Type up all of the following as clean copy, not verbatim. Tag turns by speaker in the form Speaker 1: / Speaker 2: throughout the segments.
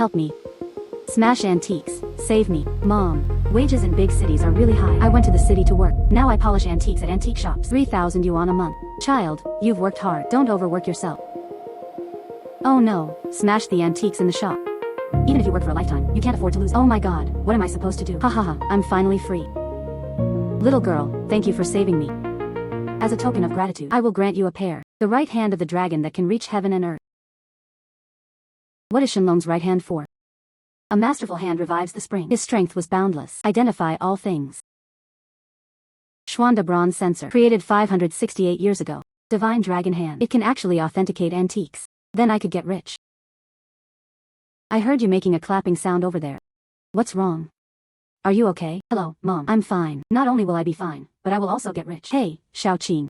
Speaker 1: Help me. Smash antiques. Save me. Mom. Wages in big cities are really high. I went to the city to work. Now I polish antiques at antique shops. 3,000 yuan a month. Child, you've worked hard. Don't overwork yourself. Oh no. Smash the antiques in the shop. Even if you work for a lifetime, you can't afford to lose. Oh my god, what am I supposed to do? Ha ha ha, I'm finally free. Little girl, thank you for saving me. As a token of gratitude, I will grant you a pair. The right hand of the dragon that can reach heaven and earth. What is Shenlong's right hand for? A masterful hand revives the spring. His strength was boundless. Identify all things. Xuanda bronze censer. Created 568 years ago. Divine dragon hand. It can actually authenticate antiques. Then I could get rich. I heard you making a clapping sound over there. What's wrong? Are you okay? Hello, Mom. I'm fine. Not only will I be fine, but I will also get rich. Hey, Xiao Qing.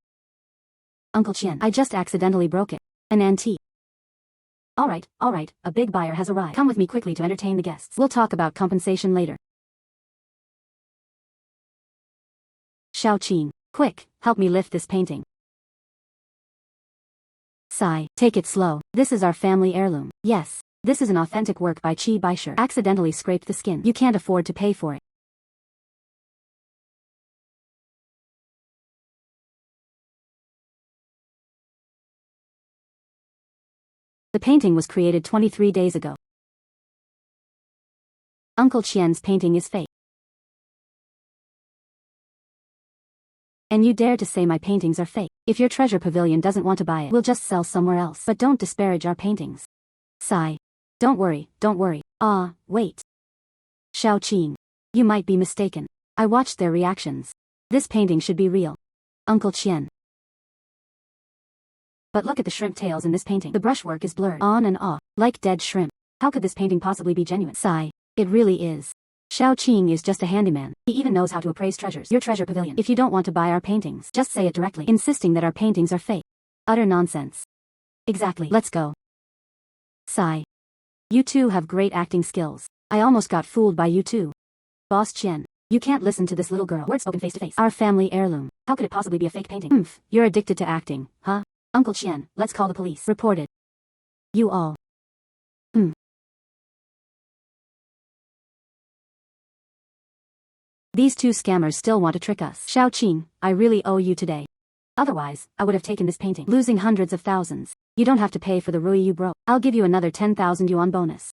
Speaker 1: Uncle Qian. I just accidentally broke it. An antique. Alright, a big buyer has arrived. Come with me quickly to entertain the guests. We'll talk about compensation later. Xiao Qing, quick, help me lift this painting. Sigh, take it slow. This is our family heirloom. Yes, this is an authentic work by Qi Baisher. Accidentally scraped the skin. You can't afford to pay for it. The painting was created 23 days ago. Uncle Qian's painting is fake. And you dare to say my paintings are fake. If your treasure pavilion doesn't want to buy it, we'll just sell somewhere else. But don't disparage our paintings. Sigh. Don't worry. Ah, wait. Xiao Qing. You might be mistaken. I watched their reactions. This painting should be real. Uncle Qian. But look at the shrimp tails in this painting. The brushwork is blurred on and off, like dead shrimp. How could this painting possibly be genuine? Sigh. It really is. Xiao Qing is just a handyman. He even knows how to appraise treasures. Your treasure pavilion. If you don't want to buy our paintings, just say it directly, insisting that our paintings are fake. Utter nonsense. Exactly. Let's go. Sigh. You two have great acting skills. I almost got fooled by you two. Boss Qian. You can't listen to this little girl. Words spoken face to face. Our family heirloom. How could it possibly be a fake painting? You're addicted to acting, huh? Uncle Qian, let's call the police. Reported. You all. These two scammers still want to trick us. Xiao Qing, I really owe you today. Otherwise, I would have taken this painting. Losing hundreds of thousands. You don't have to pay for the ruyi you broke. I'll give you another 10,000 yuan bonus.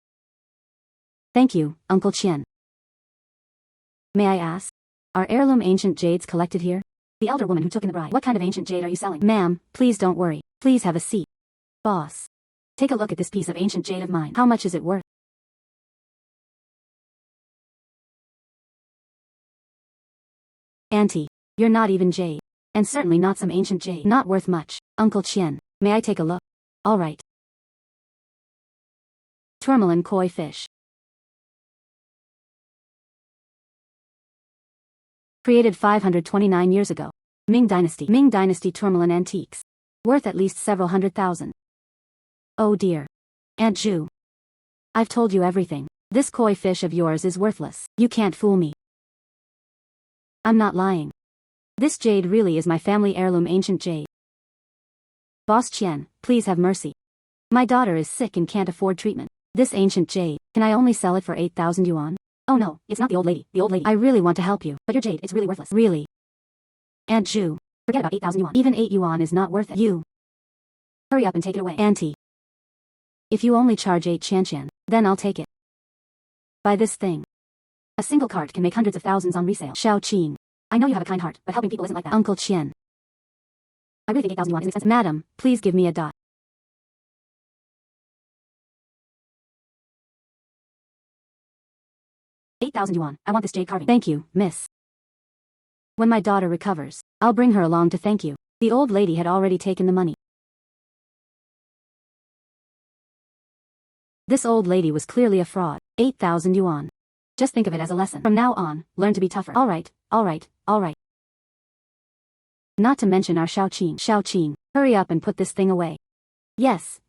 Speaker 1: Thank you, Uncle Qian. May I ask? Are heirloom ancient jades collected here? The elder woman who took in the bride. What kind of ancient jade are you selling? Ma'am, please don't worry. Please have a seat. Boss. Take a look at this piece of ancient jade of mine. How much is it worth? Auntie, you're not even jade. And certainly not some ancient jade. Not worth much. Uncle Qian, may I take a look? Alright. Tourmaline koi fish. Created 529 years ago. Ming Dynasty tourmaline antiques. Worth at least several 100,000. Oh dear. Aunt Zhu. I've told you everything. This koi fish of yours is worthless. You can't fool me. I'm not lying. This jade really is my family heirloom ancient jade. Boss Qian, please have mercy. My daughter is sick and can't afford treatment. This ancient jade, can I only sell it for 8,000 yuan? Oh no, it's not the old lady. I really want to help you, but your jade, it's really worthless. Really? Aunt Zhu, forget about 8,000 yuan. Even 8 yuan is not worth it. You. Hurry up and take it away. Auntie. If you only charge 8 Qian, then I'll take it. Buy this thing. A single cart can make hundreds of thousands on resale. Xiao Qing. I know you have a kind heart, but helping people isn't like that. Uncle Qian. I really think 8,000 yuan is expensive. Madam, please give me a dot. 8,000 yuan. I want this jade carving. Thank you, miss. When my daughter recovers, I'll bring her along to thank you. The old lady had already taken the money. This old lady was clearly a fraud. 8,000 yuan. Just think of it as a lesson. From now on, learn to be tougher. Alright. Not to mention our Xiao Qing, hurry up and put this thing away. Yes.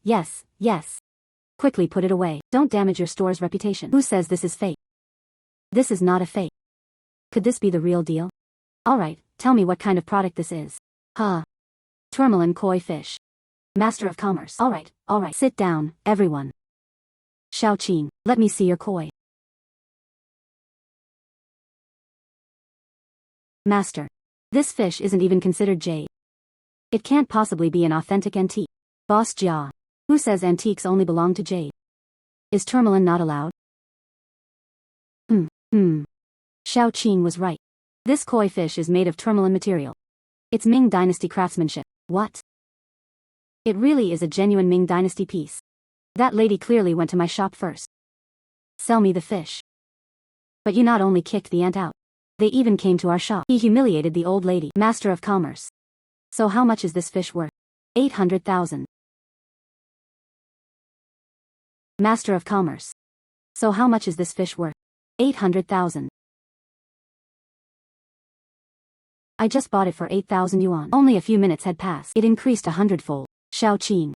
Speaker 1: Quickly put it away. Don't damage your store's reputation. Who says this is fake? This is not a fake. Could this be the real deal? Alright, tell me what kind of product this is. Tourmaline koi fish. Master of Commerce. Alright. Sit down, everyone. Xiao Qing, let me see your koi. Master. This fish isn't even considered jade. It can't possibly be an authentic antique. Boss Jia. Who says antiques only belong to jade? Is tourmaline not allowed? Xiao Qing was right. This koi fish is made of tourmaline material. It's Ming Dynasty craftsmanship. What? It really is a genuine Ming Dynasty piece. That lady clearly went to my shop first. Sell me the fish. But you not only kicked the ant out. They even came to our shop. He humiliated the old lady. Master of Commerce. So how much is this fish worth? 800,000. Master of Commerce. So how much is this fish worth? 800,000. I just bought it for 8,000 yuan. Only a few minutes had passed. It increased 100-fold. Xiao Qing.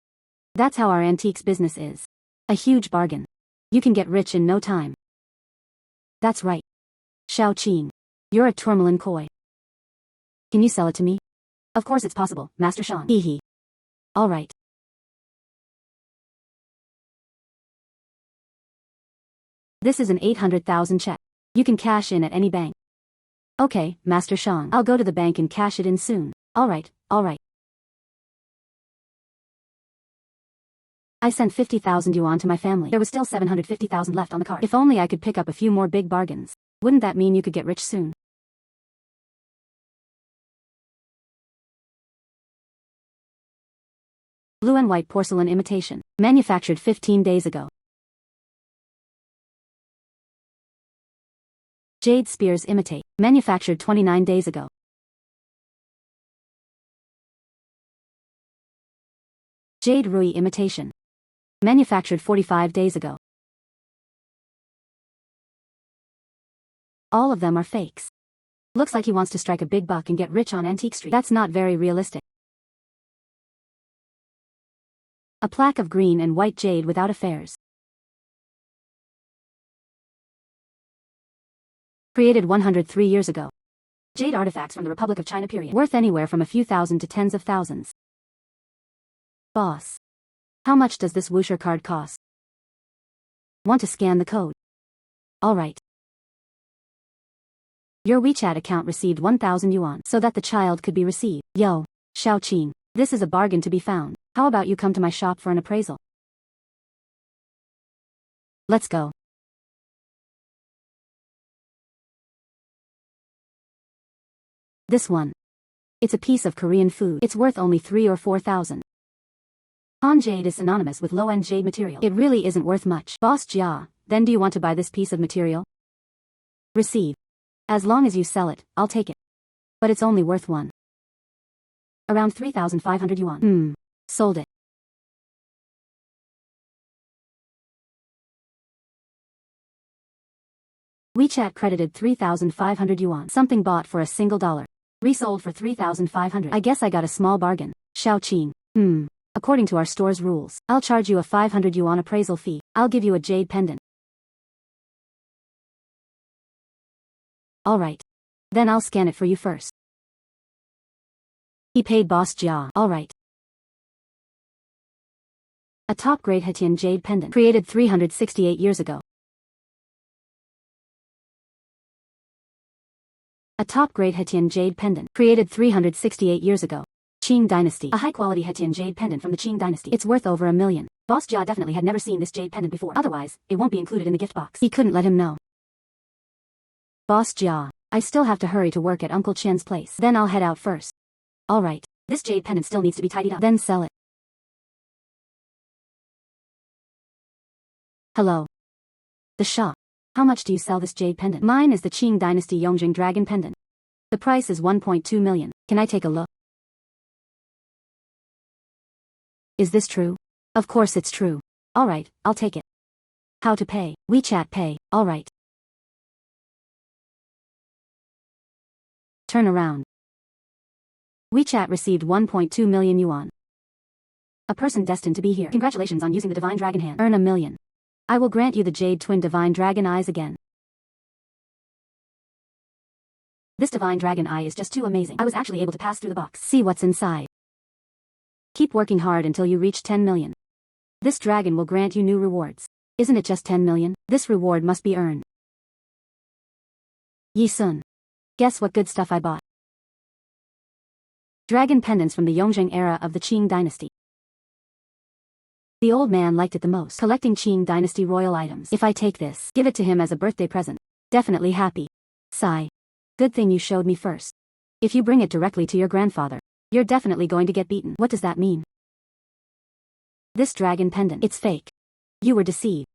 Speaker 1: That's how our antiques business is. A huge bargain. You can get rich in no time. That's right. Xiao Qing. You're a tourmaline koi. Can you sell it to me? Of course it's possible, Master Shan. Hee. Alright. This is an 800,000 check. You can cash in at any bank. Okay, Master Shan. I'll go to the bank and cash it in soon. Alright. I sent 50,000 yuan to my family. There was still 750,000 left on the card. If only I could pick up a few more big bargains. Wouldn't that mean you could get rich soon? Blue and white porcelain imitation. Manufactured 15 days ago. Jade spears imitate. Manufactured 29 days ago. Jade ruyi imitation. Manufactured 45 days ago. All of them are fakes. Looks like he wants to strike a big buck and get rich on Antique Street. That's not very realistic. A plaque of green and white jade without affairs. Created 103 years ago. Jade artifacts from the Republic of China period. Worth anywhere from a few thousand to tens of thousands. Boss. How much does this Wuxia card cost? Want to scan the code? Alright. Your WeChat account received 1,000 yuan so that the child could be received. Yo, Xiao Qing. This is a bargain to be found. How about you come to my shop for an appraisal? Let's go. This one. It's a piece of Korean food. It's worth only 3 or 4,000. Han jade is synonymous with low-end jade material. It really isn't worth much. Boss Jia, then do you want to buy this piece of material? Receive. As long as you sell it, I'll take it. But it's only worth one. Around 3,500 yuan. Sold it. WeChat credited 3,500 yuan. Something bought for a single dollar. Resold for 3,500. I guess I got a small bargain. Xiao Qing. According to our store's rules, I'll charge you a 500 yuan appraisal fee. I'll give you a jade pendant. Alright. Then I'll scan it for you first. He paid Boss Jia. Alright. A top-grade Hetian jade pendant. Created 368 years ago. A top-grade Hetian jade pendant. Created 368 years ago. Qing Dynasty. A high-quality Hetian jade pendant from the Qing Dynasty. It's worth over $1 million. Boss Jia definitely had never seen this jade pendant before. Otherwise, it won't be included in the gift box. He couldn't let him know. Boss Jia, I still have to hurry to work at Uncle Chen's place. Then I'll head out first. Alright. This jade pendant still needs to be tidied up. Then sell it. Hello. The shop. How much do you sell this jade pendant? Mine is the Qing Dynasty Yongjing Dragon pendant. The price is 1.2 million. Can I take a look? Is this true? Of course it's true. Alright, I'll take it. How to pay? WeChat Pay. Alright. Turn around. WeChat received 1.2 million yuan. A person destined to be here. Congratulations on using the Divine Dragon Hand. Earn $1 million. I will grant you the Jade Twin Divine Dragon Eyes again. This Divine Dragon Eye is just too amazing. I was actually able to pass through the box. See what's inside. Keep working hard until you reach 10 million. This dragon will grant you new rewards. Isn't it just 10 million? This reward must be earned. Yi Sun. Guess what good stuff I bought? Dragon pendants from the Yongjing era of the Qing dynasty. The old man liked it the most, collecting Qing dynasty royal items. If I take this, give it to him as a birthday present. Definitely happy. Sigh. Good thing you showed me first. If you bring it directly to your grandfather, you're definitely going to get beaten. What does that mean? This dragon pendant, it's fake. You were deceived.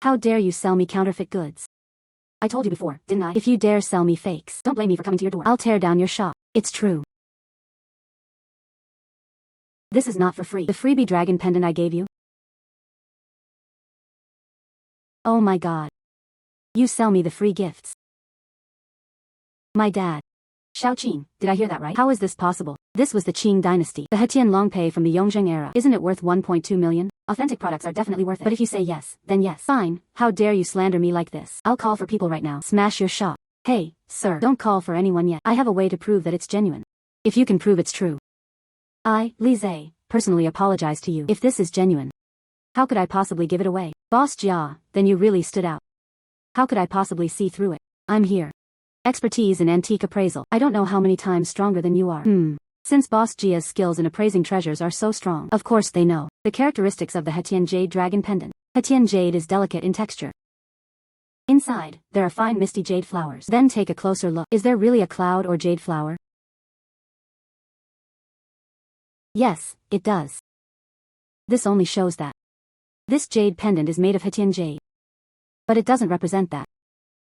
Speaker 1: How dare you sell me counterfeit goods? I told you before, didn't I? If you dare sell me fakes, don't blame me for coming to your door. I'll tear down your shop. It's true. This is not for free. The freebie dragon pendant I gave you? Oh my god. You sell me the free gifts. My dad. Shao Qing, did I hear that right? How is this possible? This was the Qing dynasty. The Hetian Longpei from the Yongjing era. Isn't it worth 1.2 million? Authentic products are definitely worth it. But if you say yes, then yes. Fine. How dare you slander me like this? I'll call for people right now. Smash your shop. Hey, sir, don't call for anyone yet. I have a way to prove that it's genuine. If you can prove it's true. I, Li Zhe, personally apologize to you. If this is genuine, how could I possibly give it away? Boss Jia, then you really stood out. How could I possibly see through it? I'm here. Expertise in antique appraisal. I don't know how many times stronger than you are. Since Boss Jia's skills in appraising treasures are so strong, of course they know the characteristics of the Hetian Jade dragon pendant. Hetian Jade is delicate in texture. Inside, there are fine misty jade flowers. Then take a closer look. Is there really a cloud or jade flower? Yes, it does. This only shows that this jade pendant is made of Hetian Jade. But it doesn't represent that.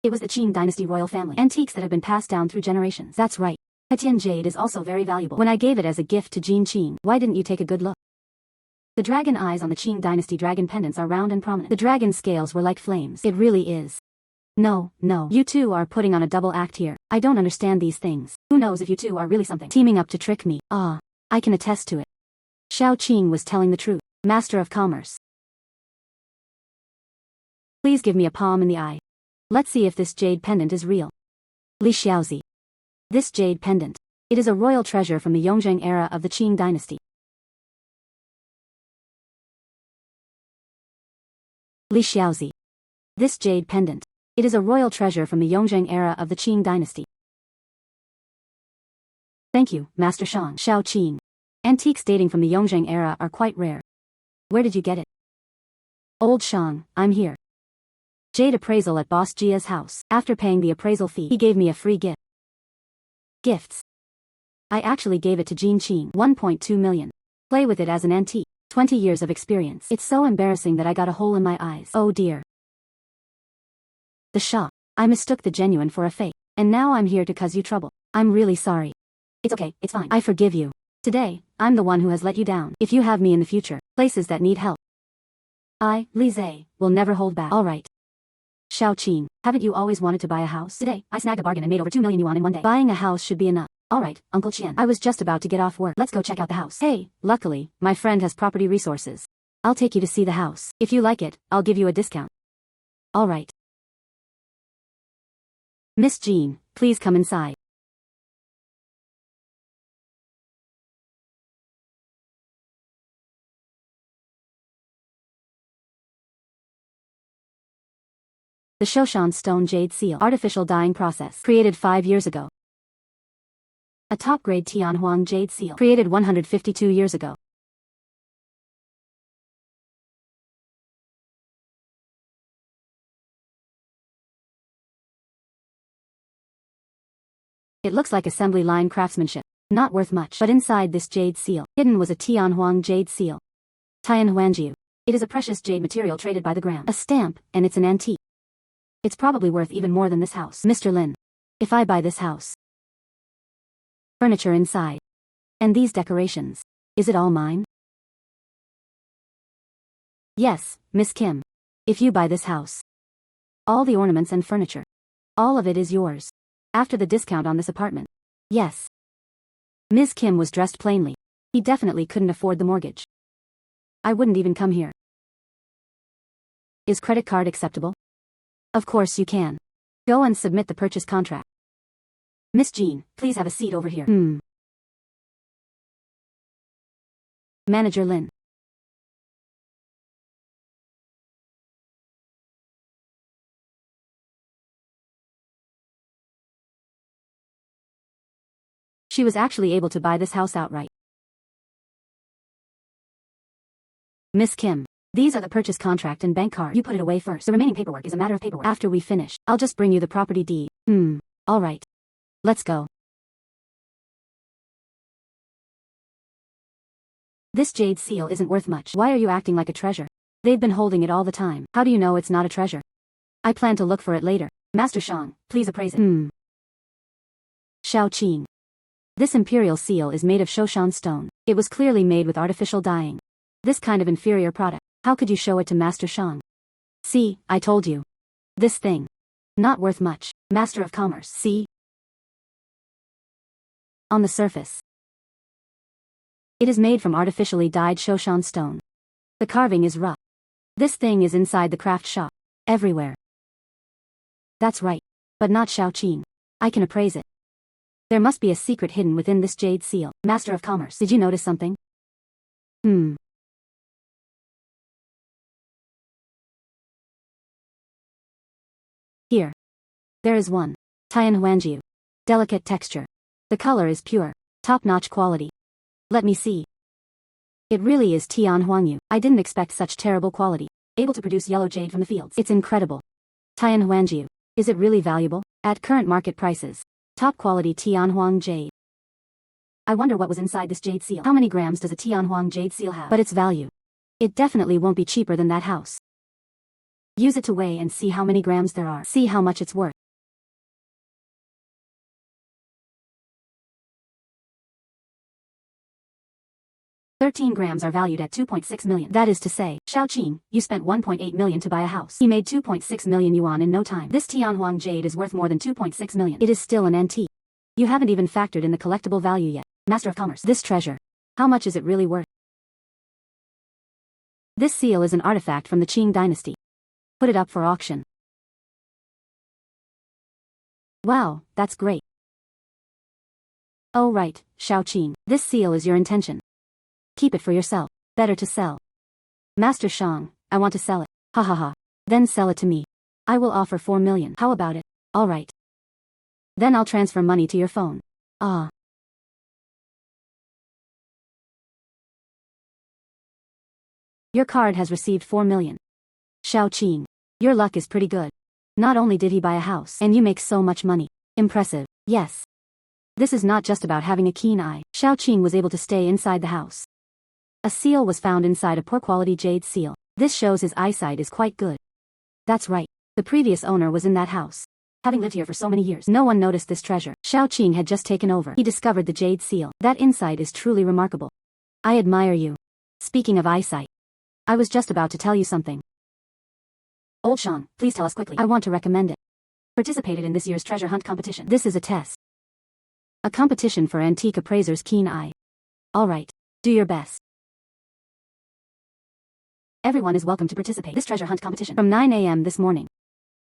Speaker 1: It was the Qing dynasty royal family. Antiques that have been passed down through generations. That's right. Hetian Jade is also very valuable. When I gave it as a gift to Jin Qing, why didn't you take a good look? The dragon eyes on the Qing dynasty dragon pendants are round and prominent. The dragon scales were like flames. It really is. No. You two are putting on a double act here. I don't understand these things. Who knows if you two are really something? Teaming up to trick me. I can attest to it. Shao Qing was telling the truth. Master of Commerce. Please give me a palm in the eye. Let's see if this jade pendant is real. Li Xiaozi. This jade pendant. It is a royal treasure from the Yongjing era of the Qing dynasty. Li Xiaozi. This jade pendant. It is a royal treasure from the Yongjing era of the Qing dynasty. Thank you, Master Shan. Shao Qing. Antiques dating from the Yongjing era are quite rare. Where did you get it? Old Shang, I'm here. Jade appraisal at Boss Jia's house. After paying the appraisal fee, he gave me a free gift. Gifts. I actually gave it to Jin Qing. 1.2 million. Play with it as an antique. 20 years of experience. It's so embarrassing that I got a hole in my eyes. Oh dear. The shop. I mistook the genuine for a fake. And now I'm here to cause you trouble. I'm really sorry. It's okay, it's fine. I forgive you. Today, I'm the one who has let you down. If you have me in the future, places that need help, I, Li Zhe, will never hold back. Alright. Shao Qing, haven't you always wanted to buy a house? Today, I snagged a bargain and made over 2 million yuan in one day. Buying a house should be enough. Alright, Uncle Qian. I was just about to get off work. Let's go check out the house. Hey, luckily, my friend has property resources. I'll take you to see the house. If you like it, I'll give you a discount. Alright. Miss Jean, please come inside. The Shoshan stone jade seal artificial dyeing process created 5 years ago. A top-grade Tianhuang jade seal created 152 years ago. It looks like assembly line craftsmanship. Not worth much. But inside this jade seal, hidden was a Tianhuang jade seal. Tianhuangjiu. It is a precious jade material traded by the gram. A stamp, and it's an antique. It's probably worth even more than this house. Mr. Lin. If I buy this house. Furniture inside. And these decorations. Is it all mine? Yes, Miss Kim. If you buy this house. All the ornaments and furniture. All of it is yours. After the discount on this apartment. Yes. Ms. Kim was dressed plainly. He definitely couldn't afford the mortgage. I wouldn't even come here. Is credit card acceptable? Of course you can. Go and submit the purchase contract. Miss Jean, please have a seat over here. Manager Lin. She was actually able to buy this house outright. Miss Kim. These are the purchase contract and bank card. You put it away first. The remaining paperwork is a matter of paperwork. After we finish, I'll just bring you the property deed. Alright. Let's go. This jade seal isn't worth much. Why are you acting like a treasure? They've been holding it all the time. How do you know it's not a treasure? I plan to look for it later. Master Shang, please appraise it. Xiao Qing. This imperial seal is made of Shoshan stone. It was clearly made with artificial dyeing. This kind of inferior product. How could you show it to Master Shang? See, I told you. This thing. Not worth much. Master of Commerce. See? On the surface. It is made from artificially dyed Shoshan stone. The carving is rough. This thing is inside the craft shop. Everywhere. That's right. But not Xiao Qing. I can appraise it. There must be a secret hidden within this jade seal. Master of Commerce. Did you notice something? Here. There is one. Tian Huanjiu. Delicate texture. The color is pure. Top-notch quality. Let me see. It really is Tian Huangyu. I didn't expect such terrible quality. Able to produce yellow jade from the fields. It's incredible. Tian Huanjiu. Is it really valuable? At current market prices. Top quality Tianhuang jade. I wonder what was inside this jade seal. How many grams does a Tianhuang jade seal have? But its value. It definitely won't be cheaper than that house. Use it to weigh and see how many grams there are. See how much it's worth. $13 grams are valued at 2.6 million. That is to say, Xiao Qing, you spent 1.8 million to buy a house. He made 2.6 million yuan in no time. This Tianhuang jade is worth more than 2.6 million. It is still an antique. You haven't even factored in the collectible value yet. Master of Commerce. This treasure. How much is it really worth? This seal is an artifact from the Qing dynasty. Put it up for auction. Wow, that's great. Oh right, Xiao Qing. This seal is your intention. Keep it for yourself. Better to sell. Master Shang, I want to sell it. Ha ha ha. Then sell it to me. I will offer 4 million. How about it? Alright. Then I'll transfer money to your phone. Ah. Your card has received 4 million. Xiao Qing. Your luck is pretty good. Not only did he buy a house, and you make so much money. Impressive. Yes. This is not just about having a keen eye. Xiao Qing was able to stay inside the house. A seal was found inside a poor-quality jade seal. This shows his eyesight is quite good. That's right. The previous owner was in that house. Having lived here for so many years, no one noticed this treasure. Xiao Qing had just taken over. He discovered the jade seal. That insight is truly remarkable. I admire you. Speaking of eyesight, I was just about to tell you something. Old Shang, please tell us quickly. I want to recommend it. Participated in this year's treasure hunt competition. This is a test. A competition for antique appraisers' keen eye. Alright. Do your best. Everyone is welcome to participate. This treasure hunt competition from 9 a.m. this morning.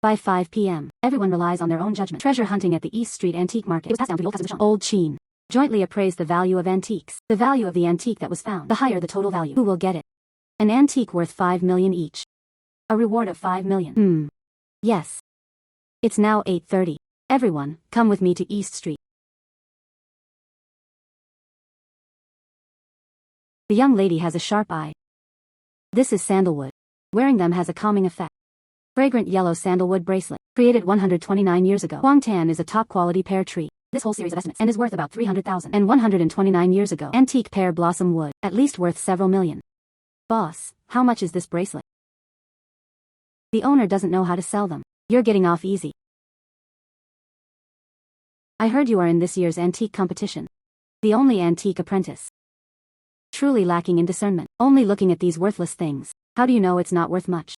Speaker 1: By 5 p.m., everyone relies on their own judgment. Treasure hunting at the East Street Antique Market. It was passed down to the old cousins of Shang. Old Qin. Jointly appraised the value of antiques. The value of the antique that was found. The higher the total value. Who will get it? An antique worth 5 million each. A reward of 5 million. Yes. It's now 8:30. Everyone, come with me to East Street. The young lady has a sharp eye. This is sandalwood. Wearing them has a calming effect. Fragrant yellow sandalwood bracelet. Created 129 years ago. Huang Tan is a top-quality pear tree. This whole series of estimates and is worth about 300,000. And 129 years ago. Antique pear blossom wood. At least worth several million. Boss, how much is this bracelet? The owner doesn't know how to sell them. You're getting off easy. I heard you are in this year's antique competition. The only antique apprentice. Truly lacking in discernment. Only looking at these worthless things. How do you know it's not worth much?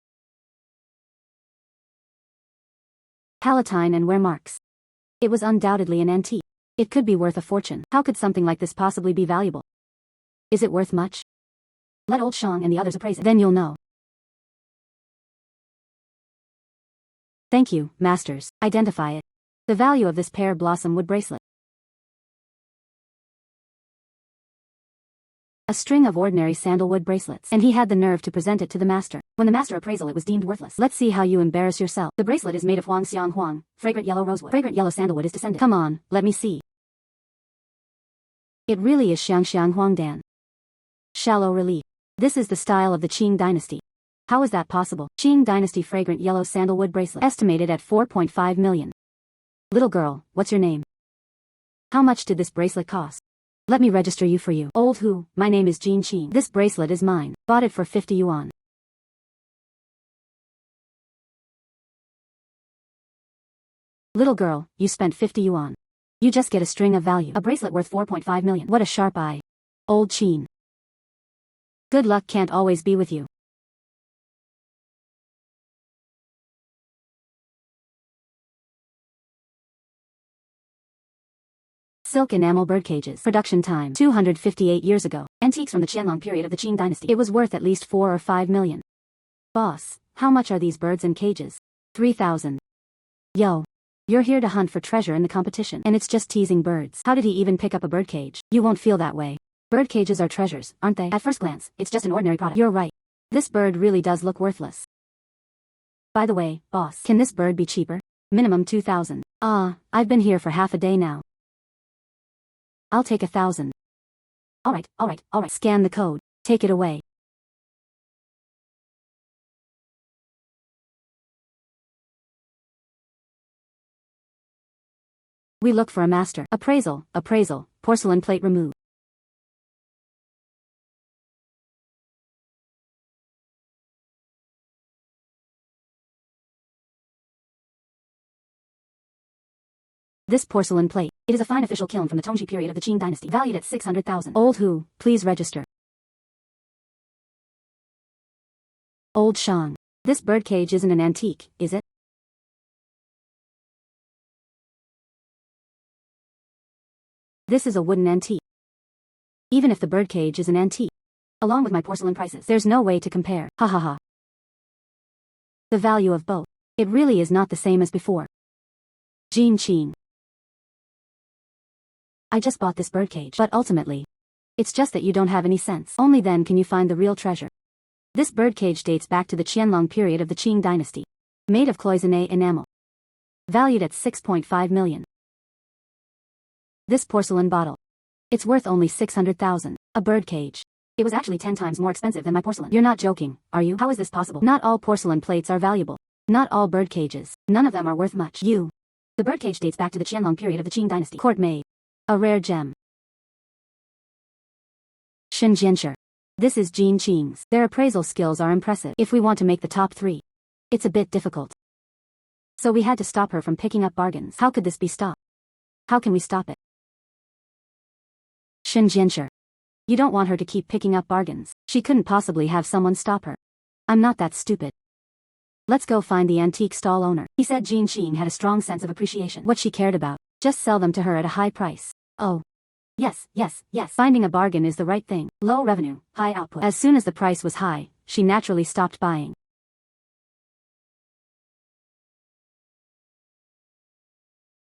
Speaker 1: Palatine and wear marks. It was undoubtedly an antique. It could be worth a fortune. How could something like this possibly be valuable? Is it worth much? Let old Shang and the others appraise it. Then you'll know. Thank you, masters. Identify it. The value of this pear blossom wood bracelet. A string of ordinary sandalwood bracelets. And he had the nerve to present it to the master. When the master appraisal it was deemed worthless. Let's see how you embarrass yourself. The bracelet is made of Huang Xiang Huang, fragrant yellow rosewood. Fragrant yellow sandalwood is descended. Come on, let me see. It really is Xiang Xiang Huang Dan. Shallow relief. This is the style of the Qing dynasty. How is that possible? Qing dynasty fragrant yellow sandalwood bracelet. Estimated at 4.5 million. Little girl, what's your name? How much did this bracelet cost? Let me register you for you. Old who, my name is Jin Qing. This bracelet is mine. Bought it for 50 yuan. Little girl, you spent 50 yuan. You just get a string of value. A bracelet worth 4.5 million. What a sharp eye. Old Qin. Good luck can't always be with you. Silk enamel birdcages. Production time 258 years ago. Antiques from the Qianlong period of the Qing dynasty. It was worth at least 4 or 5 million. Boss, how much are these birds in cages? 3,000. Yo. You're here to hunt for treasure in the competition. And it's just teasing birds. How did he even pick up a birdcage? You won't feel that way. Bird cages are treasures, aren't they? At first glance, it's just an ordinary product. You're right. This bird really does look worthless. By the way, boss, can this bird be cheaper? Minimum 2,000. I've been here for half a day now. I'll take 1,000. Alright. Scan the code. Take it away. We look for a master. Appraisal, porcelain plate removed. This porcelain plate. It is a fine official kiln from the Tongji period of the Qing dynasty, valued at 600,000. Old who, please register. Old Shang. This birdcage isn't an antique, is it? This is a wooden antique. Even if the birdcage is an antique, along with my porcelain prices, there's no way to compare. Ha ha ha. The value of both. It really is not the same as before. Jin Qing. I just bought this birdcage, but ultimately, it's just that you don't have any sense. Only then can you find the real treasure. This birdcage dates back to the Qianlong period of the Qing dynasty. Made of cloisonné enamel. Valued at 6.5 million. This porcelain bottle. It's worth only 600,000. A birdcage. It was actually 10 times more expensive than my porcelain. You're not joking, are you? How is this possible? Not all porcelain plates are valuable. Not all birdcages. None of them are worth much. The birdcage dates back to the Qianlong period of the Qing dynasty. Court made. A rare gem. Shenzhenshi. This is Jin Qing's. Their appraisal skills are impressive. If we want to make the top 3, it's a bit difficult. So we had to stop her from picking up bargains. How could this be stopped? How can we stop it? Shenzhenshi. You don't want her to keep picking up bargains. She couldn't possibly have someone stop her. I'm not that stupid. Let's go find the antique stall owner. He said Jin Qing had a strong sense of appreciation. What she cared about. Just sell them to her at a high price. Oh. Yes. Finding a bargain is the right thing. Low revenue, high output. As soon as the price was high, she naturally stopped buying.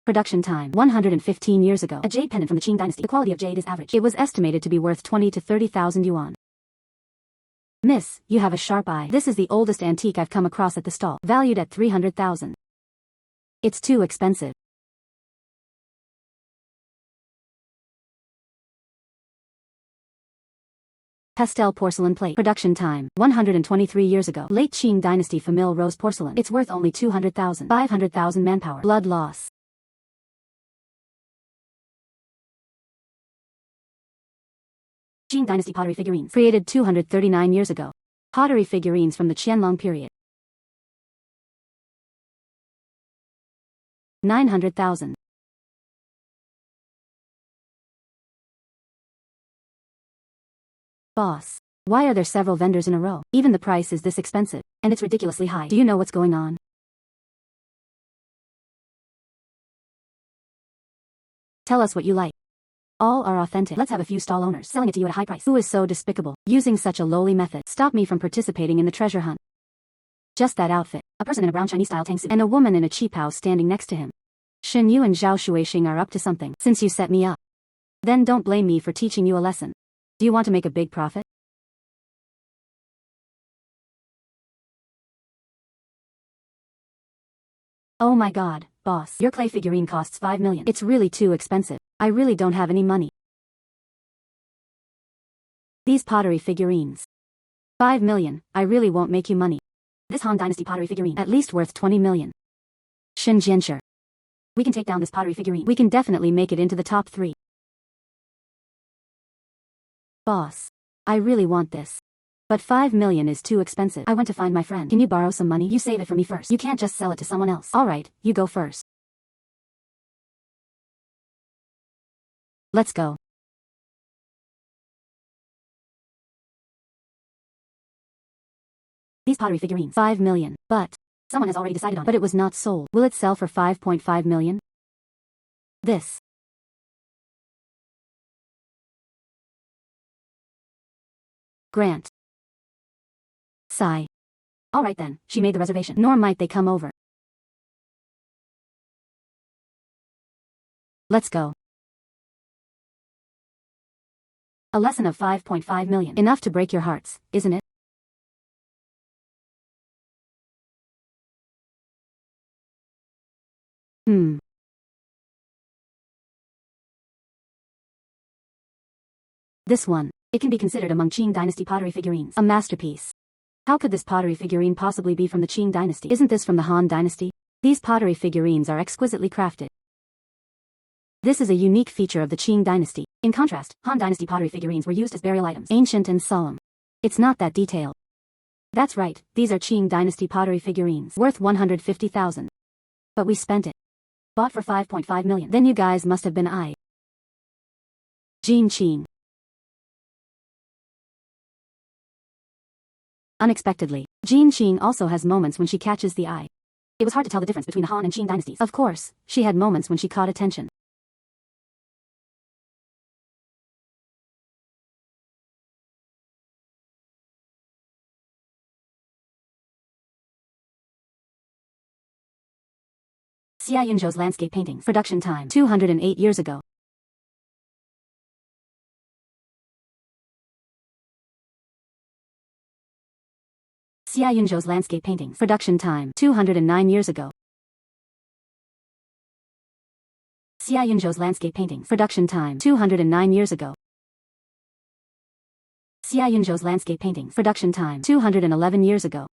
Speaker 1: Production time 115 years ago. A jade pendant from the Qing dynasty. The quality of jade is average. It was estimated to be worth 20 to 30,000 yuan. Miss, you have a sharp eye. This is the oldest antique I've come across at the stall. Valued at 300,000. It's too expensive. Pastel porcelain plate. Production time 123 years ago. Late Qing dynasty famille rose porcelain. It's worth only 200,000. 500,000 manpower. Blood loss. Qing dynasty pottery figurines. Created 239 years ago. Pottery figurines from the Qianlong period. 900,000. Boss. Why are there several vendors in a row? Even the price is this expensive, and it's ridiculously high. Do you know what's going on? Tell us what you like. All are authentic. Let's have a few stall owners selling it to you at a high price. Who is so despicable, using such a lowly method? Stop me from participating in the treasure hunt. Just that outfit, a person in a brown Chinese-style tang suit, and a woman in a cheap house standing next to him. Shen Yu and Zhao Shuixing are up to something. Since you set me up, then don't blame me for teaching you a lesson. Do you want to make a big profit? Oh my god, boss. Your clay figurine costs 5 million. It's really too expensive. I really don't have any money. These pottery figurines. 5 million, I really won't make you money. This Han Dynasty pottery figurine, at least worth 20 million. Shin Jianshi. We can take down this pottery figurine. We can definitely make it into the top 3. Boss. I really want this. But 5 million is too expensive. I want to find my friend. Can you borrow some money? You save it for me first. You can't just sell it to someone else. Alright, you go first. Let's go. These pottery figurines. 5 million. But someone has already decided on it. But it was not sold. Will it sell for 5.5 million? This. Grant. Sigh. Alright then, she made the reservation. Nor might they come over. Let's go. A lesson of 5.5 million. Enough to break your hearts, isn't it? This one. It can be considered among Qing Dynasty pottery figurines. A masterpiece. How could this pottery figurine possibly be from the Qing Dynasty? Isn't this from the Han Dynasty? These pottery figurines are exquisitely crafted. This is a unique feature of the Qing Dynasty. In contrast, Han Dynasty pottery figurines were used as burial items, ancient and solemn. It's not that detailed. That's right, these are Qing Dynasty pottery figurines, worth 150,000. But we spent it. Bought for 5.5 million. Then you guys must have been Jin Qing. Unexpectedly, Jin Qing also has moments when she catches the eye. It was hard to tell the difference between the Han and Qing dynasties. Of course, she had moments when she caught attention. Xia Yunzhou's landscape paintings. Production time 208 years ago. Xia Yunzhou's landscape paintings. Production time 209 years ago. Xia Yunzhou's landscape paintings. Production time 209 years ago. Xia Yunzhou's landscape paintings. Production time 211 years ago.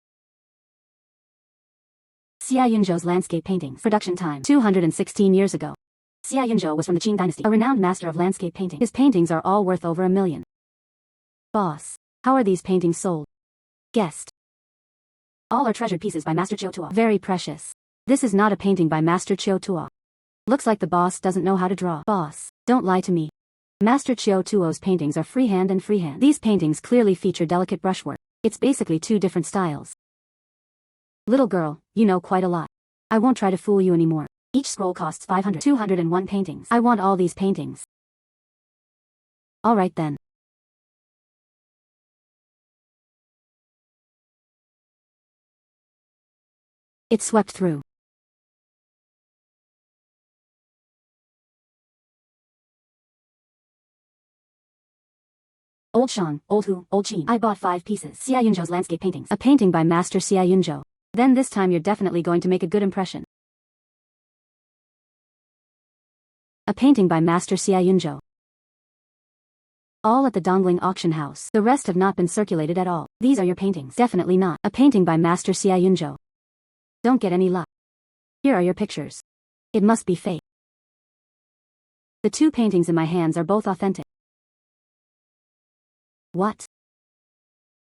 Speaker 1: Xia Yunzhou's landscape paintings. Production time 216 years ago. Xia Yunzhou was from the Qing dynasty, a renowned master of landscape painting. His paintings are all worth over 1 million. Boss, how are these paintings sold? Guessed. All are treasured pieces by Master Chiu Tuo. Very precious. This is not a painting by Master Chiu Tuo. Looks like the boss doesn't know how to draw. Boss, don't lie to me. Master Chiu Tuo's paintings are freehand and freehand. These paintings clearly feature delicate brushwork. It's basically 2 different styles. Little girl, you know quite a lot. I won't try to fool you anymore. Each scroll costs 500. 201 paintings. I want all these paintings. Alright then. It swept through. Old Shang, Old Hu, Old Qin. I bought 5 pieces. Xia Yunzhou's landscape paintings. A painting by Master Xia Yunzhou. Then this time you're definitely going to make a good impression. A painting by Master Xia Yunzhou. All at the Dongling auction house. The rest have not been circulated at all. These are your paintings. Definitely not. A painting by Master Xia Yunzhou. Don't get any luck. Here are your pictures. It must be fake. The 2 paintings in my hands are both authentic. What?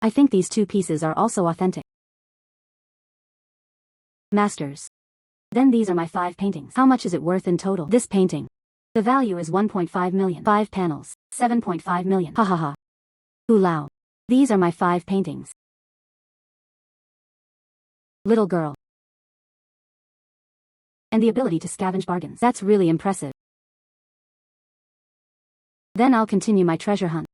Speaker 1: I think these 2 pieces are also authentic. Masters. Then these are my 5 paintings. How much is it worth in total? This painting. The value is 1.5 million. 5 panels. 7.5 million. Ha ha ha. Hulao. These are my 5 paintings. Little girl. And the ability to scavenge bargains. That's really impressive. Then I'll continue my treasure hunt.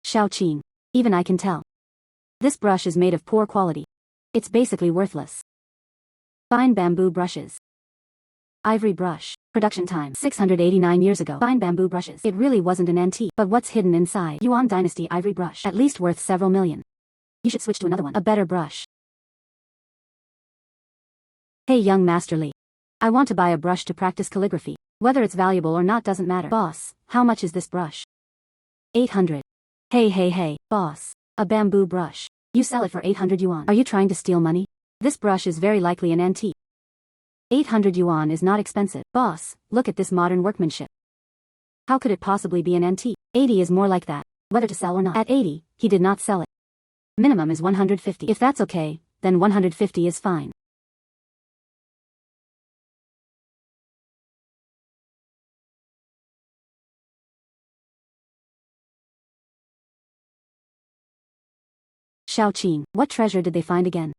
Speaker 1: Shaoqing. Even I can tell. This brush is made of poor quality. It's basically worthless. Fine bamboo brushes. Ivory brush. Production time 689 years ago. Fine bamboo brushes. It really wasn't an antique. But what's hidden inside? Yuan Dynasty ivory brush. At least worth several million. You should switch to another one. A better brush. Hey young Master Li. I want to buy a brush to practice calligraphy. Whether it's valuable or not doesn't matter. Boss, how much is this brush? 800. Hey, boss. A bamboo brush. You sell it for 800 yuan. Are you trying to steal money? This brush is very likely an antique. 800 yuan is not expensive. Boss, look at this modern workmanship. How could it possibly be an antique? 80 is more like that. Whether to sell or not. At 80, he did not sell it. Minimum is 150. If that's okay, then 150 is fine. Shao Qing, what treasure did they find again?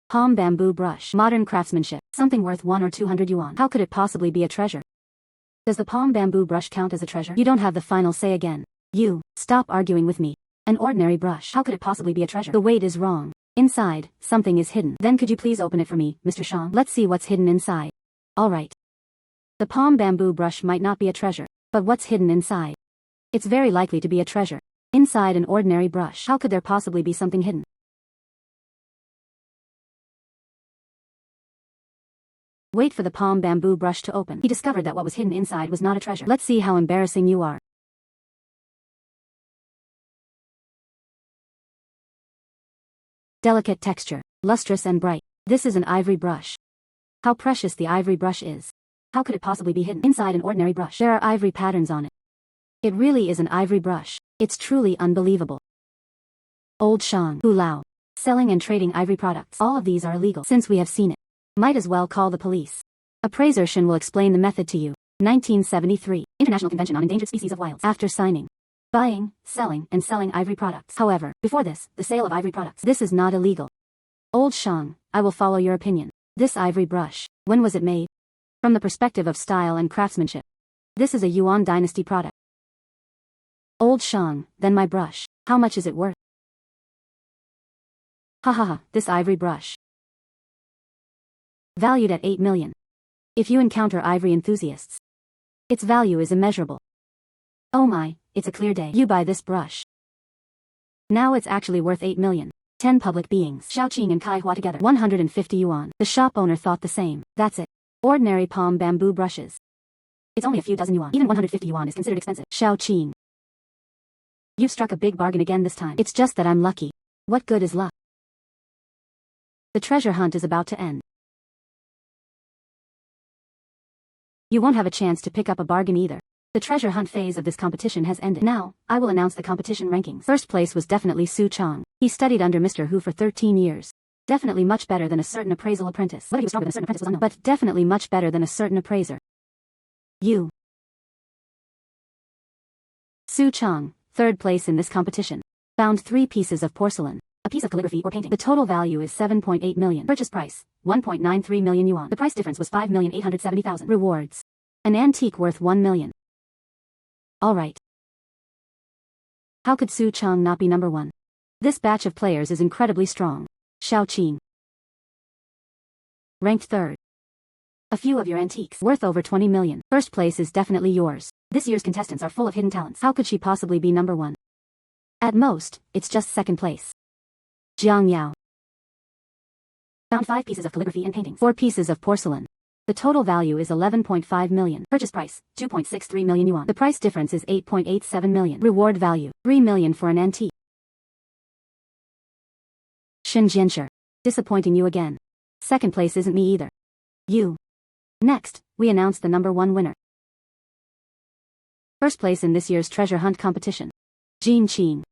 Speaker 1: Palm bamboo brush. Modern craftsmanship. Something worth 1 or 200 yuan. How could it possibly be a treasure? Does the palm bamboo brush count as a treasure? You don't have the final say again. You, stop arguing with me. An ordinary brush. How could it possibly be a treasure? The weight is wrong. Inside, something is hidden. Then could you please open it for me, Mr. Shang? Let's see what's hidden inside. Alright. The palm bamboo brush might not be a treasure. But what's hidden inside? It's very likely to be a treasure. Inside an ordinary brush. How could there possibly be something hidden? Wait for the palm bamboo brush to open. He discovered that what was hidden inside was not a treasure. Let's see how embarrassing you are. Delicate texture, lustrous and bright. This is an ivory brush. How precious the ivory brush is. How could it possibly be hidden inside an ordinary brush? There are ivory patterns on it. It really is an ivory brush. It's truly unbelievable. Old Shang, Hu Lao. Selling and trading ivory products. All of these are illegal. Since we have seen it, might as well call the police. Appraising will explain the method to you. 1973. International Convention on Endangered Species of Wilds. After signing. Buying, selling, and selling ivory products. However, before this, the sale of ivory products. This is not illegal. Old Shang, I will follow your opinion. This ivory brush, when was it made? From the perspective of style and craftsmanship. This is a Yuan Dynasty product. Old Shang, then my brush. How much is it worth? Ha, this ivory brush. Valued at 8 million. If you encounter ivory enthusiasts, its value is immeasurable. Oh my, it's a clear day. You buy this brush. Now it's actually worth 8 million. 10 public beings. Shao Qing and Kai Hua together. 150 yuan. The shop owner thought the same. That's it. Ordinary palm bamboo brushes. It's only a few dozen yuan. Even 150 yuan is considered expensive. Shao Qing. You've struck a big bargain again this time. It's just that I'm lucky. What good is luck? The treasure hunt is about to end. You won't have a chance to pick up a bargain either. The treasure hunt phase of this competition has ended. Now, I will announce the competition rankings. First place was definitely Su Chang. He studied under Mr. Hu for 13 years. Definitely much better than a certain appraisal apprentice. Whether he was stronger than a certain apprentice was unknown. But definitely much better than a certain appraiser. You. Su Chang, third place in this competition. Found 3 pieces of porcelain. A piece of calligraphy or painting. The total value is 7.8 million. Purchase price, 1.93 million yuan. The price difference was 5,870,000. Rewards. An antique worth 1 million. Alright. How could Su Chang not be number 1? This batch of players is incredibly strong. Shao Qing. Ranked 3rd. A few of your antiques worth over 20 million. First place is definitely yours. This year's contestants are full of hidden talents. How could she possibly be number 1? At most, it's just second place. Jiang Yao. Found 5 pieces of calligraphy and paintings. 4 pieces of porcelain. The total value is 11.5 million. Purchase price, 2.63 million yuan. The price difference is 8.87 million. Reward value, 3 million for an antique. Shen Jianshi. Disappointing you again. Second place isn't me either. You. Next, we announce the number 1 winner. First place in this year's treasure hunt competition. Jin Qing.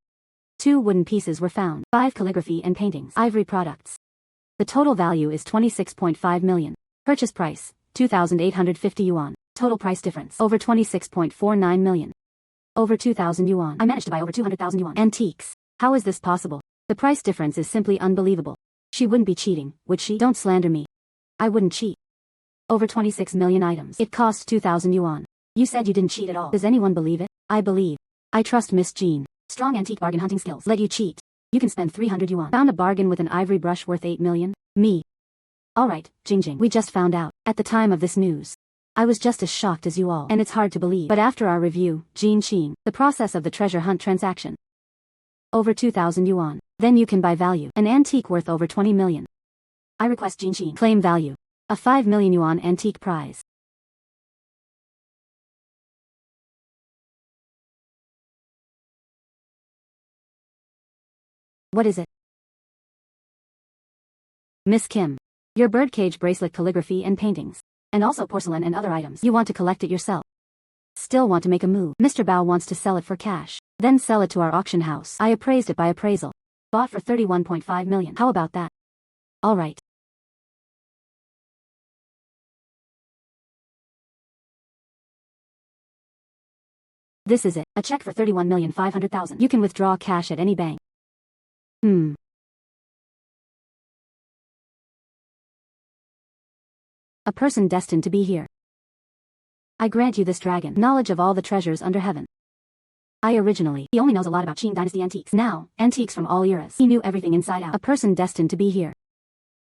Speaker 1: 2 wooden pieces were found. 5 calligraphy and paintings. Ivory products. The total value is 26.5 million. Purchase price, 2,850 yuan. Total price difference, over 26.49 million. Over 2,000 yuan. I managed to buy over 200,000 yuan. Antiques. How is this possible? The price difference is simply unbelievable. She wouldn't be cheating, would she? Don't slander me. I wouldn't cheat. Over 26 million items. It cost 2,000 yuan. You said you didn't cheat at all. Does anyone believe it? I believe. I trust Miss Jean. Strong antique bargain hunting skills. Let you cheat. You can spend 300 yuan. Found a bargain with an ivory brush worth 8 million? Me. Alright, Jin Qing. We just found out. At the time of this news, I was just as shocked as you all. And it's hard to believe. But after our review, Jin Qing, the process of the treasure hunt transaction. Over 2,000 yuan. Then you can buy value. An antique worth over 20 million. I request Jin Qing. Claim value. A 5 million yuan antique prize. What is it? Miss Kim. Your birdcage bracelet calligraphy and paintings. And also porcelain and other items. You want to collect it yourself. Still want to make a move. Mr. Bao wants to sell it for cash. Then sell it to our auction house. I appraised it by appraisal. Bought for 31.5 million. How about that? Alright. This is it. A check for 31,500,000. You can withdraw cash at any bank. A person destined to be here. I grant you this dragon knowledge of all the treasures under heaven. He only knows a lot about Qing dynasty antiques. Now, antiques from all eras. He knew everything inside out. A person destined to be here.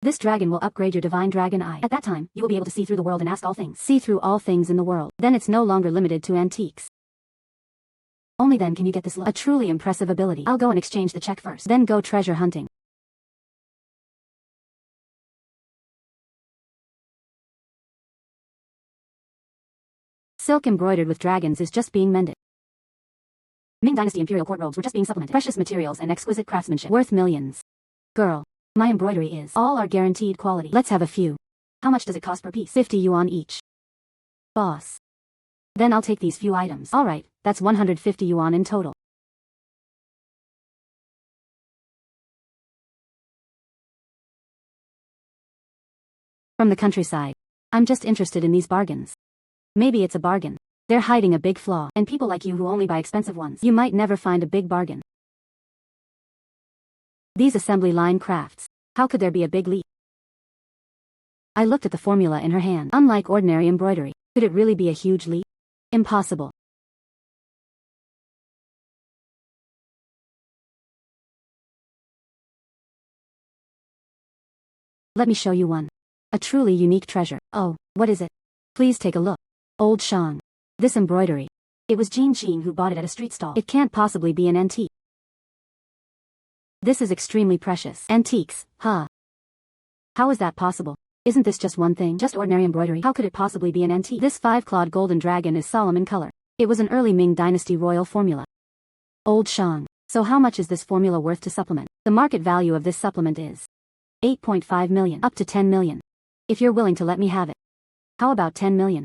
Speaker 1: This dragon will upgrade your divine dragon eye. At that time, you will be able to see through the world and ask all things. See through all things in the world. Then it's no longer limited to antiques. Only then can you get this look. A truly impressive ability. I'll go and exchange the check first. Then go treasure hunting. Silk embroidered with dragons is just being mended. Ming dynasty imperial court robes were just being supplemented. Precious materials and exquisite craftsmanship. Worth millions. Girl. My embroidery is. All are guaranteed quality. Let's have a few. How much does it cost per piece? 50 yuan each. Boss. Then I'll take these few items. Alright, that's 150 yuan in total. From the countryside. I'm just interested in these bargains. Maybe it's a bargain. They're hiding a big flaw. And people like you who only buy expensive ones, you might never find a big bargain. These assembly line crafts. How could there be a big leap? I looked at the formula in her hand. Unlike ordinary embroidery, could it really be a huge leap? Impossible. Let me show you one. A truly unique treasure. Oh, what is it? Please take a look. Old Shang. This embroidery. It was Jin Qing who bought it at a street stall. It can't possibly be an antique. This is extremely precious. Antiques, huh? How is that possible? Isn't this just one thing? Just ordinary embroidery? How could it possibly be an antique? This 5-clawed golden dragon is solemn in color. It was an early Ming dynasty royal formula. Old Shang. So how much is this formula worth to supplement? The market value of this supplement is 8.5 million, up to 10 million. If you're willing to let me have it. How about 10 million?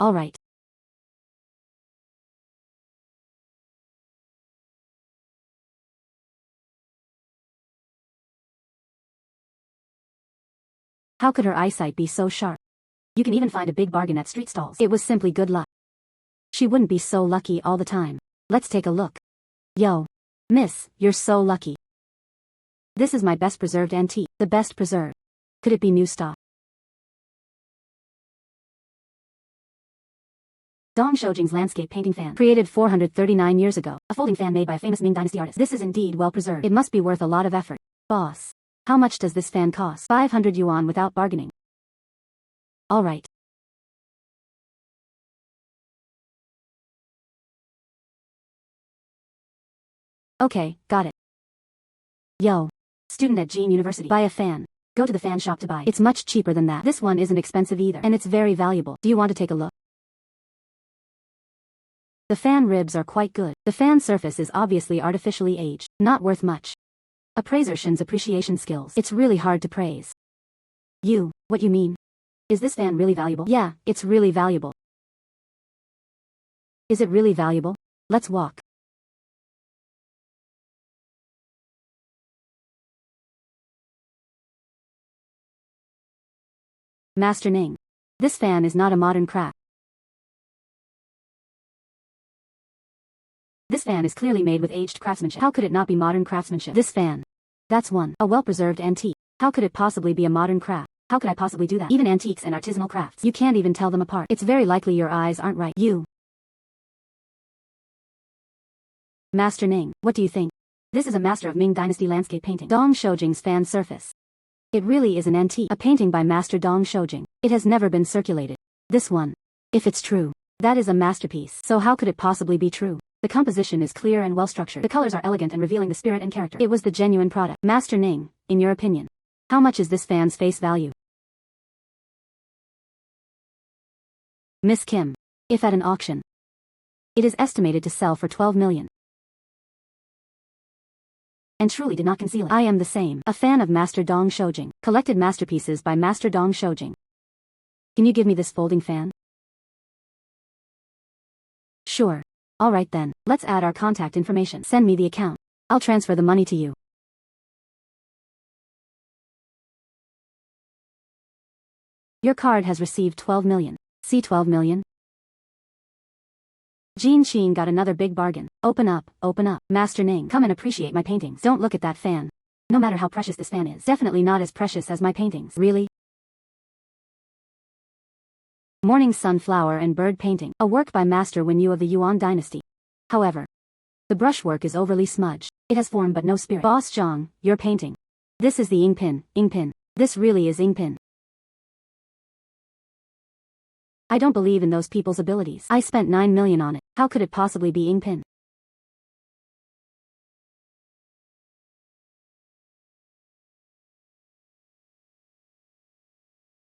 Speaker 1: Alright. How could her eyesight be so sharp? You can even find a big bargain at street stalls. It was simply good luck. She wouldn't be so lucky all the time. Let's take a look. Yo. Miss, you're so lucky. This is my best preserved antique. The best preserved. Could it be new stock? Dong Shoujing's landscape painting fan. Created 439 years ago. A folding fan made by a famous Ming dynasty artist. This is indeed well preserved. It must be worth a lot of effort. Boss. How much does this fan cost? 500 yuan without bargaining. Alright. Okay, got it. Yo. Student at Jin University. Buy a fan. Go to the fan shop to buy. It's much cheaper than that. This one isn't expensive either. And it's very valuable. Do you want to take a look? The fan ribs are quite good. The fan surface is obviously artificially aged. Not worth much. Appraiser Shin's appreciation skills. It's really hard to praise. You, what you mean? Is this fan really valuable? Yeah, it's really valuable. Is it really valuable? Let's walk. Master Ning. This fan is not a modern craft. This fan is clearly made with aged craftsmanship. How could it not be modern craftsmanship? This fan. That's one. A well-preserved antique. How could it possibly be a modern craft? How could I possibly do that? Even antiques and artisanal crafts. You can't even tell them apart. It's very likely your eyes aren't right. You. Master Ning, what do you think? This is a master of Ming Dynasty landscape painting. Dong Shoujing's fan surface. It really is an antique. A painting by Master Dong Shoujing. It has never been circulated. This one. If it's true, that is a masterpiece. So how could it possibly be true? The composition is clear and well structured. The colors are elegant and revealing the spirit and character. It was the genuine product. Master Ning, in your opinion, how much is this fan's face value? Miss Kim. If at an auction, it is estimated to sell for 12 million. And truly did not conceal it. I am the same. A fan of Master Dong Shoujing. Collected masterpieces by Master Dong Shoujing. Can you give me this folding fan? Sure. Alright then, let's add our contact information. Send me the account. I'll transfer the money to you. Your card has received 12 million. See 12 million? Jin Qing got another big bargain. Open up, Master Ning. Come and appreciate my paintings. Don't look at that fan. No matter how precious this fan is. Definitely not as precious as my paintings. Really? Morning Sunflower and Bird Painting, a work by Master Wen Yu of the Yuan dynasty. However, the brushwork is overly smudged. It has form but no spirit. Boss Zhang, your painting. This is the ink pin. This really is ink pin. I don't believe in those people's abilities. I spent 9 million on it. How could it possibly be ink pin?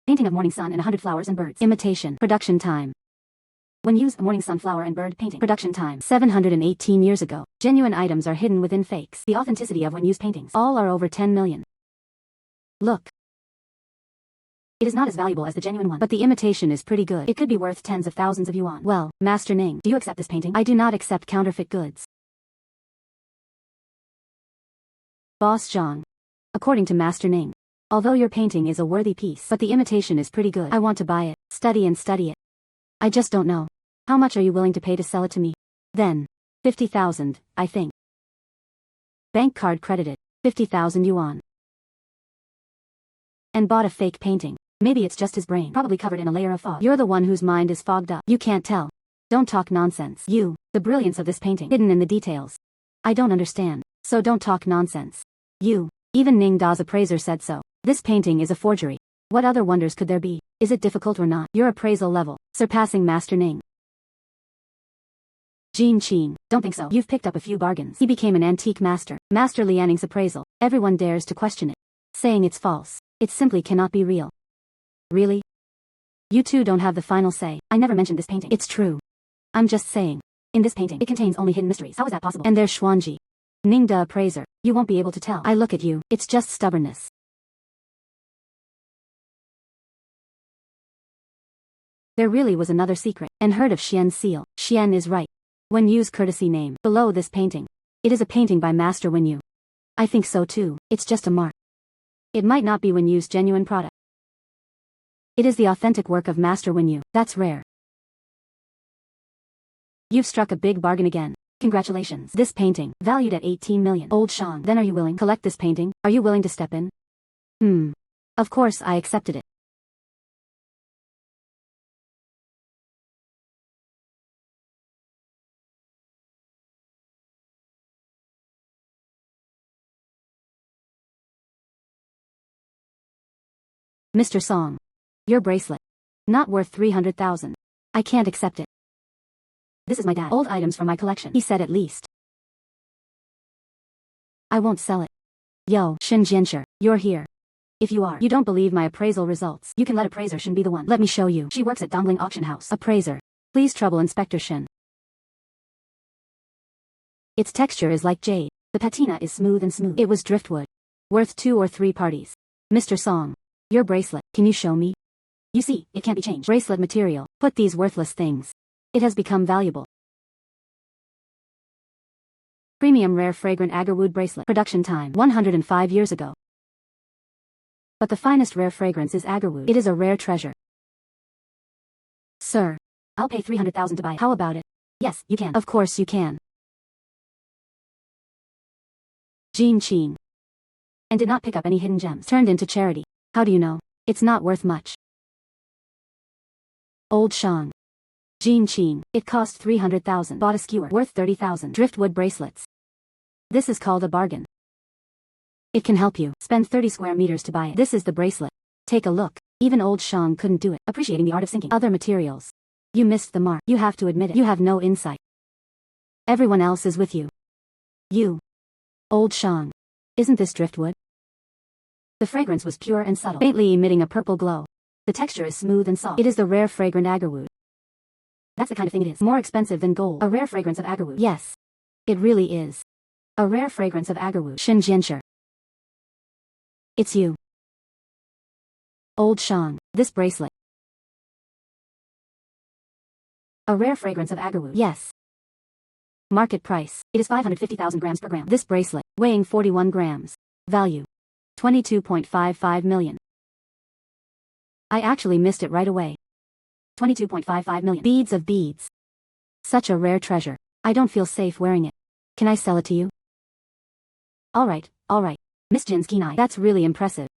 Speaker 1: Painting of morning sun and 100 flowers and birds. Imitation. Production time. When used, a morning sunflower and bird painting. Production time. 718 years ago. Genuine items are hidden within fakes. The authenticity of when used paintings. All are over 10 million. Look. It is not as valuable as the genuine one, but the imitation is pretty good. It could be worth tens of thousands of yuan. Well, Master Ning, do you accept this painting? I do not accept counterfeit goods. Boss Zhang. According to Master Ning, although your painting is a worthy piece, but the imitation is pretty good. I want to buy it, study it. I just don't know. How much are you willing to pay to sell it to me? Then, 50,000, I think. Bank card credited, 50,000 yuan. And bought a fake painting. Maybe it's just his brain, probably covered in a layer of fog. You're the one whose mind is fogged up. You can't tell. Don't talk nonsense. You, the brilliance of this painting, hidden in the details. I don't understand, so don't talk nonsense. You, even Ning Da's appraiser said so. This painting is a forgery. What other wonders could there be? Is it difficult or not? Your appraisal level, surpassing Master Ning. Jin Qing, don't think so. You've picked up a few bargains. He became an antique master. Master Lianing's appraisal. Everyone dares to question it, saying it's false. It simply cannot be real. Really? You two don't have the final say. I never mentioned this painting. It's true. I'm just saying. In this painting, it contains only hidden mysteries. How is that possible? And there's Xuanji. Ning Da appraiser. You won't be able to tell. I look at you. It's just stubbornness. There really was another secret. And heard of Xian's seal. Xian is right. When Yu's courtesy name. Below this painting. It is a painting by Master Wen Yu. I think so too. It's just a mark. It might not be Wen Yu's genuine product. It is the authentic work of Master Wen Yu. That's rare. You've struck a big bargain again. Congratulations. This painting, valued at 18 million. Old Shang. Then are you willing to collect this painting? Are you willing to step in? Of course I accepted it. Mr. Song. Your bracelet. Not worth 300,000. I can't accept it. This is my dad. Old items from my collection. He said at least. I won't sell it. Yo, Shen Jianshi, you're here. If you are, you don't believe my appraisal results. You can let appraiser Shen be the one. Let me show you. She works at Dongling Auction House. Appraiser. Please trouble Inspector Shen. Its texture is like jade. The patina is smooth and smooth. It was driftwood. Worth 2 or 3 parties. Mr. Song. Your bracelet, can you show me? You see, it can't be changed. Bracelet material, put these worthless things. It has become valuable. Premium rare fragrant agarwood bracelet. Production time, 105 years ago. But the finest rare fragrance is agarwood. It is a rare treasure. Sir, I'll pay 300,000 to buy it. How about it? Yes, you can. Of course you can. Jin Qing. And did not pick up any hidden gems. Turned into charity. How do you know? It's not worth much. Old Shang. Jin Qing. It cost 300,000. Bought a skewer. Worth 30,000. Driftwood bracelets. This is called a bargain. It can help you. Spend 30 square meters to buy it. This is the bracelet. Take a look. Even old Shang couldn't do it. Appreciating the art of sinking other materials. You missed the mark. You have to admit it. You have no insight. Everyone else is with you. You. Old Shang. Isn't this driftwood? The fragrance was pure and subtle, faintly emitting a purple glow. The texture is smooth and soft. It is the rare fragrant agarwood. That's the kind of thing it is. More expensive than gold. A rare fragrance of agarwood. Yes. It really is. A rare fragrance of agarwood. Shinjianshi. It's you. Old Shang. This bracelet. A rare fragrance of agarwood. Yes. Market price. It is 550,000 grams per gram. This bracelet, weighing 41 grams. Value. 22.55 million. I actually missed it right away. 22.55 million. Beads of beads. Such a rare treasure. I don't feel safe wearing it. Can I sell it to you? Alright. Miss Jin's keen eye. That's really impressive.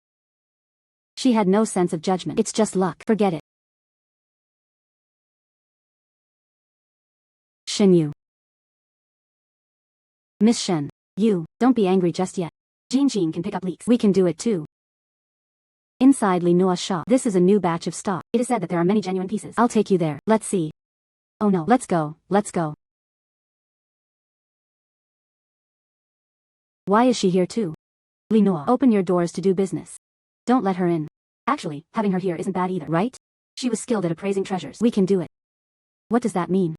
Speaker 1: She had no sense of judgment. It's just luck. Forget it. Shen Yu. Miss Shen. You, don't be angry just yet. Jin Qing can pick up leaks. We can do it too. Inside Li Nua's shop. This is a new batch of stock. It is said that there are many genuine pieces. I'll take you there. Let's see. Oh no. Let's go. Why is she here too? Li Nua, open your doors to do business. Don't let her in. Actually, having her here isn't bad either, right? She was skilled at appraising treasures. We can do it. What does that mean?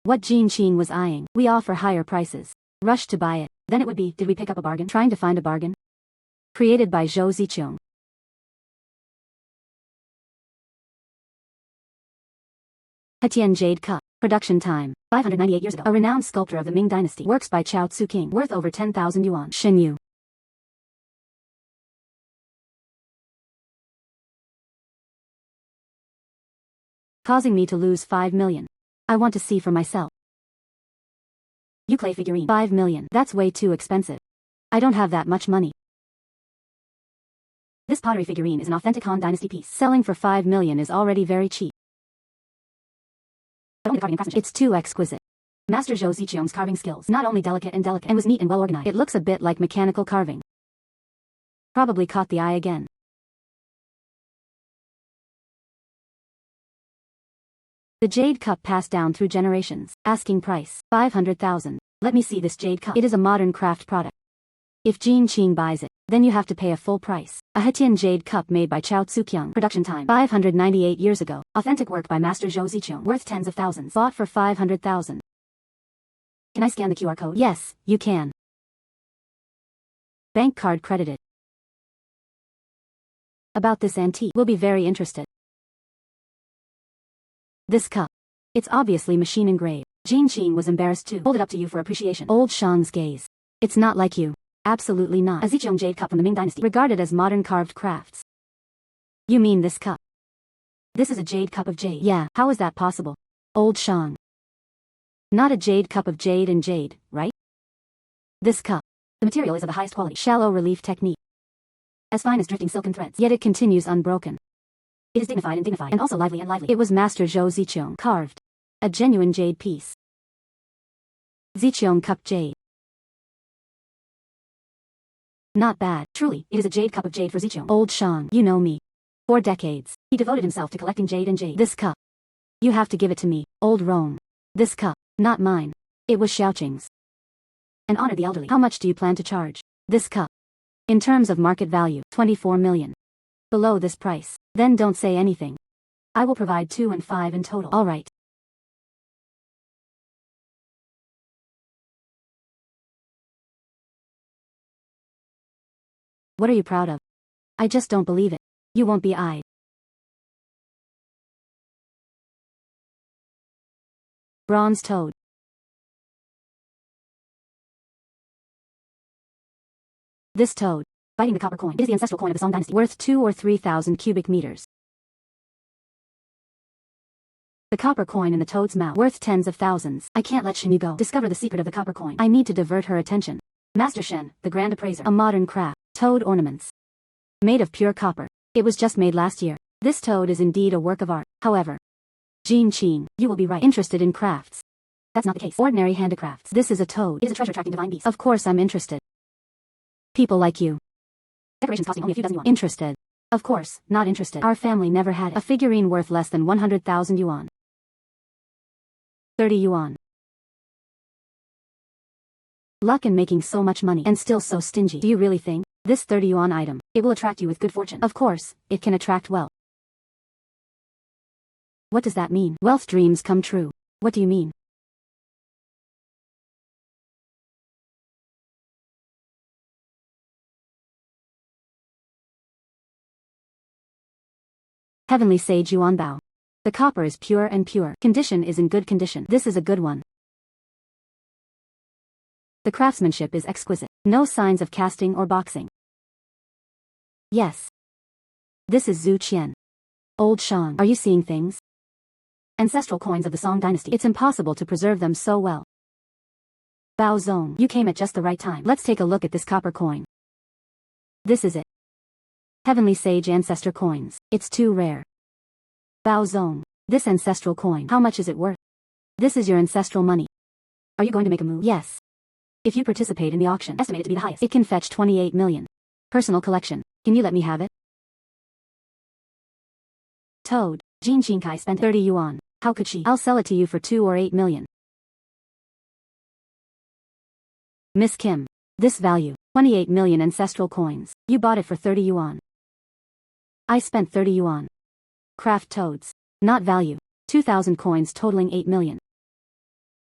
Speaker 1: What Jin Qing was eyeing. We offer higher prices. Rush to buy it. Then it would be, did we pick up a bargain? Trying to find a bargain? Created by Zhou Ziqiong. Hetian Jade Cup. Production time, 598 years ago. A renowned sculptor of the Ming dynasty. Works by Chao Tzu King. Worth over 10,000 yuan. Shen Yu. Causing me to lose 5 million. I want to see for myself. You clay figurine. 5 million. That's way too expensive. I don't have that much money. This pottery figurine is an authentic Han dynasty piece. Selling for 5 million is already very cheap. It's too exquisite. Master Zhou Ziqiong's carving skills. Not only delicate and was neat and well organized. It looks a bit like mechanical carving. Probably caught the eye again. The jade cup passed down through generations. Asking price, 500,000. Let me see this jade cup. It is a modern craft product. If Jin Qing buys it, then you have to pay a full price. A Hetian jade cup made by Chao Tzu King. Production time, 598 years ago. Authentic work by Master Zhou Ziqiong. Worth tens of thousands. Bought for 500,000. Can I scan the QR code? Yes, you can. Bank card credited. About this antique. We'll be very interested. This cup. It's obviously machine engraved. Jin Qing was embarrassed too. Hold it up to you for appreciation. Old Shang's gaze. It's not like you. Absolutely not. A Ziqiong jade cup from the Ming dynasty. Regarded as modern carved crafts. You mean this cup? This is a jade cup of jade. Yeah, how is that possible? Old Shang. Not a jade cup of jade and jade, right? This cup. The material is of the highest quality. Shallow relief technique. As fine as drifting silken threads. Yet it continues unbroken. It is dignified and also lively and lively. It was Master Zhou Ziqiong carved. A genuine jade piece. Ziqiong cup jade. Not bad. Truly, it is a jade cup of jade for Ziqiong. Old Shang, you know me. For decades, he devoted himself to collecting jade and jade. This cup. You have to give it to me, old Rome. This cup, not mine. It was Xiaoqing's. And honor the elderly. How much do you plan to charge? This cup. In terms of market value, 24 million. Below this price, then don't say anything. I will provide 2 and 5 in total. Alright. What are you proud of? I just don't believe it. You won't be eyed. Bronze toad. This toad, biting the copper coin, is the ancestral coin of the Song dynasty, worth 2 or 3,000 cubic meters. The copper coin in the toad's mouth, worth tens of thousands. I can't let Shen Yu go. Discover the secret of the copper coin. I need to divert her attention. Master Shen, the grand appraiser. A modern craft. Toad ornaments. Made of pure copper. It was just made last year. This toad is indeed a work of art. However, Jin Qing, you will be right. Interested in crafts. That's not the case. Ordinary handicrafts. This is a toad. It is a treasure-attracting divine beast. Of course I'm interested. People like you. Decorations costing only a few dozen yuan. Interested. Of course, not interested. Our family never had it. A figurine worth less than 100,000 yuan. 30 yuan. Luck in making so much money and still so stingy. Do you really think this 30 yuan item, it will attract you with good fortune? Of course, it can attract wealth. What does that mean? Wealth dreams come true. What do you mean? Heavenly Sage Yuan Bao. The copper is pure and pure. Condition is in good condition. This is a good one. The craftsmanship is exquisite. No signs of casting or boxing. Yes. This is Zhu Qian. Old Shang. Are you seeing things? Ancestral coins of the Song dynasty. It's impossible to preserve them so well. Bao Zong. You came at just the right time. Let's take a look at this copper coin. This is it. Heavenly Sage Ancestor Coins. It's too rare. Bao Zong. This ancestral coin. How much is it worth? This is your ancestral money. Are you going to make a move? Yes. If you participate in the auction, estimated to be the highest, it can fetch 28 million. Personal collection. Can you let me have it? Toad. Jin Qing spent 30 yuan. How could she? I'll sell it to you for 2 or 8 million. Miss Kim. This value. 28 million ancestral coins. You bought it for 30 yuan. I spent 30 yuan. Craft toads. Not value. 2,000 coins totaling 8 million.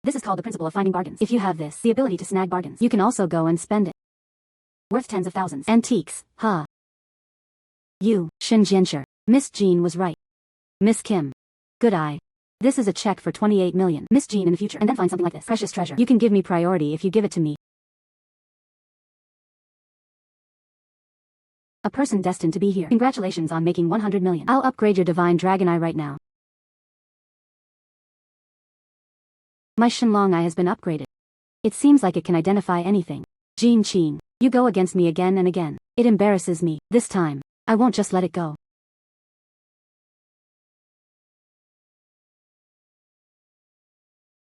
Speaker 1: This is called the principle of finding bargains. If you have this, the ability to snag bargains, you can also go and spend it. Worth tens of thousands. Antiques, huh? You, Shin Jianshi. Miss Jean was right. Miss Kim. Good eye. This is a check for 28 million. Miss Jean in the future, and then find something like this. Precious treasure. You can give me priority if you give it to me. A person destined to be here. Congratulations on making 100 million. I'll upgrade your divine dragon eye right now. My Shenlong eye has been upgraded. It seems like it can identify anything. Jin Qing, you go against me again and again. It embarrasses me. This time, I won't just let it go.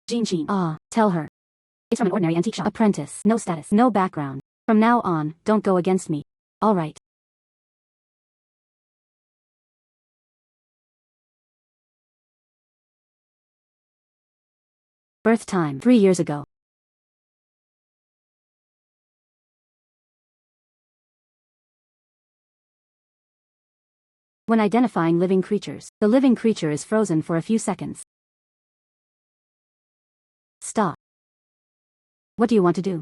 Speaker 1: Jin Qing, tell her. It's from an ordinary antique shop. Apprentice, no status, no background. From now on, don't go against me. All right. Birth time, 3 years ago. When identifying living creatures, the living creature is frozen for a few seconds. Stop. What do you want to do?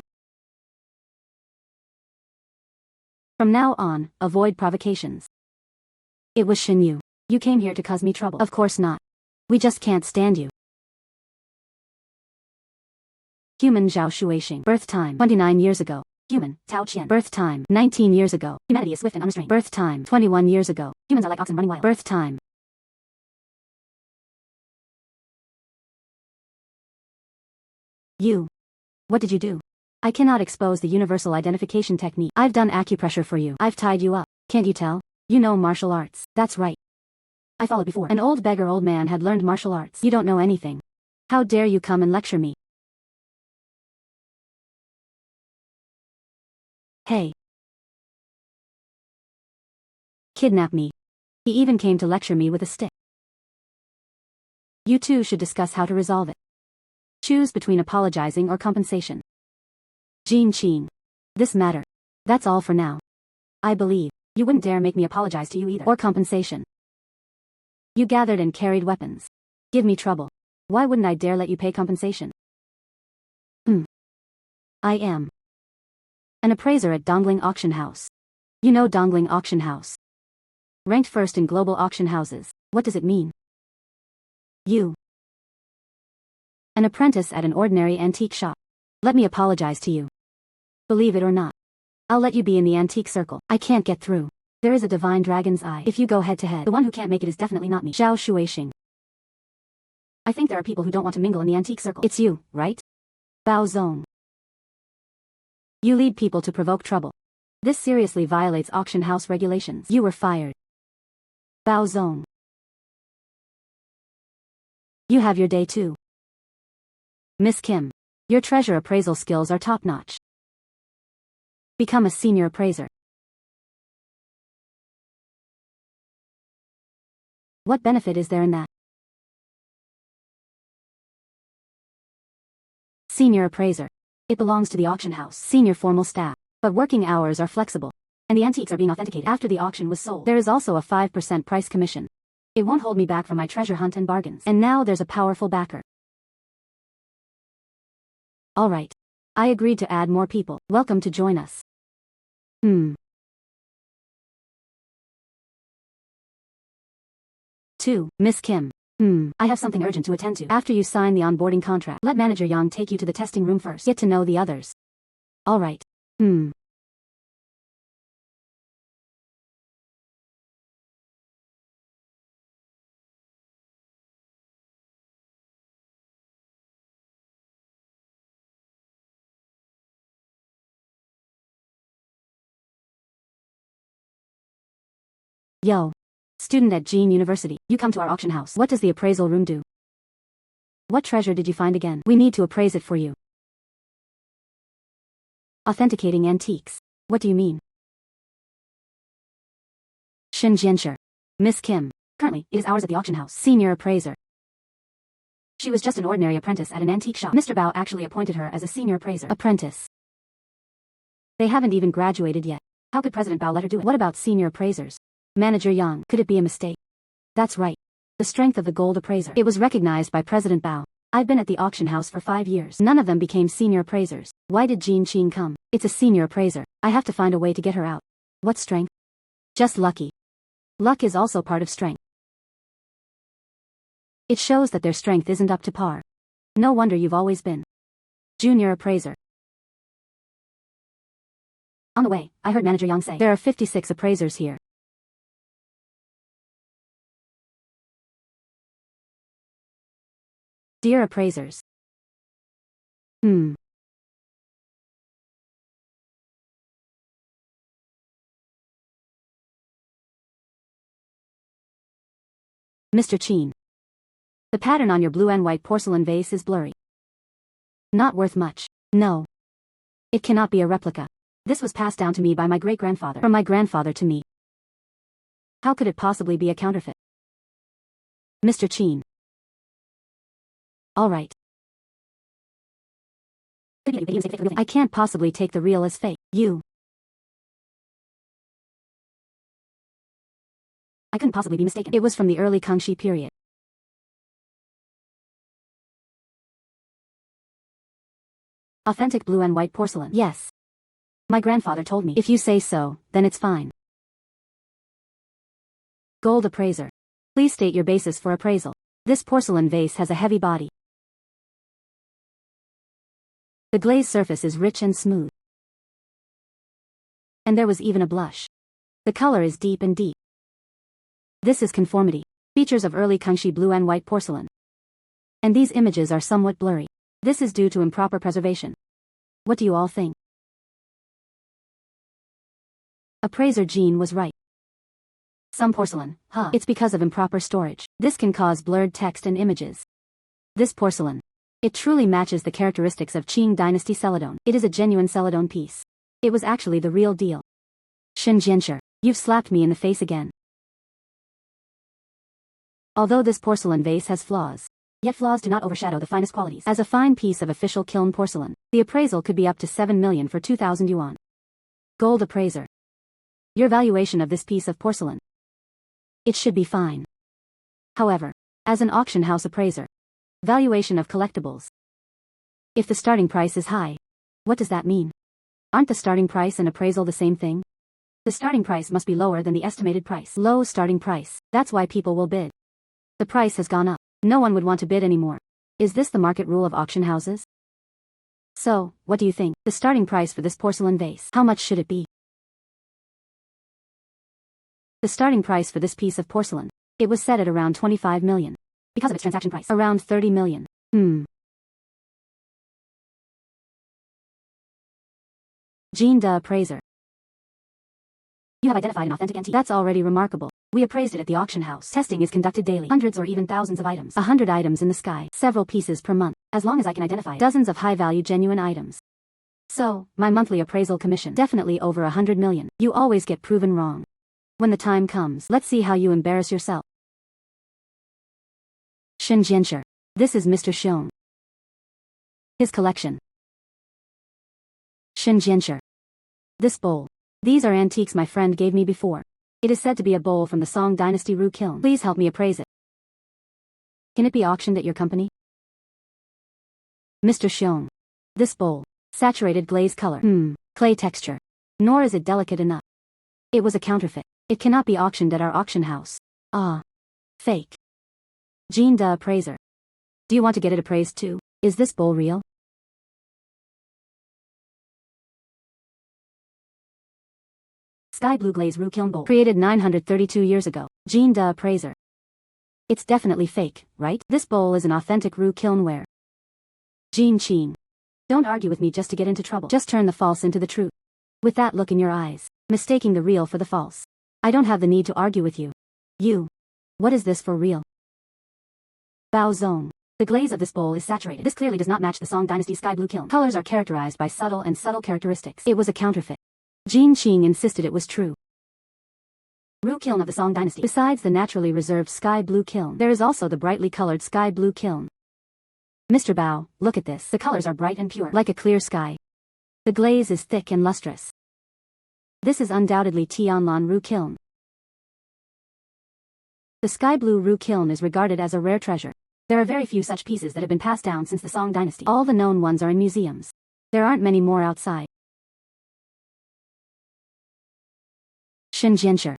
Speaker 1: From now on, avoid provocations. It was Shin Yu. You came here to cause me trouble. Of course not. We just can't stand you. Human Zhao Shuixing. Birth time, 29 years ago. Human, Tao Qian. Birth time, 19 years ago. Humanity is swift and unrestrained. Birth time, 21 years ago. Humans are like oxen running wild. Birth time. You. What did you do? I cannot expose the universal identification technique. I've done acupressure for you. I've tied you up. Can't you tell? You know martial arts. That's right. I followed before. An old beggar old man had learned martial arts. You don't know anything. How dare you come and lecture me? Hey. Kidnap me. He even came to lecture me with a stick. You two should discuss how to resolve it. Choose between apologizing or compensation. Jin Qing. This matter. That's all for now. I believe you wouldn't dare make me apologize to you either. Or compensation. You gathered and carried weapons. Give me trouble. Why wouldn't I dare let you pay compensation? I am an appraiser at Dongling Auction House. You know Dongling Auction House. Ranked first in global auction houses. What does it mean? You. An apprentice at an ordinary antique shop. Let me apologize to you. Believe it or not. I'll let you be in the antique circle. I can't get through. There is a divine dragon's eye. If you go head to head, the one who can't make it is definitely not me. Zhao Shuixing. I think there are people who don't want to mingle in the antique circle. It's you, right? Bao Zong. You lead people to provoke trouble. This seriously violates auction house regulations. You were fired. Bao Zong. You have your day too. Miss Kim. Your treasure appraisal skills are top-notch. Become a senior appraiser. What benefit is there in that? Senior appraiser. It belongs to the auction house. Senior formal staff. But working hours are flexible. And the antiques are being authenticated after the auction was sold. There is also a 5% price commission. It won't hold me back from my treasure hunt and bargains. And now there's a powerful backer. Alright. I agreed to add more people. Welcome to join us. 2. Miss Kim. I have something urgent to attend to. After you sign the onboarding contract, let Manager Yang take you to the testing room first. Get to know the others. Alright. Yo. Student at Jin University, you come to our auction house. What does the appraisal room do? What treasure did you find again? We need to appraise it for you. Authenticating antiques. What do you mean? Shinjianshi. Miss Kim. Currently, it is ours at the auction house. Senior appraiser. She was just an ordinary apprentice at an antique shop. Mr. Bao actually appointed her as a senior appraiser. Apprentice. They haven't even graduated yet. How could President Bao let her do it? What about senior appraisers? Manager Yang. Could it be a mistake? That's right. The strength of the gold appraiser. It was recognized by President Bao. I've been at the auction house for 5 years. None of them became senior appraisers. Why did Jin Qing come? It's a senior appraiser. I have to find a way to get her out. What strength? Just lucky. Luck is also part of strength. It shows that their strength isn't up to par. No wonder you've always been junior appraiser. On the way, I heard Manager Yang say there are 56 appraisers here. Dear appraisers. Mr. Qin. The pattern on your blue and white porcelain vase is blurry. Not worth much. No. It cannot be a replica. This was passed down to me by my great-grandfather. From my grandfather to me. How could it possibly be a counterfeit? Mr. Qin. Alright. I can't possibly take the real as fake. You. I couldn't possibly be mistaken. It was from the early Kangxi period. Authentic blue and white porcelain. Yes. My grandfather told me. If you say so, then it's fine. Gold appraiser. Please state your basis for appraisal. This porcelain vase has a heavy body. The glazed surface is rich and smooth. And there was even a blush. The color is deep and deep. This is conformity. Features of early Kangxi blue and white porcelain. And these images are somewhat blurry. This is due to improper preservation. What do you all think? Appraiser Jin was right. Some porcelain, it's because of improper storage. This can cause blurred text and images. This porcelain. It truly matches the characteristics of Qing dynasty celadon. It is a genuine celadon piece. It was actually the real deal. Shinjianshi, you've slapped me in the face again. Although this porcelain vase has flaws, yet flaws do not overshadow the finest qualities. As a fine piece of official kiln porcelain, the appraisal could be up to 7 million for 2,000 yuan. Gold appraiser. Your valuation of this piece of porcelain. It should be fine. However, as an auction house appraiser, valuation of collectibles. If the starting price is high, what does that mean? Aren't the starting price and appraisal the same thing? The starting price must be lower than the estimated price. Low starting price. That's why people will bid. The price has gone up. No one would want to bid anymore. Is this the market rule of auction houses? So, what do you think? The starting price for this porcelain vase. How much should it be? The starting price for this piece of porcelain. It was set at around 25 million. Because of its transaction price. Around 30 million. Jin the appraiser. You have identified an authentic antique. That's already remarkable. We appraised it at the auction house. Testing is conducted daily. Hundreds or even thousands of items. 100 items in the sky. Several pieces per month. As long as I can identify dozens of high-value genuine items. So, my monthly appraisal commission. Definitely over 100 million. You always get proven wrong. When the time comes, let's see how you embarrass yourself. Xinjianshi. This is Mr. Xiong. His collection. Xinjianshi. This bowl. These are antiques my friend gave me before. It is said to be a bowl from the Song Dynasty Ru kiln. Please help me appraise it. Can it be auctioned at your company? Mr. Xiong. This bowl. Saturated glaze color. Clay texture. Nor is it delicate enough. It was a counterfeit. It cannot be auctioned at our auction house. Ah. Fake. Jin the appraiser. Do you want to get it appraised too? Is this bowl real? Sky blue glaze Ru kiln bowl. Created 932 years ago. Jin the appraiser. It's definitely fake, right? This bowl is an authentic Ru kiln ware. Jin Qing. Don't argue with me just to get into trouble. Just turn the false into the truth. With that look in your eyes, mistaking the real for the false. I don't have the need to argue with you. You. What is this for real? Bao Zong. The glaze of this bowl is saturated. This clearly does not match the Song Dynasty sky blue kiln. Colors are characterized by subtle and subtle characteristics. It was a counterfeit. Jin Qing insisted it was true. Ru kiln of the Song Dynasty. Besides the naturally reserved sky blue kiln, there is also the brightly colored sky blue kiln. Mr. Bao, look at this. The colors are bright and pure, like a clear sky. The glaze is thick and lustrous. This is undoubtedly Tianlan Ru kiln. The sky blue Ru kiln is regarded as a rare treasure. There are very few such pieces that have been passed down since the Song Dynasty. All the known ones are in museums. There aren't many more outside. Xinjianshi.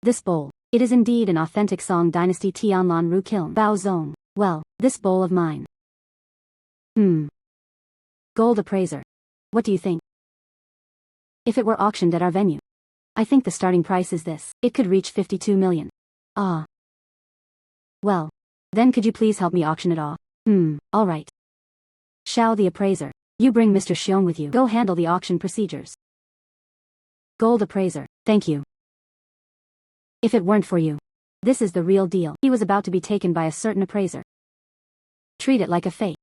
Speaker 1: This bowl. It is indeed an authentic Song Dynasty Tianlan Ru kiln. Bao Zong. Well, this bowl of mine. Gold appraiser. What do you think? If it were auctioned at our venue. I think the starting price is this. It could reach 52 million. Ah. Well. Then could you please help me auction it off? Alright. Xiao the appraiser. You bring Mr. Xiong with you. Go handle the auction procedures. Gold appraiser. Thank you. If it weren't for you. This is the real deal. He was about to be taken by a certain appraiser. Treat it like a fate.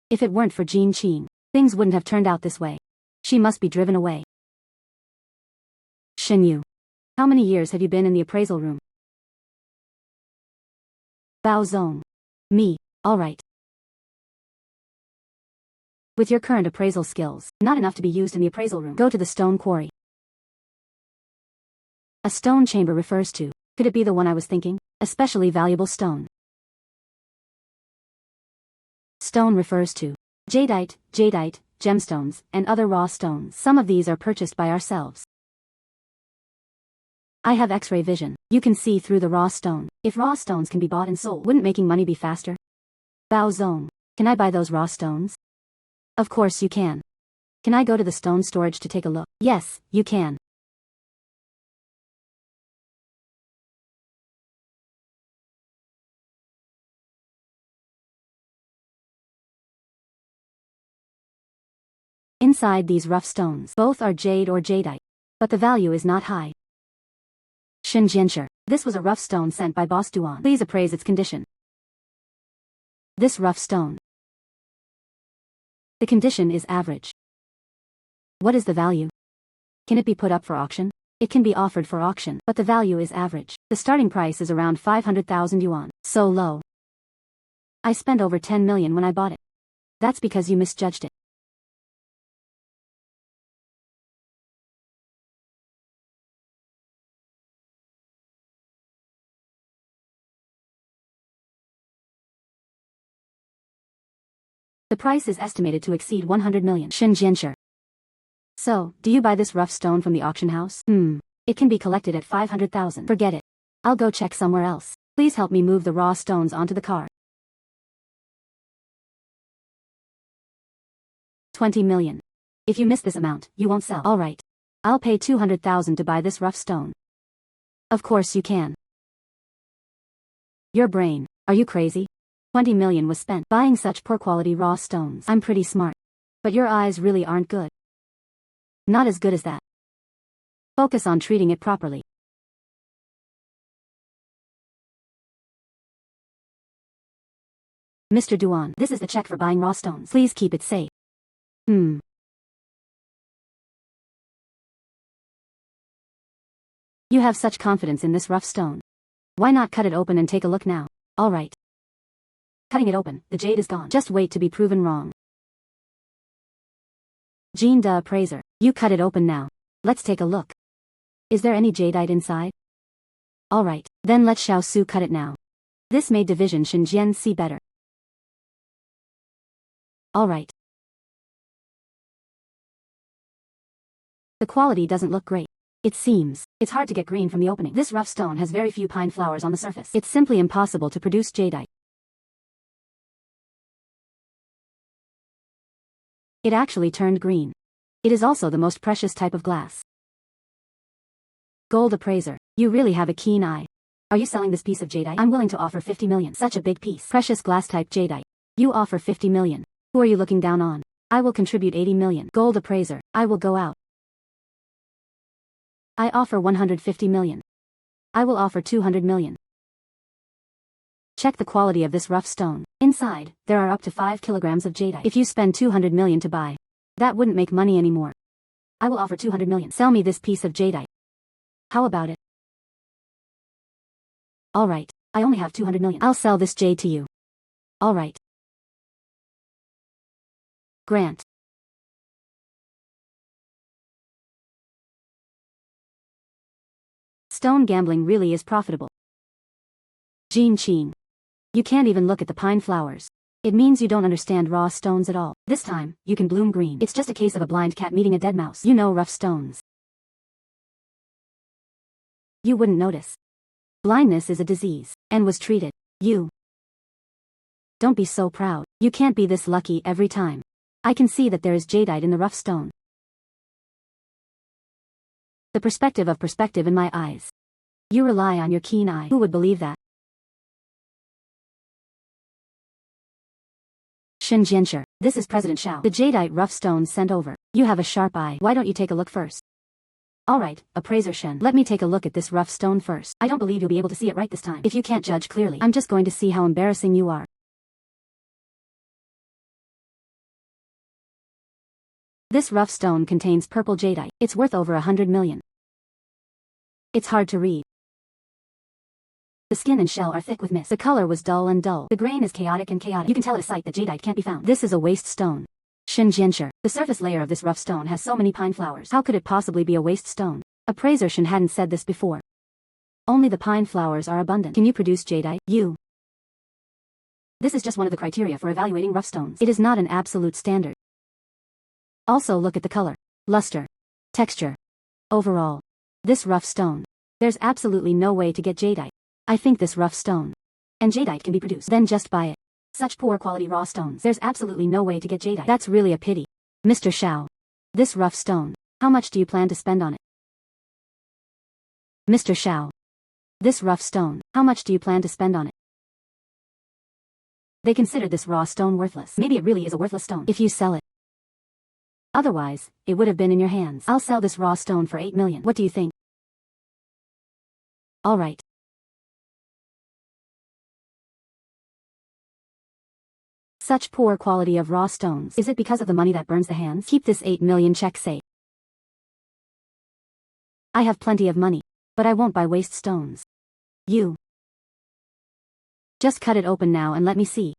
Speaker 1: If it weren't for Jin Qing, things wouldn't have turned out this way. She must be driven away. Xinyu. How many years have you been in the appraisal room? Bao Zong. Me. Alright. With your current appraisal skills, not enough to be used in the appraisal room. Go to the stone quarry. A stone chamber refers to, could it be the one I was thinking? Especially valuable stone. Stone refers to jadeite, gemstones, and other raw stones. Some of these are purchased by ourselves. I have X-ray vision. You can see through the raw stone. If raw stones can be bought and sold, wouldn't making money be faster? Bao Zong. Can I buy those raw stones? Of course you can. Can I go to the stone storage to take a look? Yes, you can. Inside these rough stones, both are jade or jadeite. But the value is not high. Xinjianshi. This was a rough stone sent by Boss Duan. Please appraise its condition. This rough stone. The condition is average. What is the value? Can it be put up for auction? It can be offered for auction, but the value is average. The starting price is around 500,000 yuan. So low. I spent over 10 million when I bought it. That's because you misjudged it. The price is estimated to exceed 100 million. Xinjianshi. So, do you buy this rough stone from the auction house? It can be collected at 500,000. Forget it. I'll go check somewhere else. Please help me move the raw stones onto the car. 20 million. If you miss this amount, you won't sell. Alright. I'll pay 200,000 to buy this rough stone. Of course you can. Your brain. Are you crazy? 20 million was spent buying such poor quality raw stones. I'm pretty smart. But your eyes really aren't good. Not as good as that. Focus on treating it properly. Mr. Duan, this is the check for buying raw stones. Please keep it safe. You have such confidence in this rough stone. Why not cut it open and take a look now? Alright. Cutting it open, the jade is gone. Just wait to be proven wrong. Jin the appraiser, you cut it open now. Let's take a look. Is there any jadeite inside? Alright, then let Xiao Su cut it now. This made division Xinjian see better. Alright. The quality doesn't look great. It seems it's hard to get green from the opening. This rough stone has very few pine flowers on the surface. It's simply impossible to produce jadeite. It actually turned green. It is also the most precious type of glass. Gold appraiser, you really have a keen eye. Are you selling this piece of jadeite? I'm willing to offer 50 million. Such a big piece. Precious glass type jadeite. You offer 50 million. Who are you looking down on? I will contribute 80 million. Gold appraiser, I will go out. I offer 150 million. I will offer 200 million. Check the quality of this rough stone. Inside, there are up to 5 kilograms of jadeite. If you spend 200 million to buy, that wouldn't make money anymore. I will offer 200 million. Sell me this piece of jadeite. How about it? Alright, I only have 200 million. I'll sell this jade to you. Alright. Grant. Stone gambling really is profitable. Jin Qing. You can't even look at the pine flowers. It means you don't understand raw stones at all. This time, you can bloom green. It's just a case of a blind cat meeting a dead mouse. You know rough stones. You wouldn't notice. Blindness is a disease, and was treated. You. Don't be so proud. You can't be this lucky every time. I can see that there is jadeite in the rough stone. The perspective of perspective in my eyes. You rely on your keen eye. Who would believe that? Xinjianshi, this is President Xiao. The jadeite rough stones sent over. You have a sharp eye. Why don't you take a look first? Alright, appraiser Shen. Let me take a look at this rough stone first. I don't believe you'll be able to see it right this time. If you can't judge clearly, I'm just going to see how embarrassing you are. This rough stone contains purple jadeite. It's worth over 100 million. It's hard to read. The skin and shell are thick with mist. The color was dull and dull. The grain is chaotic and chaotic. You can tell at a sight that jadeite can't be found. This is a waste stone. Xinjianshi. The surface layer of this rough stone has so many pine flowers. How could it possibly be a waste stone? Appraiser Shen hadn't said this before. Only the pine flowers are abundant. Can you produce jadeite? You. This is just one of the criteria for evaluating rough stones. It is not an absolute standard. Also look at the color, luster, texture. Overall, this rough stone. There's absolutely no way to get jadeite. I think this rough stone and jadeite can be produced. Then just buy it. Such poor quality raw stones. There's absolutely no way to get jadeite. That's really a pity. Mr. Xiao. This rough stone. How much do you plan to spend on it? Mr. Xiao. This rough stone. How much do you plan to spend on it? They considered this raw stone worthless. Maybe it really is a worthless stone if you sell it. Otherwise, it would have been in your hands. I'll sell this raw stone for 8 million. What do you think? Alright. Such poor quality of raw stones. Is it because of the money that burns the hands? Keep this 8 million check safe. I have plenty of money, but I won't buy waste stones. You. Just cut it open now and let me see.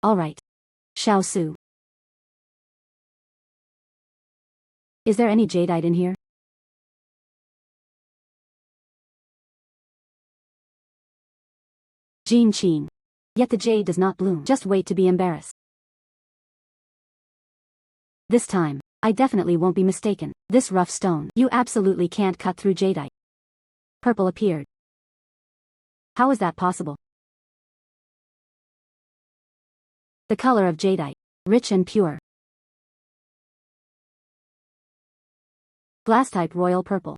Speaker 1: Alright. Xiao Su. Is there any jadeite in here? Jin Qing. Yet the jade does not bloom. Just wait to be embarrassed. This time, I definitely won't be mistaken. This rough stone. You absolutely can't cut through jadeite. Purple appeared. How is that possible? The color of jadeite. Rich and pure. Glass type royal purple.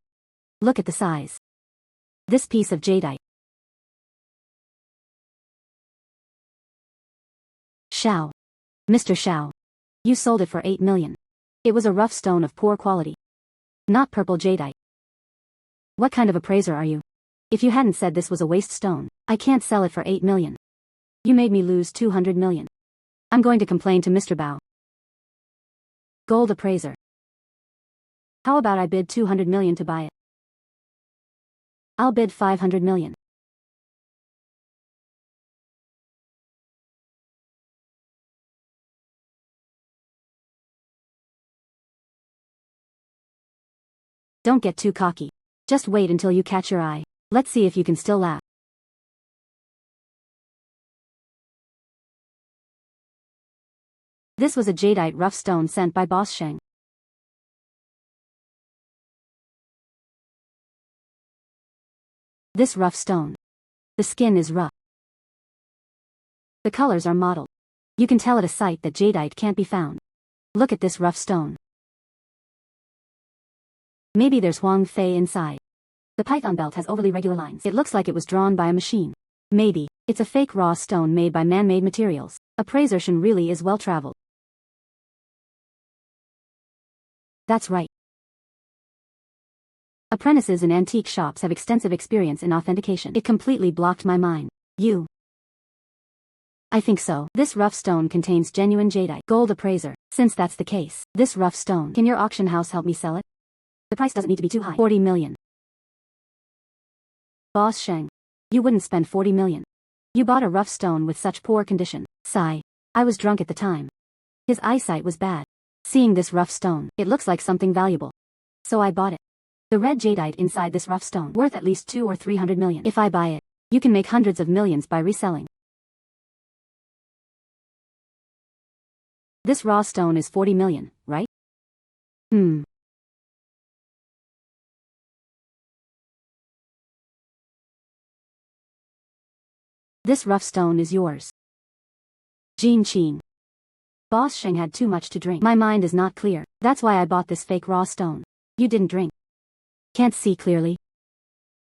Speaker 1: Look at the size. This piece of jadeite. Xiao. Mr. Xiao. You sold it for 8 million. It was a rough stone of poor quality. Not purple jadeite. What kind of appraiser are you? If you hadn't said this was a waste stone, I can't sell it for 8 million. You made me lose 200 million. I'm going to complain to Mr. Bao. Gold appraiser. How about I bid 200 million to buy it? I'll bid 500 million. Don't get too cocky. Just wait until you catch your eye. Let's see if you can still laugh. This was a jadeite rough stone sent by Boss Sheng. This rough stone. The skin is rough. The colors are mottled. You can tell at a sight that jadeite can't be found. Look at this rough stone. Maybe there's Wong Xi inside. The python belt has overly regular lines. It looks like it was drawn by a machine. Maybe it's a fake raw stone made by man-made materials. Appraising really is well-traveled. That's right. Apprentices in antique shops have extensive experience in authentication. It completely blocked my mind. You. I think so. This rough stone contains genuine jadeite. Gold appraiser. Since that's the case, this rough stone, can your auction house help me sell it? The price doesn't need to be too high. 40 million. Boss Sheng. You wouldn't spend 40 million. You bought a rough stone with such poor condition. Sigh. I was drunk at the time. His eyesight was bad. Seeing this rough stone, it looks like something valuable. So I bought it. The red jadeite inside this rough stone, worth at least 200 or 300 million. If I buy it, you can make hundreds of millions by reselling. This raw stone is 40 million, right? This rough stone is yours. Jin Qing. Boss Sheng had too much to drink. My mind is not clear. That's why I bought this fake raw stone. You didn't drink. Can't see clearly.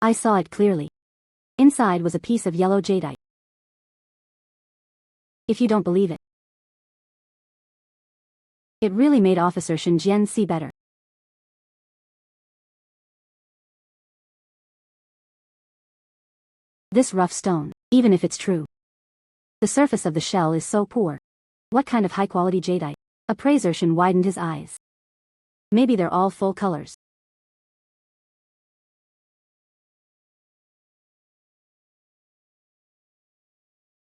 Speaker 1: I saw it clearly. Inside was a piece of yellow jadeite. If you don't believe it. It really made Officer Shinjian see better. This rough stone, even if it's true. The surface of the shell is so poor. What kind of high-quality jadeite? Appraiser Shin widened his eyes. Maybe they're all full colors.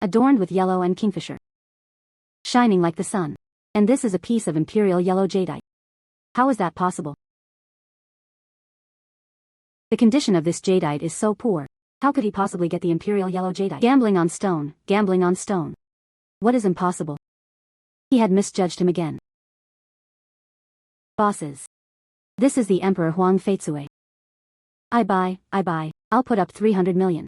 Speaker 1: Adorned with yellow and kingfisher. Shining like the sun. And this is a piece of Imperial yellow jadeite. How is that possible? The condition of this jadeite is so poor. How could he possibly get the Imperial yellow jadeite? Gambling on stone, gambling on stone. What is impossible? He had misjudged him again. Bosses. This is the Emperor Huang Feitsue. I buy. I'll put up 300 million.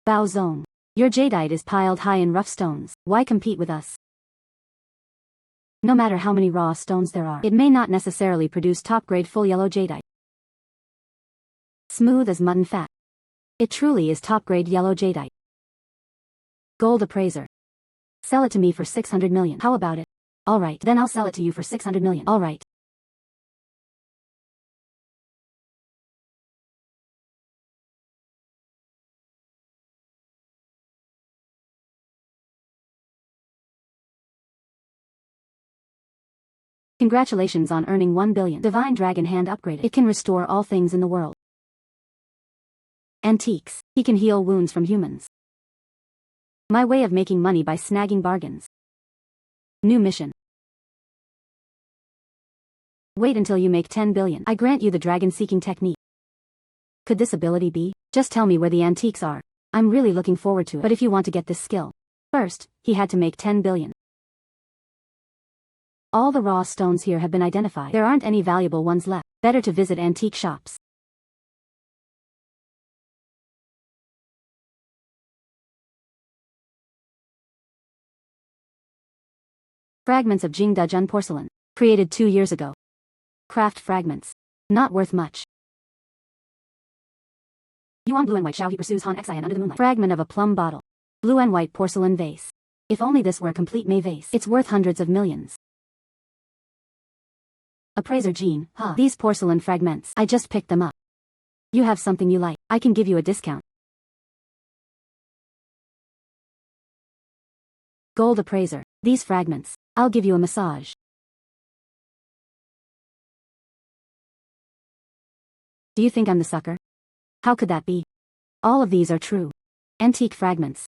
Speaker 1: Bao Zong. Your jadeite is piled high in rough stones. Why compete with us? No matter how many raw stones there are, it may not necessarily produce top-grade full yellow jadeite. Smooth as mutton fat. It truly is top-grade yellow jadeite. Gold appraiser. Sell it to me for 600 million. How about it? Alright, then I'll sell it to you for 600 million. Alright. Congratulations on earning 1 billion. Divine Dragon Hand upgraded. It can restore all things in the world. Antiques. He can heal wounds from humans. My way of making money by snagging bargains. New mission. Wait until you make 10 billion. I grant you the dragon-seeking technique. Could this ability be? Just tell me where the antiques are. I'm really looking forward to it. But if you want to get this skill, first, he had to make 10 billion. All the raw stones here have been identified. There aren't any valuable ones left. Better to visit antique shops. Fragments of Jingdejun porcelain. Created 2 years ago. Craft fragments. Not worth much. Yuan blue and white Xiao he pursues Han Xian under the moonlight. Fragment of a plum bottle. Blue and white porcelain vase. If only this were a complete May vase. It's worth hundreds of millions. Appraiser Jin, huh? These porcelain fragments. I just picked them up. You have something you like. I can give you a discount. Gold appraiser. These fragments. I'll give you a massage. Do you think I'm the sucker? How could that be? All of these are true. Antique fragments.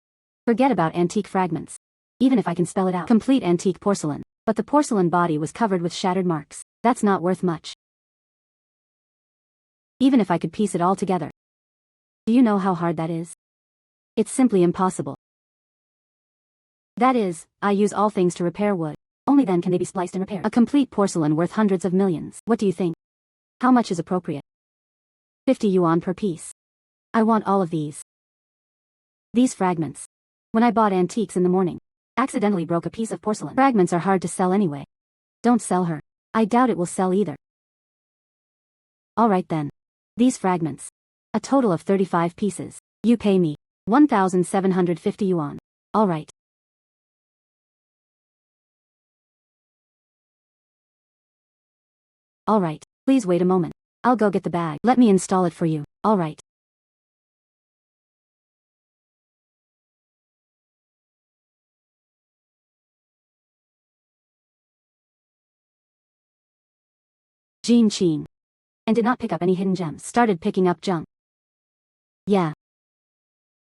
Speaker 1: Forget about antique fragments. Even if I can spell it out. Complete antique porcelain. But the porcelain body was covered with shattered marks. That's not worth much. Even if I could piece it all together. Do you know how hard that is? It's simply impossible. That is, I use all things to repair wood. Only then can they be spliced and repaired. A complete porcelain worth hundreds of millions. What do you think? How much is appropriate? 50 yuan per piece. I want all of these. These fragments. When I bought antiques in the morning, accidentally broke a piece of porcelain. Fragments are hard to sell anyway. Don't sell her. I doubt it will sell either. Alright then. These fragments. A total of 35 pieces. You pay me 1,750 yuan. Alright. Alright, please wait a moment. I'll go get the bag. Let me install it for you. Alright. Jin Qing. And did not pick up any hidden gems. Started picking up junk. Yeah.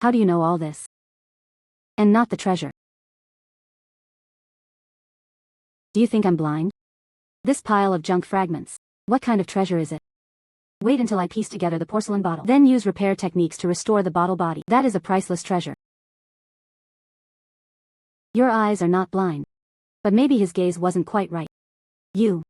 Speaker 1: How do you know all this? And not the treasure. Do you think I'm blind? This pile of junk fragments. What kind of treasure is it? Wait until I piece together the porcelain bottle. Then use repair techniques to restore the bottle body. That is a priceless treasure. Your eyes are not blind. But maybe his gaze wasn't quite right. You.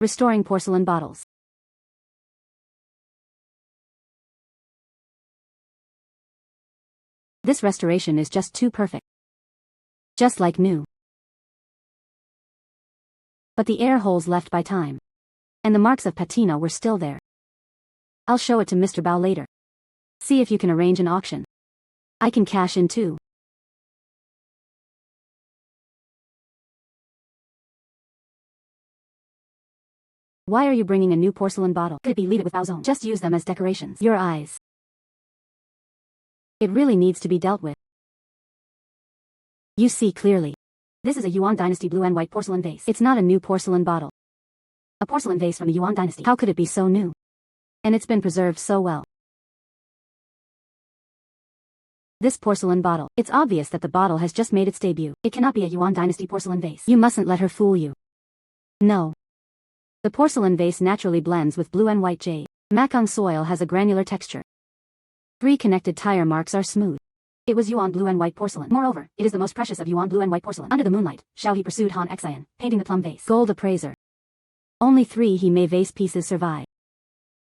Speaker 1: Restoring porcelain bottles. This restoration is just too perfect. Just like new. But the air holes left by time. And the marks of patina were still there. I'll show it to Mr. Bao later. See if you can arrange an auction. I can cash in too. Why are you bringing a new porcelain bottle? Could it be leave it with Baozong? Just use them as decorations. Your eyes. It really needs to be dealt with. You see clearly. This is a Yuan Dynasty blue and white porcelain vase. It's not a new porcelain bottle. A porcelain vase from the Yuan Dynasty. How could it be so new? And it's been preserved so well. This porcelain bottle. It's obvious that the bottle has just made its debut. It cannot be a Yuan Dynasty porcelain vase. You mustn't let her fool you. No. The porcelain vase naturally blends with blue and white jade. Makong soil has a granular texture. 3 connected tire marks are smooth. It was Yuan blue and white porcelain. Moreover, it is the most precious of Yuan blue and white porcelain. Under the moonlight, Xiao he pursued Han Xian, painting the plum vase. Gold appraiser. Only 3 he may vase pieces survive.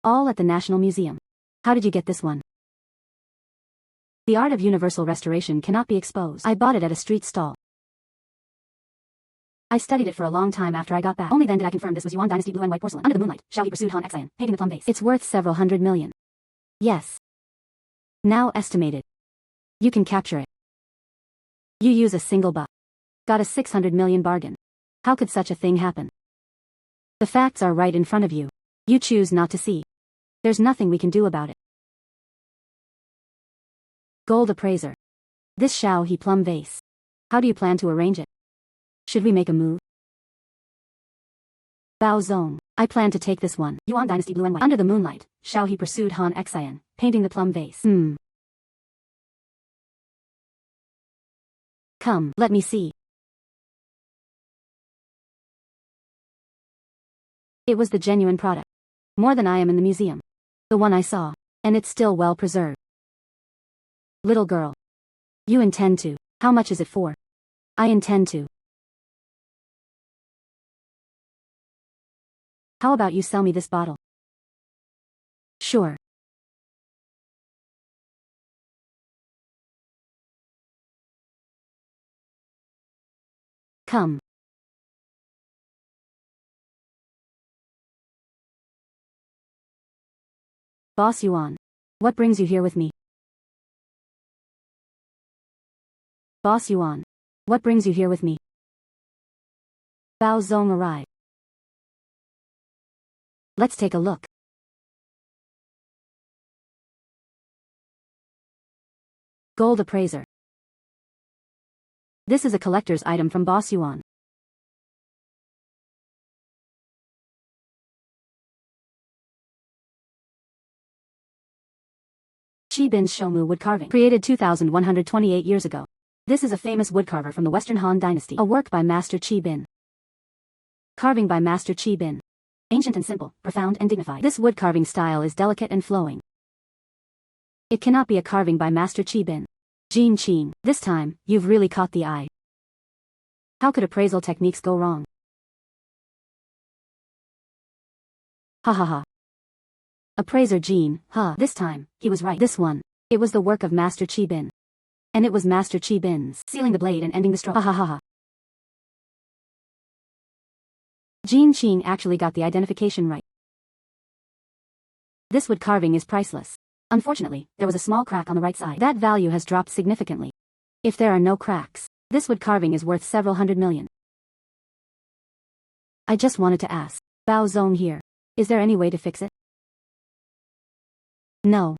Speaker 1: All at the National Museum. How did you get this one? The art of universal restoration cannot be exposed. I bought it at a street stall. I studied it for a long time after I got back. Only then did I confirm this was Yuan Dynasty blue and white porcelain. Under the moonlight, Xiao he pursued Han Xian, painting the plum vase. It's worth several hundred million. Yes. Now estimated. You can capture it. You use a single buck. Got a 600 million bargain. How could such a thing happen? The facts are right in front of you. You choose not to see. There's nothing we can do about it. Gold appraiser. This Xiao he plum vase. How do you plan to arrange it? Should we make a move? Baozong. I plan to take this one. Yuan Dynasty blue and white. Under the moonlight, Xiao he pursued Han Xian, painting the plum vase. Come, let me see. It was the genuine product. More than I am in the museum. The one I saw. And it's still well preserved. Little girl. You intend to. How much is it for? I intend to. How about you sell me this bottle? Sure. Come. Boss Yuan. What brings you here with me? Boss Yuan. What brings you here with me? Bao Zong arrived. Let's take a look. Gold appraiser. This is a collector's item from Boss Yuan. Qibin's Shomu wood carving, created 2,128 years ago. This is a famous woodcarver from the Western Han Dynasty, a work by Master Qibin. Carving by Master Qibin. Ancient and simple, profound and dignified. This wood carving style is delicate and flowing. It cannot be a carving by Master Qibin. Jin Qing, this time, you've really caught the eye. How could appraisal techniques go wrong? Ha ha ha. Appraiser Jin, this time, he was right. This one, it was the work of Master Qibin. And it was Master Qibin's, sealing the blade and ending the stroke. Ha ha ha ha. Jin Qing actually got the identification right. This wood carving is priceless. Unfortunately, there was a small crack on the right side. That value has dropped significantly. If there are no cracks, this wood carving is worth several hundred million. I just wanted to ask, Bao Zong here, is there any way to fix it? No.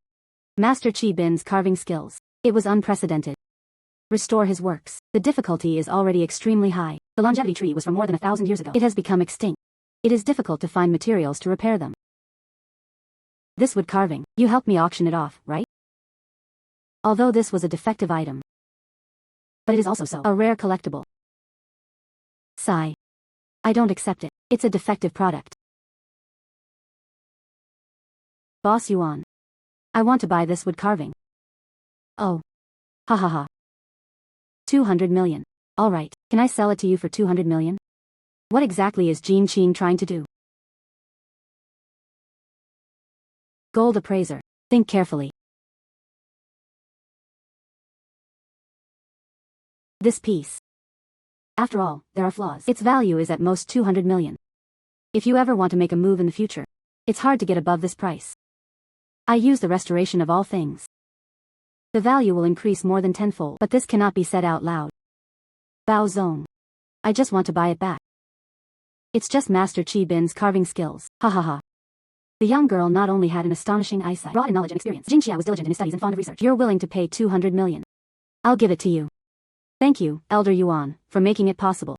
Speaker 1: Master Qibin's carving skills. It was unprecedented. Restore his works. The difficulty is already extremely high. The longevity tree was from more than 1,000 years ago. It has become extinct. It is difficult to find materials to repair them. This wood carving, you helped me auction it off, right? Although this was a defective item. But it is also a rare collectible. Sigh. I don't accept it. It's a defective product. Boss Yuan. I want to buy this wood carving. Oh. Ha ha ha. 200 million. Alright, can I sell it to you for 200 million? What exactly is Jin Qing trying to do? Gold appraiser. Think carefully. This piece. After all, there are flaws. Its value is at most 200 million. If you ever want to make a move in the future, it's hard to get above this price. I use the restoration of all things. The value will increase more than tenfold, but this cannot be said out loud. Bao Zong. I just want to buy it back. It's just Master Qibin's carving skills. Ha ha ha. The young girl not only had an astonishing eyesight, broad in knowledge and experience. Jin Qia was diligent in his studies and fond of research. You're willing to pay 200 million. I'll give it to you. Thank you, Elder Yuan, for making it possible.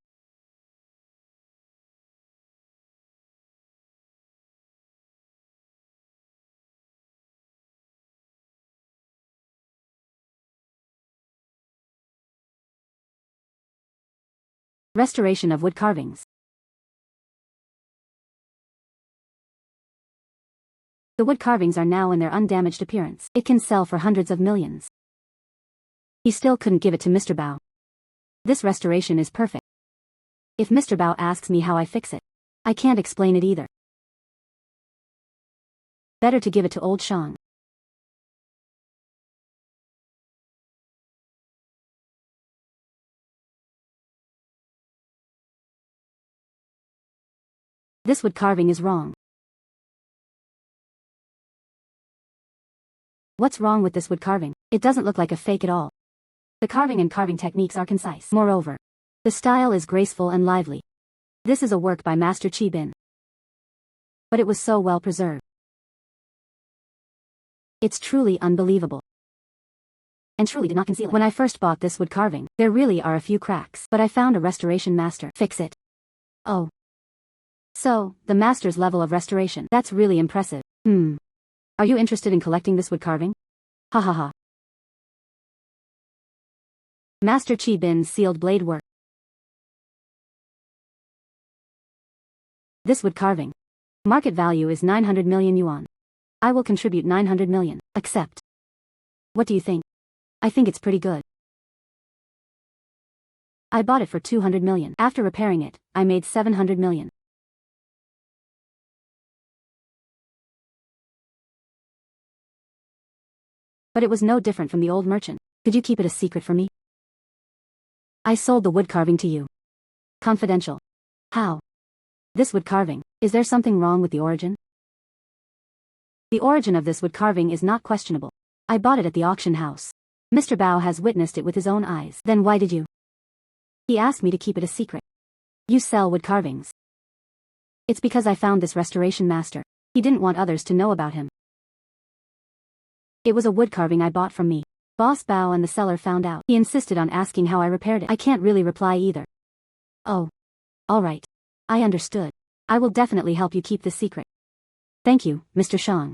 Speaker 1: Restoration of wood carvings. The wood carvings are now in their undamaged appearance. It can sell for hundreds of millions. He still couldn't give it to Mr. Bao. This restoration is perfect. If Mr. Bao asks me how I fix it, I can't explain it either. Better to give it to old Shang. This wood carving is wrong. What's wrong with this wood carving? It doesn't look like a fake at all. The carving and carving techniques are concise. Moreover, the style is graceful and lively. This is a work by Master Qibin. But it was so well preserved. It's truly unbelievable. And truly did not conceal it. When I first bought this wood carving, there really are a few cracks, but I found a restoration master fix it. Oh. So, the master's level of restoration. That's really impressive. Are you interested in collecting this wood carving? Ha ha ha. Master Qibin's sealed blade work. This wood carving. Market value is 900 million yuan. I will contribute 900 million. Accept. What do you think? I think it's pretty good. I bought it for 200 million. After repairing it, I made 700 million. But it was no different from the old merchant. Could you keep it a secret from me? I sold the wood carving to you. Confidential. How? This wood carving. Is there something wrong with the origin? The origin of this wood carving is not questionable. I bought it at the auction house. Mr. Bao has witnessed it with his own eyes. Then why did you? He asked me to keep it a secret. You sell wood carvings. It's because I found this restoration master. He didn't want others to know about him. It was a wood carving I bought from me. Boss Bao and the seller found out. He insisted on asking how I repaired it. I can't really reply either. Oh. All right. I understood. I will definitely help you keep this secret. Thank you, Mr. Shang.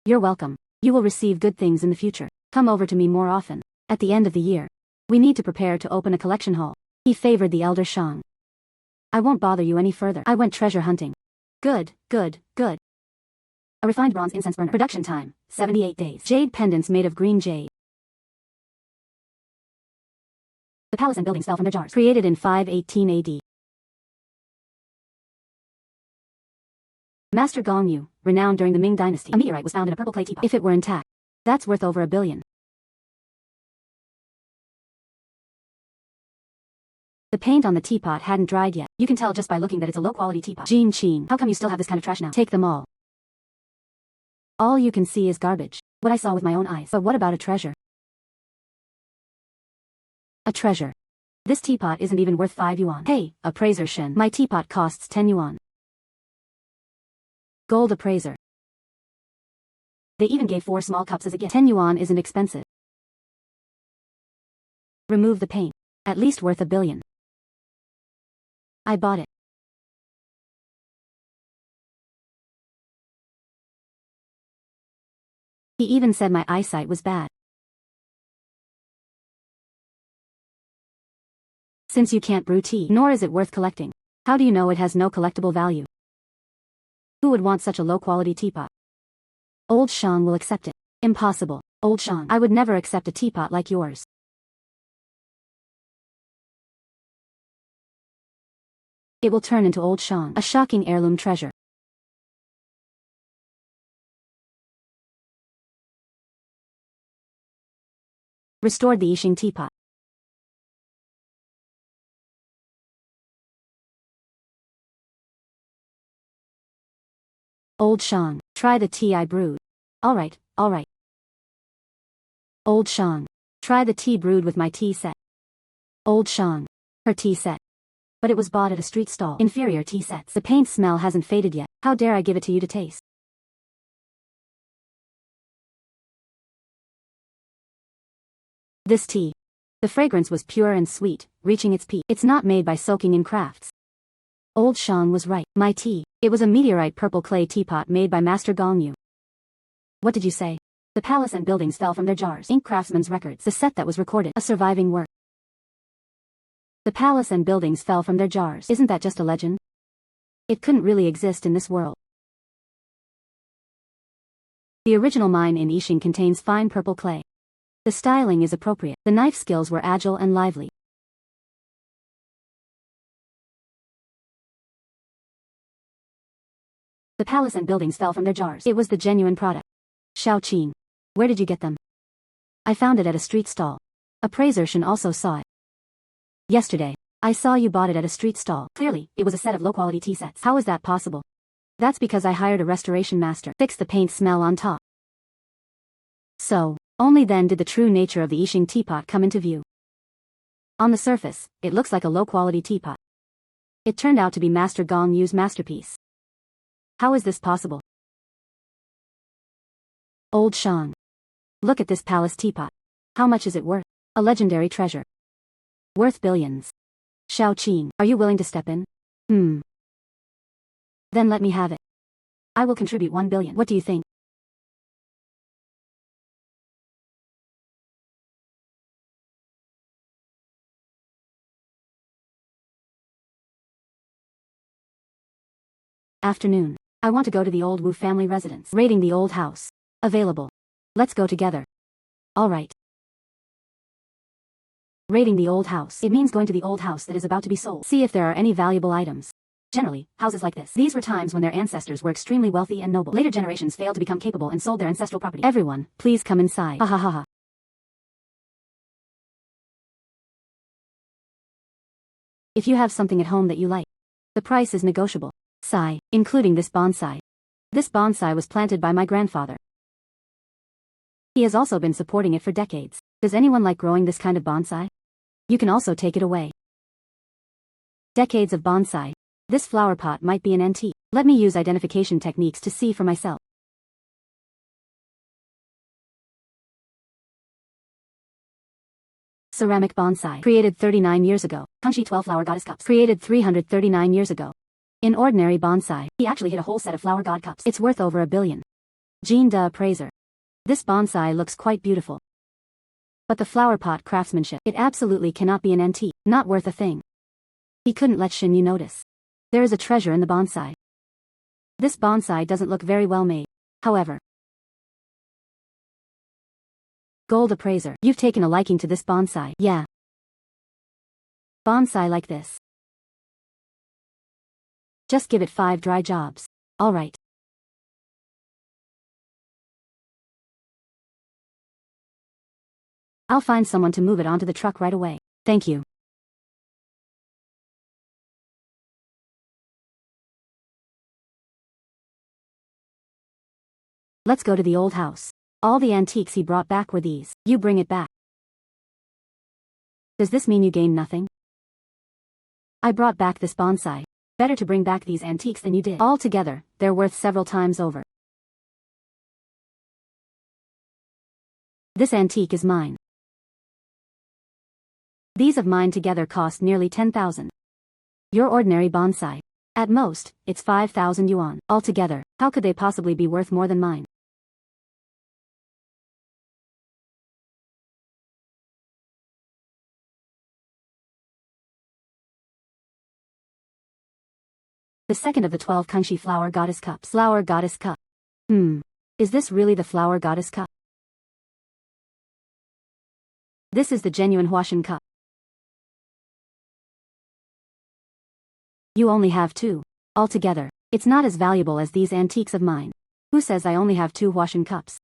Speaker 1: You're welcome. You will receive good things in the future. Come over to me more often. At the end of the year, we need to prepare to open a collection hall. He favored the elder Shang. I won't bother you any further. I went treasure hunting. Good, good, good. A refined bronze incense burner. Production time, 78 days. Jade pendants made of green jade. The palace and buildings fell from their jars. Created in 518 AD. Master Gong Yu, renowned during the Ming dynasty. A meteorite was found in a purple clay teapot. If it were intact, that's worth over $1 billion. The paint on the teapot hadn't dried yet. You can tell just by looking that it's a low-quality teapot. Jin Qing, how come you still have this kind of trash now? Take them all. All you can see is garbage. What I saw with my own eyes. But what about a treasure? A treasure. This teapot isn't even worth 5 yuan. Hey, appraiser Shen. My teapot costs 10 yuan. Gold appraiser. They even gave 4 small cups as a gift. 10 yuan isn't expensive. Remove the paint. At least worth $1 billion. I bought it. He even said my eyesight was bad. Since you can't brew tea, nor is it worth collecting, how do you know it has no collectible value? Who would want such a low-quality teapot? Old Shang will accept it. Impossible. Old Shang, I would never accept a teapot like yours. It will turn into Old Shang, a shocking heirloom treasure. Restored the Yixing teapot. Old Shang, try the tea I brewed. Alright, alright. Old Shang, try the tea brewed with my tea set. Old Shang, her tea set. But it was bought at a street stall. Inferior tea sets. The paint smell hasn't faded yet. How dare I give it to you to taste? This tea. The fragrance was pure and sweet, reaching its peak. It's not made by soaking in crafts. Old Shang was right. My tea. It was a meteorite purple clay teapot made by Master Gong Yu. What did you say? The palace and buildings fell from their jars. Ink craftsman's records. The set that was recorded. A surviving work. The palace and buildings fell from their jars. Isn't that just a legend? It couldn't really exist in this world. The original mine in Yixing contains fine purple clay. The styling is appropriate. The knife skills were agile and lively. The palace and buildings fell from their jars. It was the genuine product. Shaoqing. Where did you get them? I found it at a street stall. Appraiser Shen also saw it. Yesterday, I saw you bought it at a street stall. Clearly, it was a set of low-quality tea sets. How is that possible? That's because I hired a restoration master. Fix the paint smell on top. So, only then did the true nature of the Yixing teapot come into view. On the surface, it looks like a low-quality teapot. It turned out to be Master Gong Yu's masterpiece. How is this possible? Old Shang. Look at this palace teapot. How much is it worth? A legendary treasure. Worth billions. Shaoqing, are you willing to step in? Then let me have it. I will contribute 1 billion. What do you think? Afternoon. I want to go to the old Wu family residence. Raiding the old house. Available. Let's go together. Alright. Raiding the old house. It means going to the old house that is about to be sold. See if there are any valuable items. Generally, houses like this. These were times when their ancestors were extremely wealthy and noble. Later generations failed to become capable and sold their ancestral property. Everyone, please come inside. Ha ha ha ha. If you have something at home that you like, the price is negotiable. Sigh, including this bonsai. This bonsai was planted by my grandfather. He has also been supporting it for decades. Does anyone like growing this kind of bonsai? You can also take it away. Decades of bonsai. This flower pot might be an antique. Let me use identification techniques to see for myself. Ceramic bonsai. Created 39 years ago. Kanshi 12 flower goddess cups. Created 339 years ago. In ordinary bonsai, he actually hit a whole set of flower god cups. It's worth over $1 billion. Jin the Appraiser. This bonsai looks quite beautiful. But the flower pot craftsmanship, it absolutely cannot be an antique, not worth a thing. He couldn't let Shin Yu notice. There is a treasure in the bonsai. This bonsai doesn't look very well made. However, Gold Appraiser, you've taken a liking to this bonsai. Yeah. Bonsai like this. Just give it 5 dry jobs. Alright. I'll find someone to move it onto the truck right away. Thank you. Let's go to the old house. All the antiques he brought back were these. You bring it back. Does this mean you gain nothing? I brought back this bonsai. Better to bring back these antiques than you did. Altogether, they're worth several times over. This antique is mine. These of mine together cost nearly 10,000. Your ordinary bonsai. At most, it's 5,000 yuan. Altogether, how could they possibly be worth more than mine? The second of the 12 Kanshi flower goddess cups. Flower goddess cup. Is this really the flower goddess cup? This is the genuine Huashan cup. You only have 2. Altogether, it's not as valuable as these antiques of mine. Who says I only have 2 Huashan cups?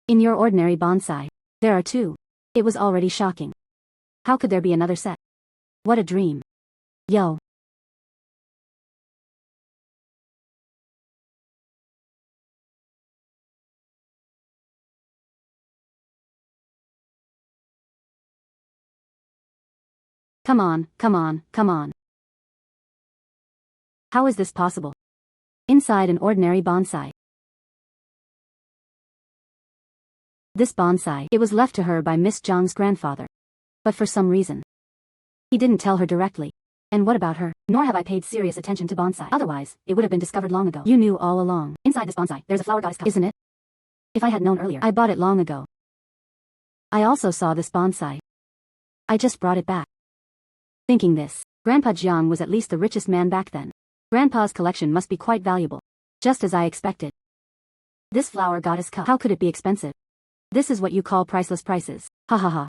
Speaker 1: In your ordinary bonsai, there are 2. It was already shocking. How could there be another set? What a dream. Yo. Come on, come on, come on. How is this possible? Inside an ordinary bonsai. This bonsai, it was left to her by Miss Zhang's grandfather. But for some reason, he didn't tell her directly. And what about her? Nor have I paid serious attention to bonsai. Otherwise, it would have been discovered long ago. You knew all along. Inside this bonsai, there's a flower goddess cup, isn't it? If I had known earlier, I bought it long ago. I also saw this bonsai. I just brought it back. Thinking this, Grandpa Jiang was at least the richest man back then. Grandpa's collection must be quite valuable. Just as I expected. This flower goddess cup, how could it be expensive? This is what you call priceless prices. Ha ha ha.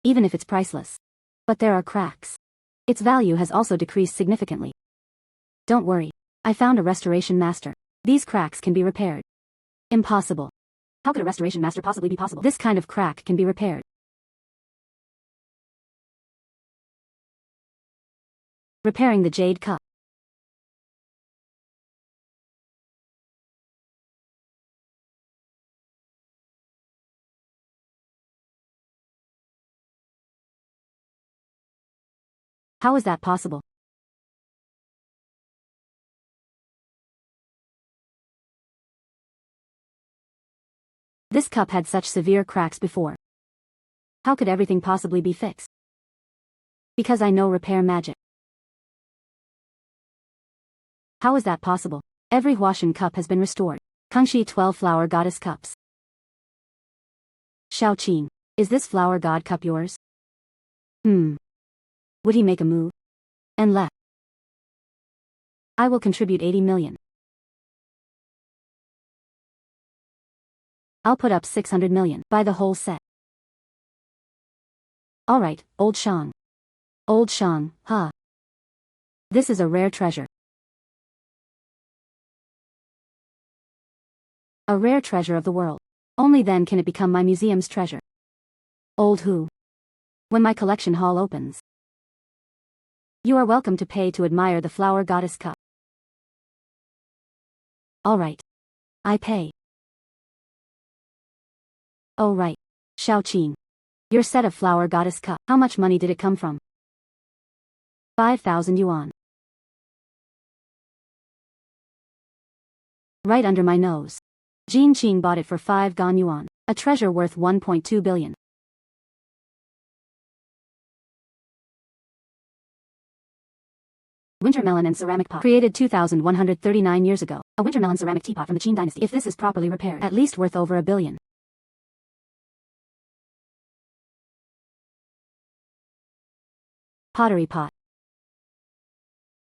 Speaker 1: Even if it's priceless. But there are cracks. Its value has also decreased significantly. Don't worry. I found a restoration master. These cracks can be repaired. Impossible. How could a restoration master possibly be possible? This kind of crack can be repaired. Repairing the jade cup. How is that possible? This cup had such severe cracks before. How could everything possibly be fixed? Because I know repair magic. How is that possible? Every Huashan cup has been restored. Kanshi 12 flower goddess cups. Shaoqing, is this flower god cup yours? Would he make a move? And left. I will contribute 80 million. I'll put up 600 million. Buy the whole set. Alright, old Shang. Old Shang, huh? This is a rare treasure. A rare treasure of the world. Only then can it become my museum's treasure. Old who? When my collection hall opens. You are welcome to pay to admire the flower goddess cup. Alright. I pay. Oh right. Xiao Qing. Your set of flower goddess cup. How much money did it come from? 5,000 yuan. Right under my nose. Jin Qing bought it for 5 gone yuan, a treasure worth 1.2 billion. Wintermelon and ceramic pot. Created 2,139 years ago. A Wintermelon ceramic teapot from the Qing dynasty. If this is properly repaired, at least worth over 1 billion. Pottery pot.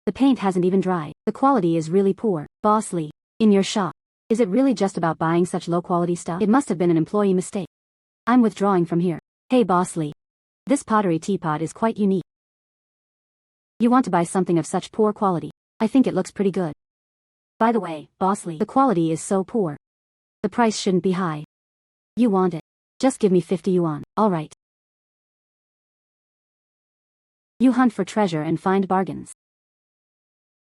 Speaker 1: The paint hasn't even dried. The quality is really poor. Boss Lee, in your shop, is it really just about buying such low-quality stuff? It must have been an employee mistake. I'm withdrawing from here. Hey Boss Lee. This pottery teapot is quite unique. You want to buy something of such poor quality? I think it looks pretty good. By the way, Boss Lee, the quality is so poor. The price shouldn't be high. You want it? Just give me 50 yuan, alright. You hunt for treasure and find bargains.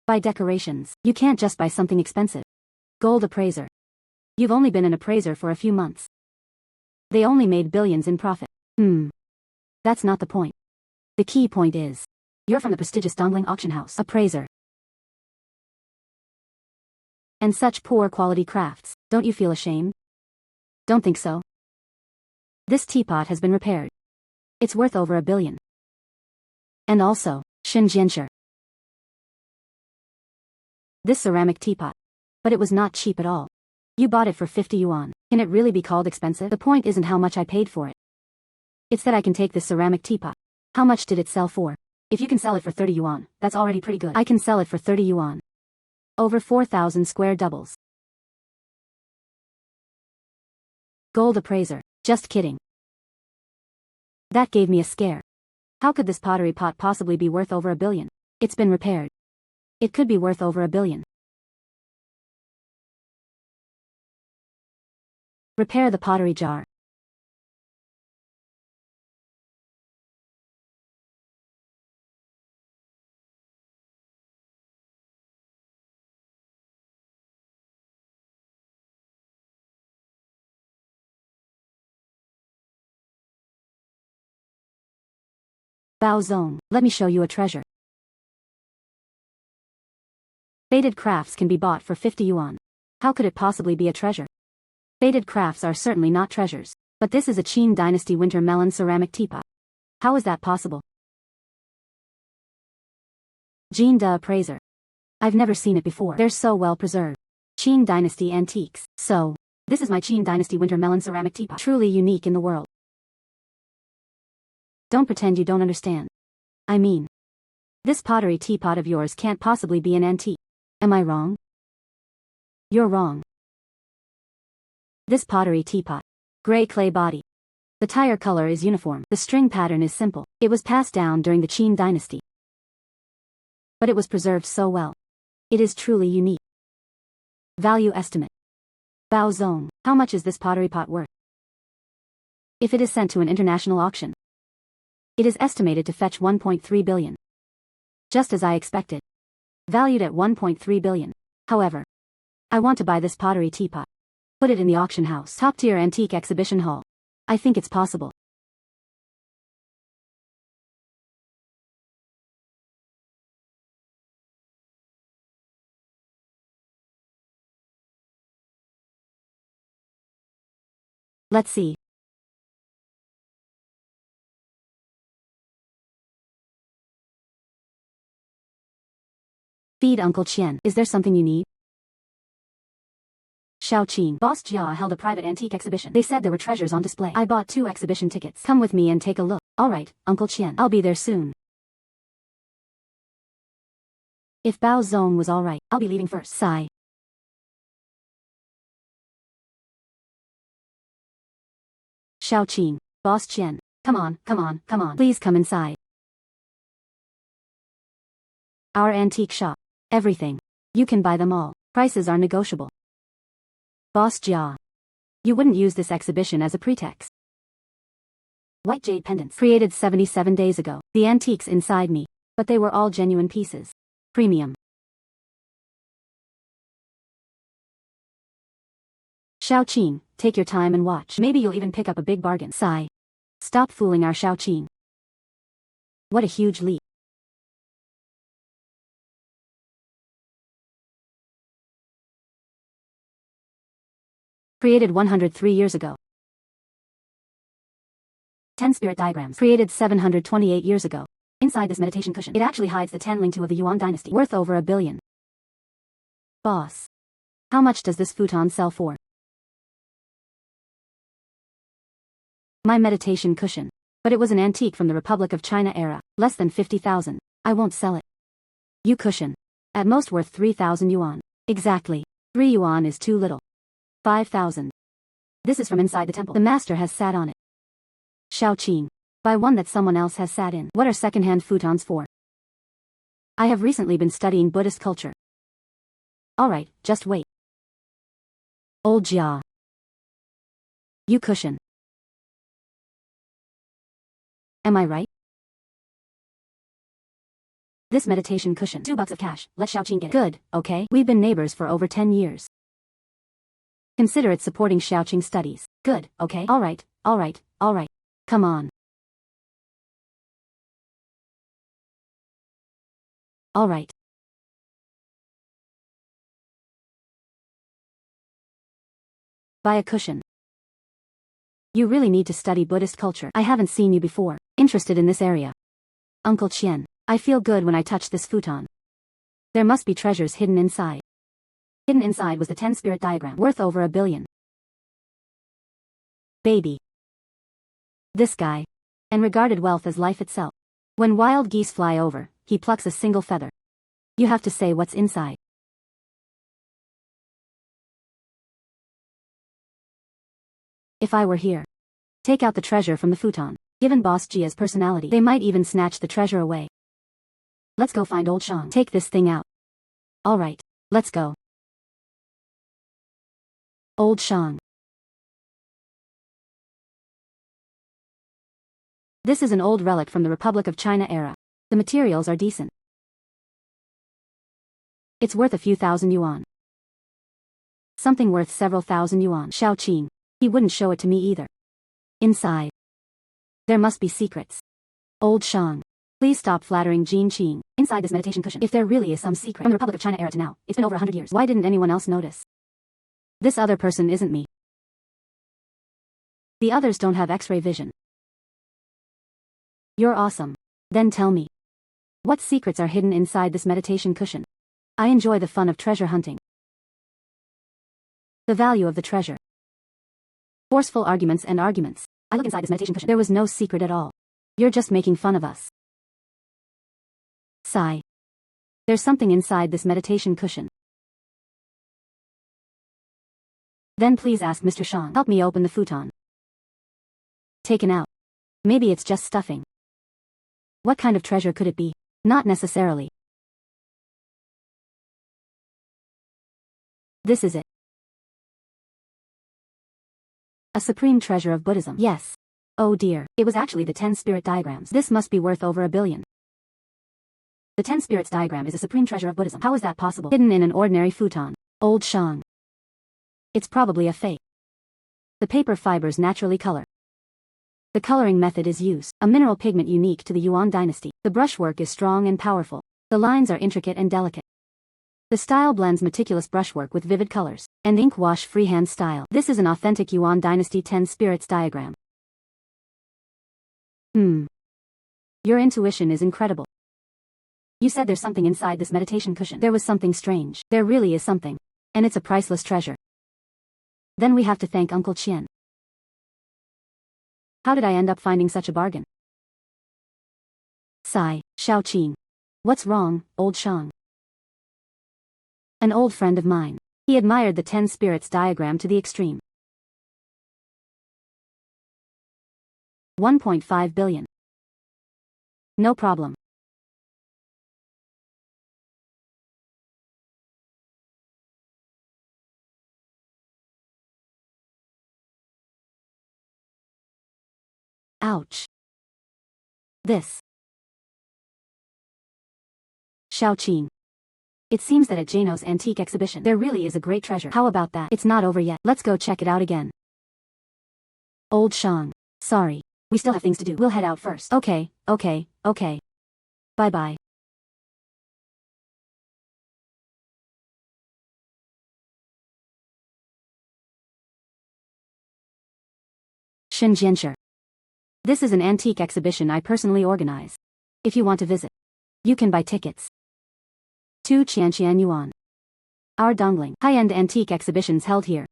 Speaker 1: Buy decorations. You can't just buy something expensive. Gold appraiser. You've only been an appraiser for a few months. They only made billions in profit. That's not the point. The key point is, you're from the prestigious Dongling auction house. Appraiser. And such poor quality crafts, don't you feel ashamed? Don't think so. This teapot has been repaired. It's worth over 1 billion. And also, Shenzhenshire. This ceramic teapot. But it was not cheap at all. You bought it for 50 yuan. Can it really be called expensive? The point isn't how much I paid for it. It's that I can take this ceramic teapot. How much did it sell for? If you can sell it for 30 yuan, that's already pretty good. I can sell it for 30 yuan. Over 4,000 square doubles. Gold appraiser. Just kidding. That gave me a scare. How could this pottery pot possibly be worth over 1 billion? It's been repaired. It could be worth over 1 billion. Repair the pottery jar. Bao Zong, let me show you a treasure. Faded crafts can be bought for 50 yuan. How could it possibly be a treasure? Faded crafts are certainly not treasures. But this is a Qing dynasty Wintermelon ceramic teapot. How is that possible? Jin de appraiser. I've never seen it before. They're so well preserved. Qing dynasty antiques. So, this is my Qing dynasty Wintermelon ceramic teapot. Truly unique in the world. Don't pretend you don't understand. I mean, this pottery teapot of yours can't possibly be an antique. Am I wrong? You're wrong. This pottery teapot. Gray clay body. The tire color is uniform. The string pattern is simple. It was passed down during the Qing dynasty. But it was preserved so well. It is truly unique. Value estimate. Bao Zong, how much is this pottery pot worth? If it is sent to an international auction, it is estimated to fetch 1.3 billion. Just as I expected. Valued at 1.3 billion. However, I want to buy this pottery teapot. Put it in the auction house. Top-tier antique exhibition hall. I think it's possible. Let's see. Feed Uncle Qian. Is there something you need? Xiao Qing. Boss Jia held a private antique exhibition. They said there were treasures on display. I bought 2 exhibition tickets. Come with me and take a look. Alright, Uncle Qian. I'll be there soon. If Bao Zong was alright, I'll be leaving first. Sigh. Xiao Qing. Boss Qian. Come on, come on, come on. Please come inside. Our antique shop. Everything. You can buy them all. Prices are negotiable. Boss Jia. You wouldn't use this exhibition as a pretext. White jade pendants. Created 77 days ago. The antiques inside me. But they were all genuine pieces. Premium. Xiaoqing, take your time and watch. Maybe you'll even pick up a big bargain. Sigh. Stop fooling our Xiaoqing. What a huge leap. Created 103 years ago. 10 spirit diagrams. Created 728 years ago. Inside this meditation cushion, it actually hides the 10 Lingtu of the Yuan dynasty. Worth over $1 billion. Boss. How much does this futon sell for? My meditation cushion. But it was an antique from the Republic of China era. Less than 50,000. I won't sell it. You cushion. At most worth 3,000 yuan. Exactly. 3 yuan is too little. 5,000. This is from inside the temple. The master has sat on it. Xiaoqing. Buy one that someone else has sat in. What are second-hand futons for? I have recently been studying Buddhist culture. Alright, just wait. Old Jia. You cushion. Am I right? This meditation cushion. $2 of cash. Let Xiaoqing get it. Good, okay? We've been neighbors for over 10 years. Consider it supporting Xiaoqing's studies. Good, okay? Alright. Come on. Alright. Buy a cushion. You really need to study Buddhist culture. I haven't seen you before. Interested in this area. Uncle Qian. I feel good when I touch this futon. There must be treasures hidden inside. Hidden inside was the 10 spirit diagram, worth over $1 billion. Baby. This guy. And regarded wealth as life itself. When wild geese fly over, he plucks a single feather. You have to say what's inside. If I were here. Take out the treasure from the futon. Given Boss Jia's personality, they might even snatch the treasure away. Let's go find old Shang. Take this thing out. Alright, let's go. Old Shang. This is an old relic from the Republic of China era. The materials are decent. It's worth a few thousand yuan. Something worth several thousand yuan. Xiaoqing. He wouldn't show it to me either. Inside. There must be secrets. Old Shang. Please stop flattering Jin Qing. Inside this meditation cushion, if there really is some secret from the Republic of China era to now, it's been over 100 years. Why didn't anyone else notice? This other person isn't me. The others don't have X-ray vision. You're awesome. Then tell me. What secrets are hidden inside this meditation cushion? I enjoy the fun of treasure hunting. The value of the treasure. Forceful arguments and arguments. I look inside this meditation cushion. There was no secret at all. You're just making fun of us. Sigh. There's something inside this meditation cushion. Then please ask Mr. Shang. Help me open the futon. Taken out. Maybe it's just stuffing. What kind of treasure could it be? Not necessarily. This is it. A supreme treasure of Buddhism. Yes. Oh dear, it was actually the 10 spirit diagrams. This must be worth over $1 billion. The 10 spirits diagram is a supreme treasure of Buddhism. How is that possible? Hidden in an ordinary futon. Old Shang. It's probably a fake. The paper fibers naturally color. The coloring method is used, a mineral pigment unique to the Yuan dynasty. The brushwork is strong and powerful. The lines are intricate and delicate. The style blends meticulous brushwork with vivid colors, and ink wash freehand style. This is an authentic Yuan dynasty 10 spirits diagram. Your intuition is incredible. You said there's something inside this meditation cushion. There was something strange. There really is something. And it's a priceless treasure. Then we have to thank Uncle Qian. How did I end up finding such a bargain? Sigh. Xiaoqing. What's wrong, old Shang? An old friend of mine. He admired the 10 spirits diagram to the extreme. 1.5 billion. No problem. Ouch. This. Qing. It seems that at Jano's antique exhibition there really is a great treasure. How about that? It's not over yet. Let's go check it out again. Old Shang. Sorry. We still have things to do. We'll head out first. Okay. Bye-bye. Shenzhen. This is an antique exhibition I personally organize. If you want to visit, you can buy tickets. 2 Qianqian yuan. Our Dongling. High-end antique exhibitions held here.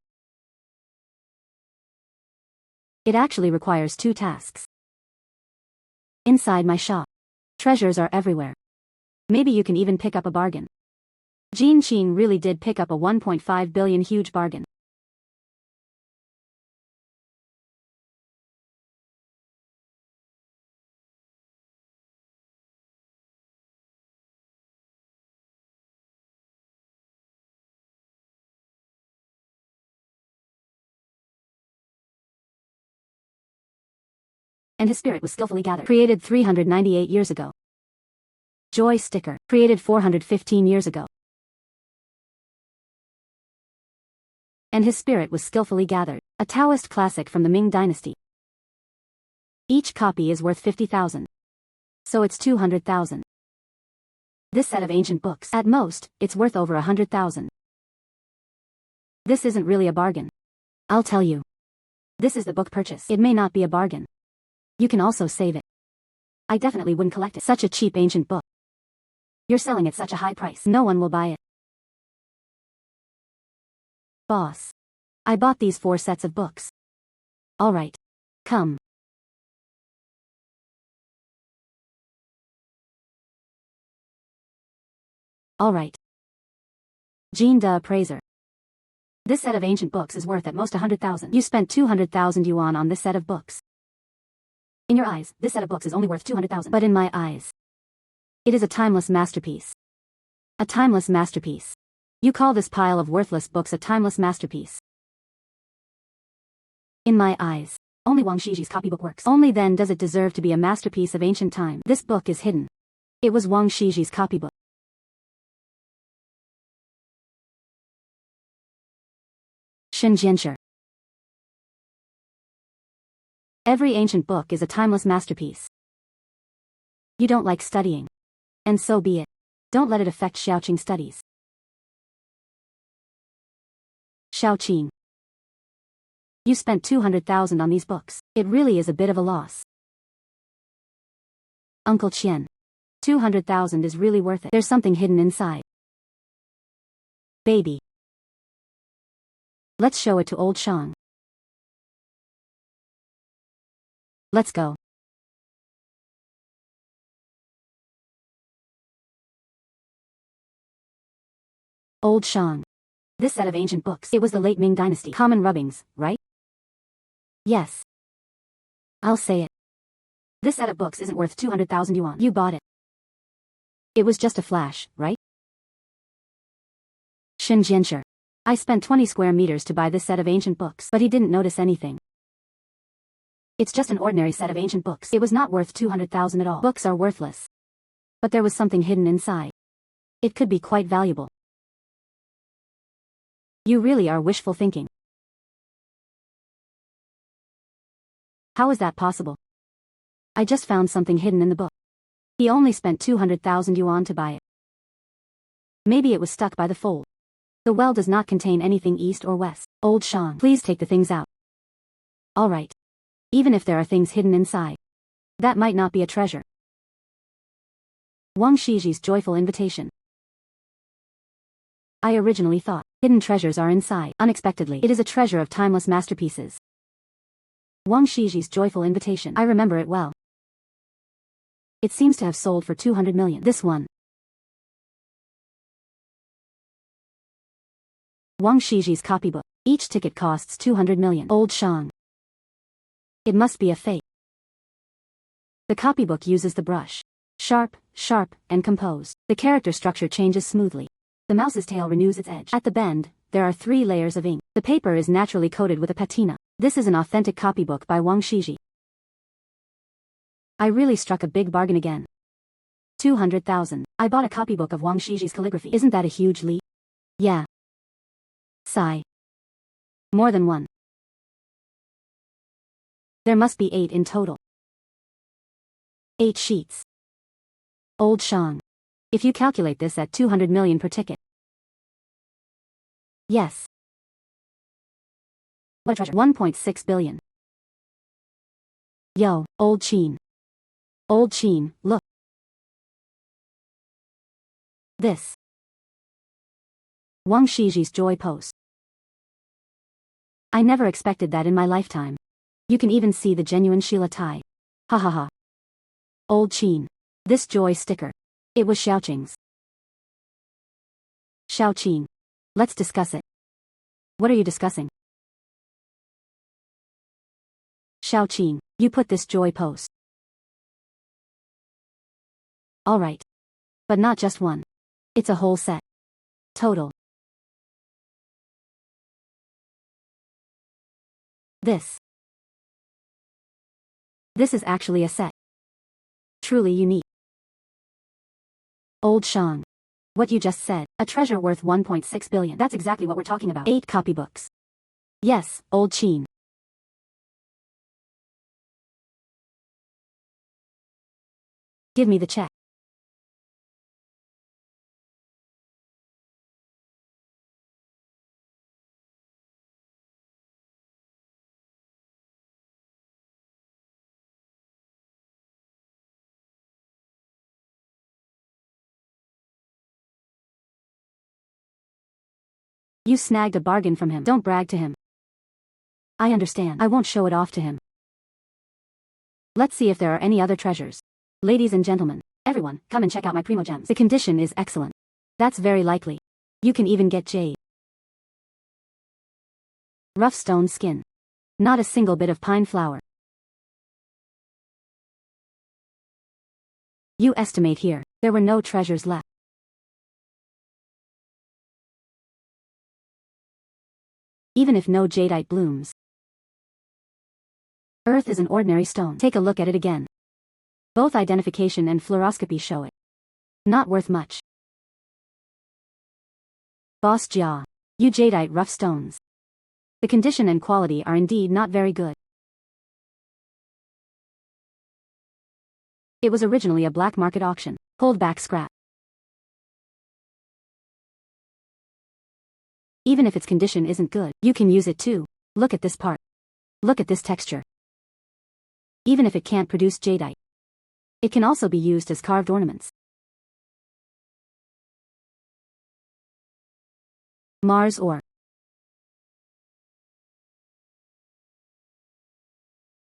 Speaker 1: It actually requires 2 tasks. Inside my shop, treasures are everywhere. Maybe you can even pick up a bargain. Jin Qing really did pick up a 1.5 billion huge bargain. And his spirit was skillfully gathered. Created 398 years ago. Joy sticker. Created 415 years ago. And his spirit was skillfully gathered. A Taoist classic from the Ming dynasty. Each copy is worth 50,000. So it's 200,000. This set of ancient books, at most, it's worth over 100,000. This isn't really a bargain. I'll tell you. This is the book purchase. It may not be a bargain. You can also save it. I definitely wouldn't collect it. Such a cheap ancient book. You're selling at such a high price. No one will buy it. Boss. I bought these 4 sets of books. Alright. Come. Alright. Jin the Appraiser. This set of ancient books is worth at most 100,000. You spent 200,000 yuan on this set of books. In your eyes, this set of books is only worth 200,000. But in my eyes, it is a timeless masterpiece. A timeless masterpiece. You call this pile of worthless books a timeless masterpiece. In my eyes, only Wong Xi's copybook works. Only then does it deserve to be a masterpiece of ancient time. This book is hidden. It was Wong Xi's copybook. Shenzhen. Every ancient book is a timeless masterpiece. You don't like studying. And so be it. Don't let it affect Xiaoqing studies. Xiaoqing. You spent 200,000 on these books. It really is a bit of a loss. Uncle Qian. 200,000 is really worth it. There's something hidden inside. Baby. Let's show it to old Shang. Let's go. Old Shang. This set of ancient books. It was the late Ming dynasty. Common rubbings, right? Yes. I'll say it. This set of books isn't worth 200,000 yuan. You bought it. It was just a flash, right? Shenzhen. I spent 20 square meters to buy this set of ancient books, but he didn't notice anything. It's just an ordinary set of ancient books. It was not worth 200,000 at all. Books are worthless. But there was something hidden inside. It could be quite valuable. You really are wishful thinking. How is that possible? I just found something hidden in the book. He only spent 200,000 yuan to buy it. Maybe it was stuck by the fold. The well does not contain anything east or west. Old Shang, please take the things out. Alright. Even if there are things hidden inside, that might not be a treasure. Wong Xi's joyful invitation. I originally thought hidden treasures are inside. Unexpectedly, it is a treasure of timeless masterpieces. Wong Xi's joyful invitation. I remember it well. It seems to have sold for 200 million. This one. Wong Xi's copybook. Each ticket costs 200 million. Old Shang. It must be a fake. The copybook uses the brush. Sharp, and composed. The character structure changes smoothly. The mouse's tail renews its edge. At the bend, there are 3 layers of ink. The paper is naturally coated with a patina. This is an authentic copybook by Wong Xi. I really struck a big bargain again. 200,000. I bought a copybook of Wong Xi's calligraphy. Isn't that a huge leap? Yeah. Sigh. More than one. There must be 8 in total. 8 sheets. Old Shang. If you calculate this at 200 million per ticket. Yes. What a treasure. 1.6 billion. Yo, Old Qin. Old Qin, look. This. Wang Shiji's joy post. I never expected that in my lifetime. You can even see the genuine Sheila tie. Ha ha ha. Old Qin. This joy sticker. It was Xiaoqing's. Xiaoqing. Let's discuss it. What are you discussing? Xiaoqing, you put this joy post. Alright. But not just one. It's a whole set. Total. This is actually a set. Truly unique. Old Shang. What you just said, a treasure worth 1.6 billion. That's exactly what we're talking about. 8 copybooks. Yes, Old Qin. Give me the check. You snagged a bargain from him. Don't brag to him. I understand. I won't show it off to him. Let's see if there are any other treasures. Ladies and gentlemen, everyone, come and check out my primo gems. The condition is excellent. That's very likely. You can even get jade. Rough stone skin. Not a single bit of pine flower. You estimate here, there were no treasures left. Even if no jadeite blooms. Earth is an ordinary stone. Take a look at it again. Both identification and fluoroscopy show it. Not worth much. Boss Jia. You jadeite rough stones. The condition and quality are indeed not very good. It was originally a black market auction. Hold back scrap. Even if its condition isn't good, you can use it too. Look at this part. Look at this texture. Even if it can't produce jadeite, it can also be used as carved ornaments. Mars ore.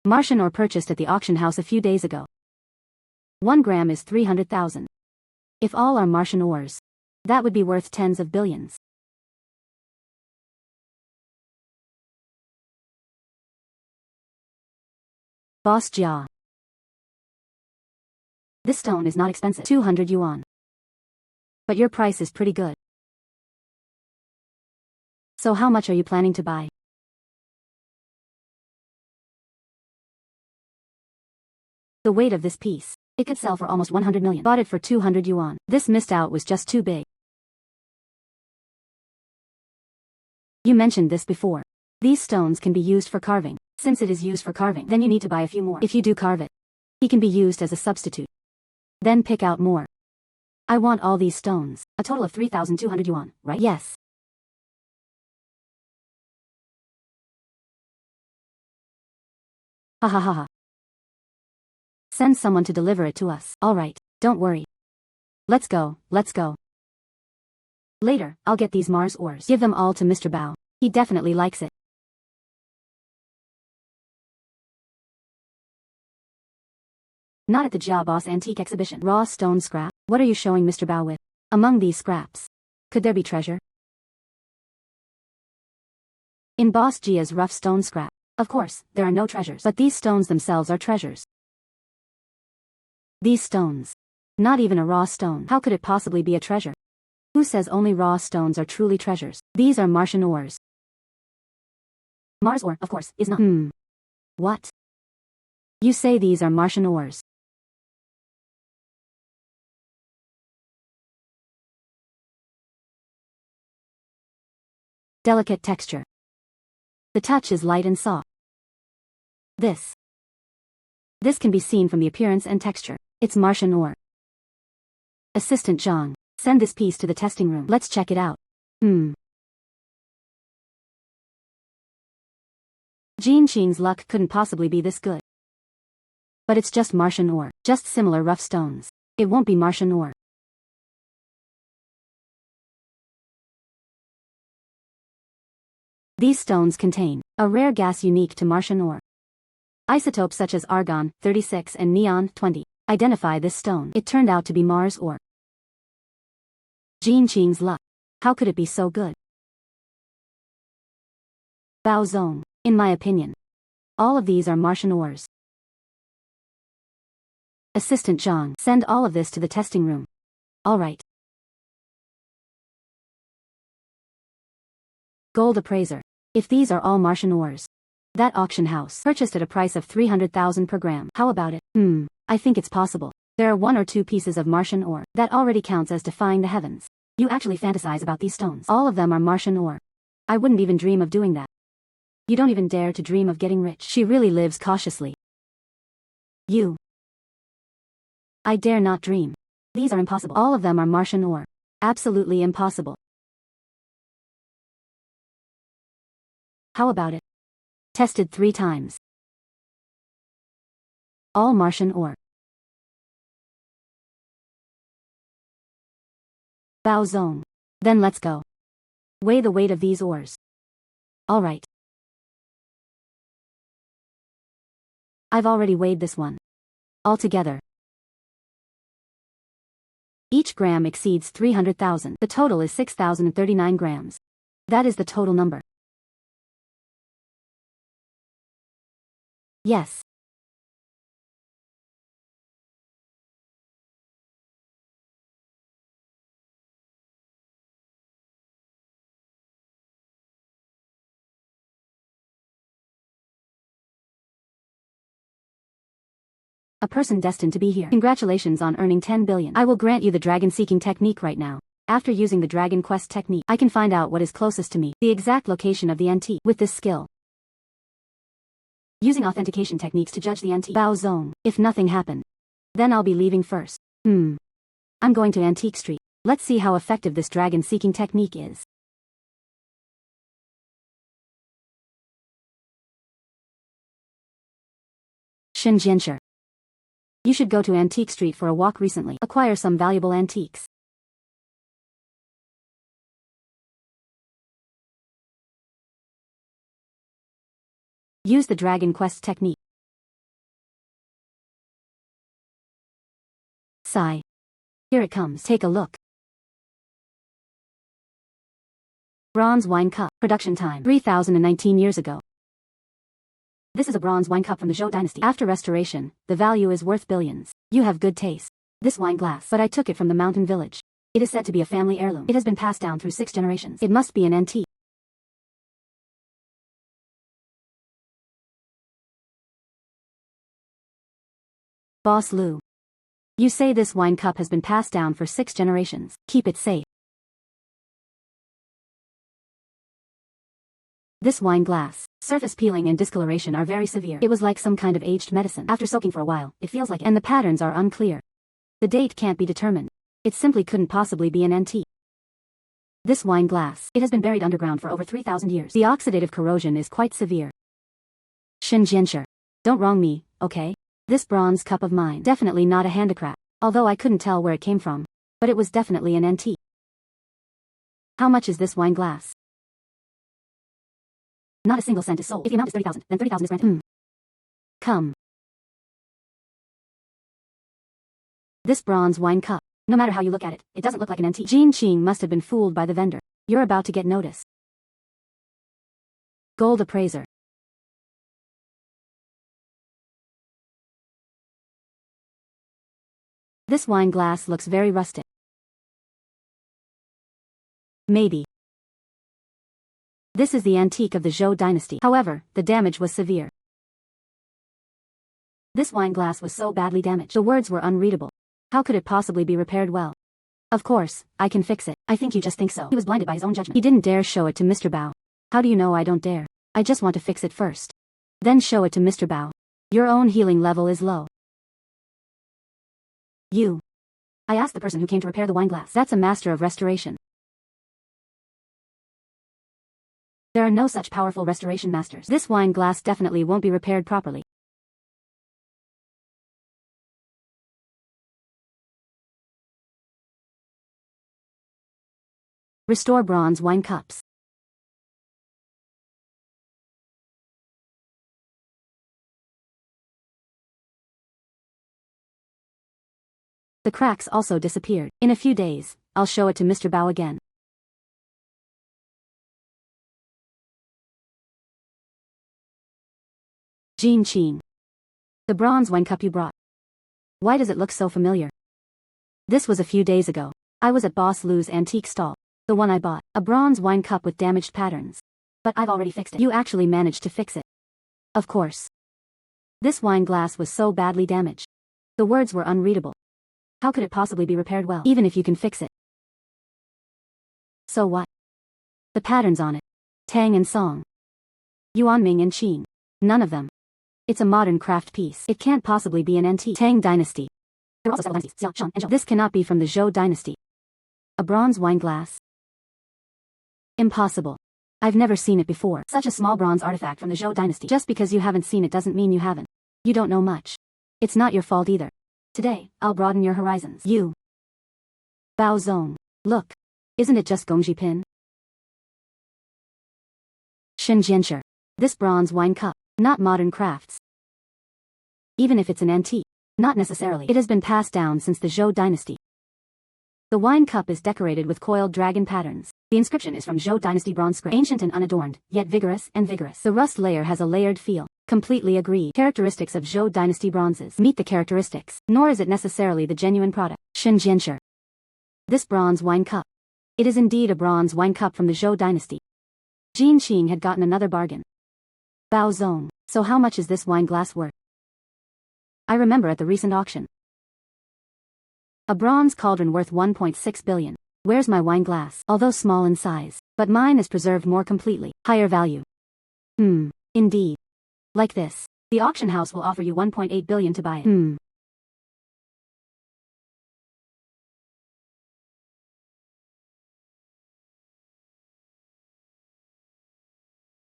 Speaker 1: Martian ore purchased at the auction house a few days ago. 1 gram is 300,000. If all are Martian ores, that would be worth tens of billions. Boss Jia. This stone is not expensive. 200 yuan. But your price is pretty good. So how much are you planning to buy? The weight of this piece. It could sell for almost 100 million. Bought it for 200 yuan. This missed out was just too big. You mentioned this before. These stones can be used for carving. Since it is used for carving, then you need to buy a few more. If you do carve it, he can be used as a substitute. Then pick out more. I want all these stones. A total of 3,200 yuan, right? Yes. Ha ha ha ha. Send someone to deliver it to us. Alright, don't worry. Let's go, let's go. Later, I'll get these Mars ores. Give them all to Mr. Bao. He definitely likes it. Not at the Jia Boss Antique Exhibition. Raw stone scrap. What are you showing Mr. Bao with? Among these scraps, could there be treasure? In Boss Jia's rough stone scrap, of course, there are no treasures. But these stones themselves are treasures. These stones. Not even a raw stone. How could it possibly be a treasure? Who says only raw stones are truly treasures? These are Martian ores. Mars ore, of course, is not. What? You say these are Martian ores. Delicate texture. The touch is light and soft. This can be seen from the appearance and texture. It's Martian ore. Assistant Zhang, send this piece to the testing room. Let's check it out. Jin Qing's luck couldn't possibly be this good. But it's just Martian ore, just similar rough stones. It won't be Martian ore. These stones contain a rare gas unique to Martian ore. Isotopes such as argon 36 and neon 20 identify this stone. It turned out to be Mars ore. Jin Qing's luck. How could it be so good? Bao Zong, in my opinion, all of these are Martian ores. Assistant Zhang, send all of this to the testing room. All right. Gold appraiser. If these are all Martian ores, that auction house purchased at a price of 300,000 per gram. How about it? I think it's possible. There are 1 or 2 pieces of Martian ore. That already counts as defying the heavens. You actually fantasize about these stones. All of them are Martian ore. I wouldn't even dream of doing that. You don't even dare to dream of getting rich. She really lives cautiously. I dare not dream. These are impossible. All of them are Martian ore. Absolutely impossible. How about it? Tested 3 times. All Martian ore. Bao Zong. Then let's go. Weigh the weight of these ores. All right. I've already weighed this one. Altogether, each gram exceeds 300,000. The total is 6,039 grams. That is the total number. Yes. A person destined to be here. Congratulations on earning 10 billion. I will grant you the dragon-seeking technique right now. After using the Dragon Quest technique, I can find out what is closest to me, the exact location of the antique. With this skill, using authentication techniques to judge the antique. Bao Zong, if nothing happened, then I'll be leaving first. I'm going to Antique Street. Let's see how effective this dragon-seeking technique is. Shenzhen. You should go to Antique Street for a walk recently. Acquire some valuable antiques. Use the Dragon Quest technique. Sigh. Here it comes. Take a look. Bronze wine cup. Production time 3019 years ago. This is a bronze wine cup from the Zhou dynasty. After restoration, the value is worth billions. You have good taste. This wine glass, but I took it from the mountain village. It is said to be a family heirloom. It has been passed down through 6 generations. It must be an antique. Boss Lu. You say this wine cup has been passed down for 6 generations. Keep it safe. This wine glass, surface peeling and discoloration are very severe. It was like some kind of aged medicine. After soaking for a while, it feels like, and the patterns are unclear. The date can't be determined. It simply couldn't possibly be an antique. This wine glass, it has been buried underground for over 3,000 years. The oxidative corrosion is quite severe. Shenzhen. Don't wrong me, okay? This bronze cup of mine, definitely not a handicraft, although I couldn't tell where it came from. But it was definitely an antique. How much is this wine glass? Not a single cent is sold. If the amount is 30,000, then 30,000 is granted. Come. This bronze wine cup, no matter how you look at it, it doesn't look like an antique. Jin Qing must have been fooled by the vendor. You're about to get noticed. Gold appraiser. This wine glass looks very rustic. Maybe. This is the antique of the Zhou dynasty. However, the damage was severe. This wine glass was so badly damaged, the words were unreadable. How could it possibly be repaired well? Of course, I can fix it. I think you just think so. He was blinded by his own judgment. He didn't dare show it to Mr. Bao. How do you know I don't dare? I just want to fix it first. Then show it to Mr. Bao. Your own healing level is low. You. I asked the person who came to repair the wine glass. That's a master of restoration. There are no such powerful restoration masters. This wine glass definitely won't be repaired properly. Restore bronze wine cups. The cracks also disappeared. In a few days, I'll show it to Mr. Bao again. Jin Qing. The bronze wine cup you brought. Why does it look so familiar? This was a few days ago. I was at Boss Lu's antique stall. The one I bought. A bronze wine cup with damaged patterns. But I've already fixed it. You actually managed to fix it. Of course. This wine glass was so badly damaged. The words were unreadable. How could it possibly be repaired well, even if you can fix it? So what? The patterns on it. Tang and Song. Yuan, Ming and Qing. None of them. It's a modern craft piece. It can't possibly be an antique. Tang dynasty. There are also several dynasties. Xiao, Shan, and Zhou. This cannot be from the Zhou dynasty. A bronze wine glass. Impossible. I've never seen it before. Such a small bronze artifact from the Zhou dynasty. Just because you haven't seen it doesn't mean you haven't. You don't know much. It's not your fault either. Today, I'll broaden your horizons. You. Bao Zong. Look. Isn't it just Gongji Pin? Shen Jianshi. This bronze wine cup. Not modern crafts. Even if it's an antique. Not necessarily. It has been passed down since the Zhou dynasty. The wine cup is decorated with coiled dragon patterns. The inscription is from Zhou dynasty bronze script. Ancient and unadorned, yet vigorous and vigorous. The rust layer has a layered feel. Completely agreed. Characteristics of Zhou dynasty bronzes. Meet the characteristics. Nor is it necessarily the genuine product. Shen Jianshi. This bronze wine cup. It is indeed a bronze wine cup from the Zhou dynasty. Jin Qing had gotten another bargain. Bao Zong. So how much is this wine glass worth? I remember at the recent auction. A bronze cauldron worth 1.6 billion. Where's my wine glass? Although small in size, but mine is preserved more completely. Higher value. Indeed. Like this. The auction house will offer you 1.8 billion to buy it.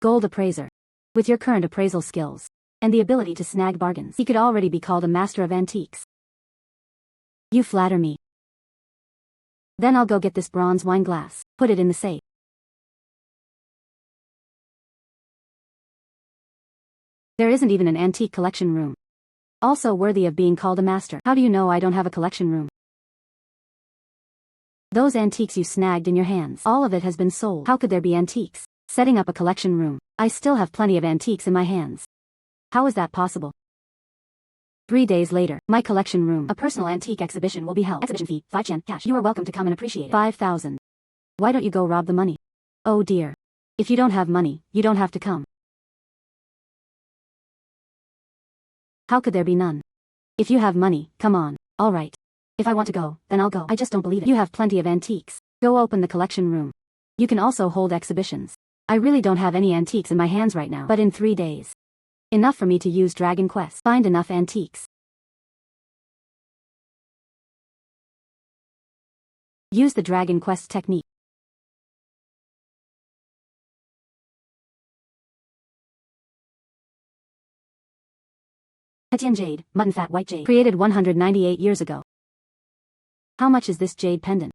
Speaker 1: Gold appraiser. With your current appraisal skills, and the ability to snag bargains, he could already be called a master of antiques. You flatter me. Then I'll go get this bronze wine glass, put it in the safe. There isn't even an antique collection room. Also worthy of being called a master. How do you know I don't have a collection room? Those antiques you snagged in your hands, all of it has been sold. How could there be antiques? Setting up a collection room. I still have plenty of antiques in my hands. How is that possible? 3 days later, my collection room. A personal antique exhibition will be held. Exhibition fee, 5 Chen, cash. You are welcome to come and appreciate it. 5,000. Why don't you go rob the money? Oh dear. If you don't have money, you don't have to come. How could there be none? If you have money, come on. Alright. If I want to go, then I'll go. I just don't believe it. You have plenty of antiques. Go open the collection room. You can also hold exhibitions. I really don't have any antiques in my hands right now, but in 3 days. Enough for me to use Dragon Quest. Find enough antiques. Use the Dragon Quest technique. Hetian Jade, mutton fat white jade. Created 198 years ago. How much is this jade pendant?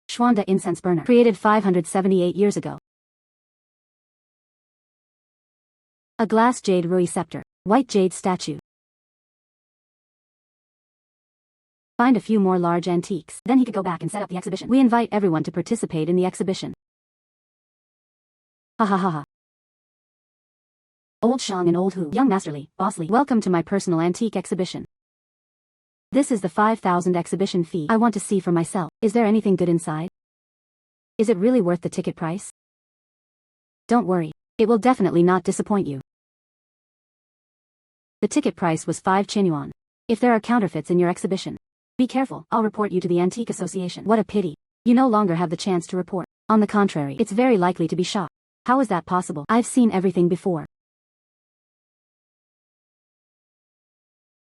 Speaker 1: Xuanda incense burner. Created 578 years ago. A glass jade ruyi scepter. White jade statue. Find a few more large antiques. Then he could go back and set up the exhibition. We invite everyone to participate in the exhibition. Ha ha ha ha. Old Shang and Old Hu. Young Masterly, Bossly. Welcome to my personal antique exhibition. This is the 5,000 exhibition fee. I want to see for myself. Is there anything good inside? Is it really worth the ticket price? Don't worry. It will definitely not disappoint you. The ticket price was 5 Qinyuan. If there are counterfeits in your exhibition, be careful, I'll report you to the Antique Association. What a pity. You no longer have the chance to report. On the contrary, it's very likely to be shot. How is that possible? I've seen everything before.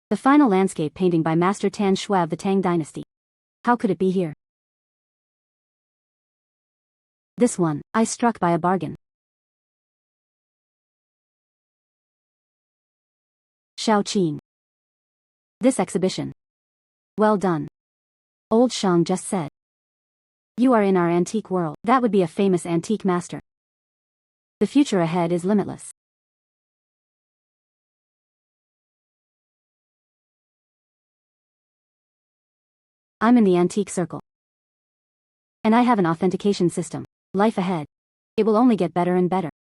Speaker 1: The final landscape painting by Master Tan Shui of the Tang Dynasty. How could it be here? This one, I struck by a bargain. Shao Qing. This exhibition. Well done. Old Shang just said. You are in our antique world. That would be a famous antique master. The future ahead is limitless. I'm in the antique circle. And I have an authentication system. Life ahead. It will only get better and better.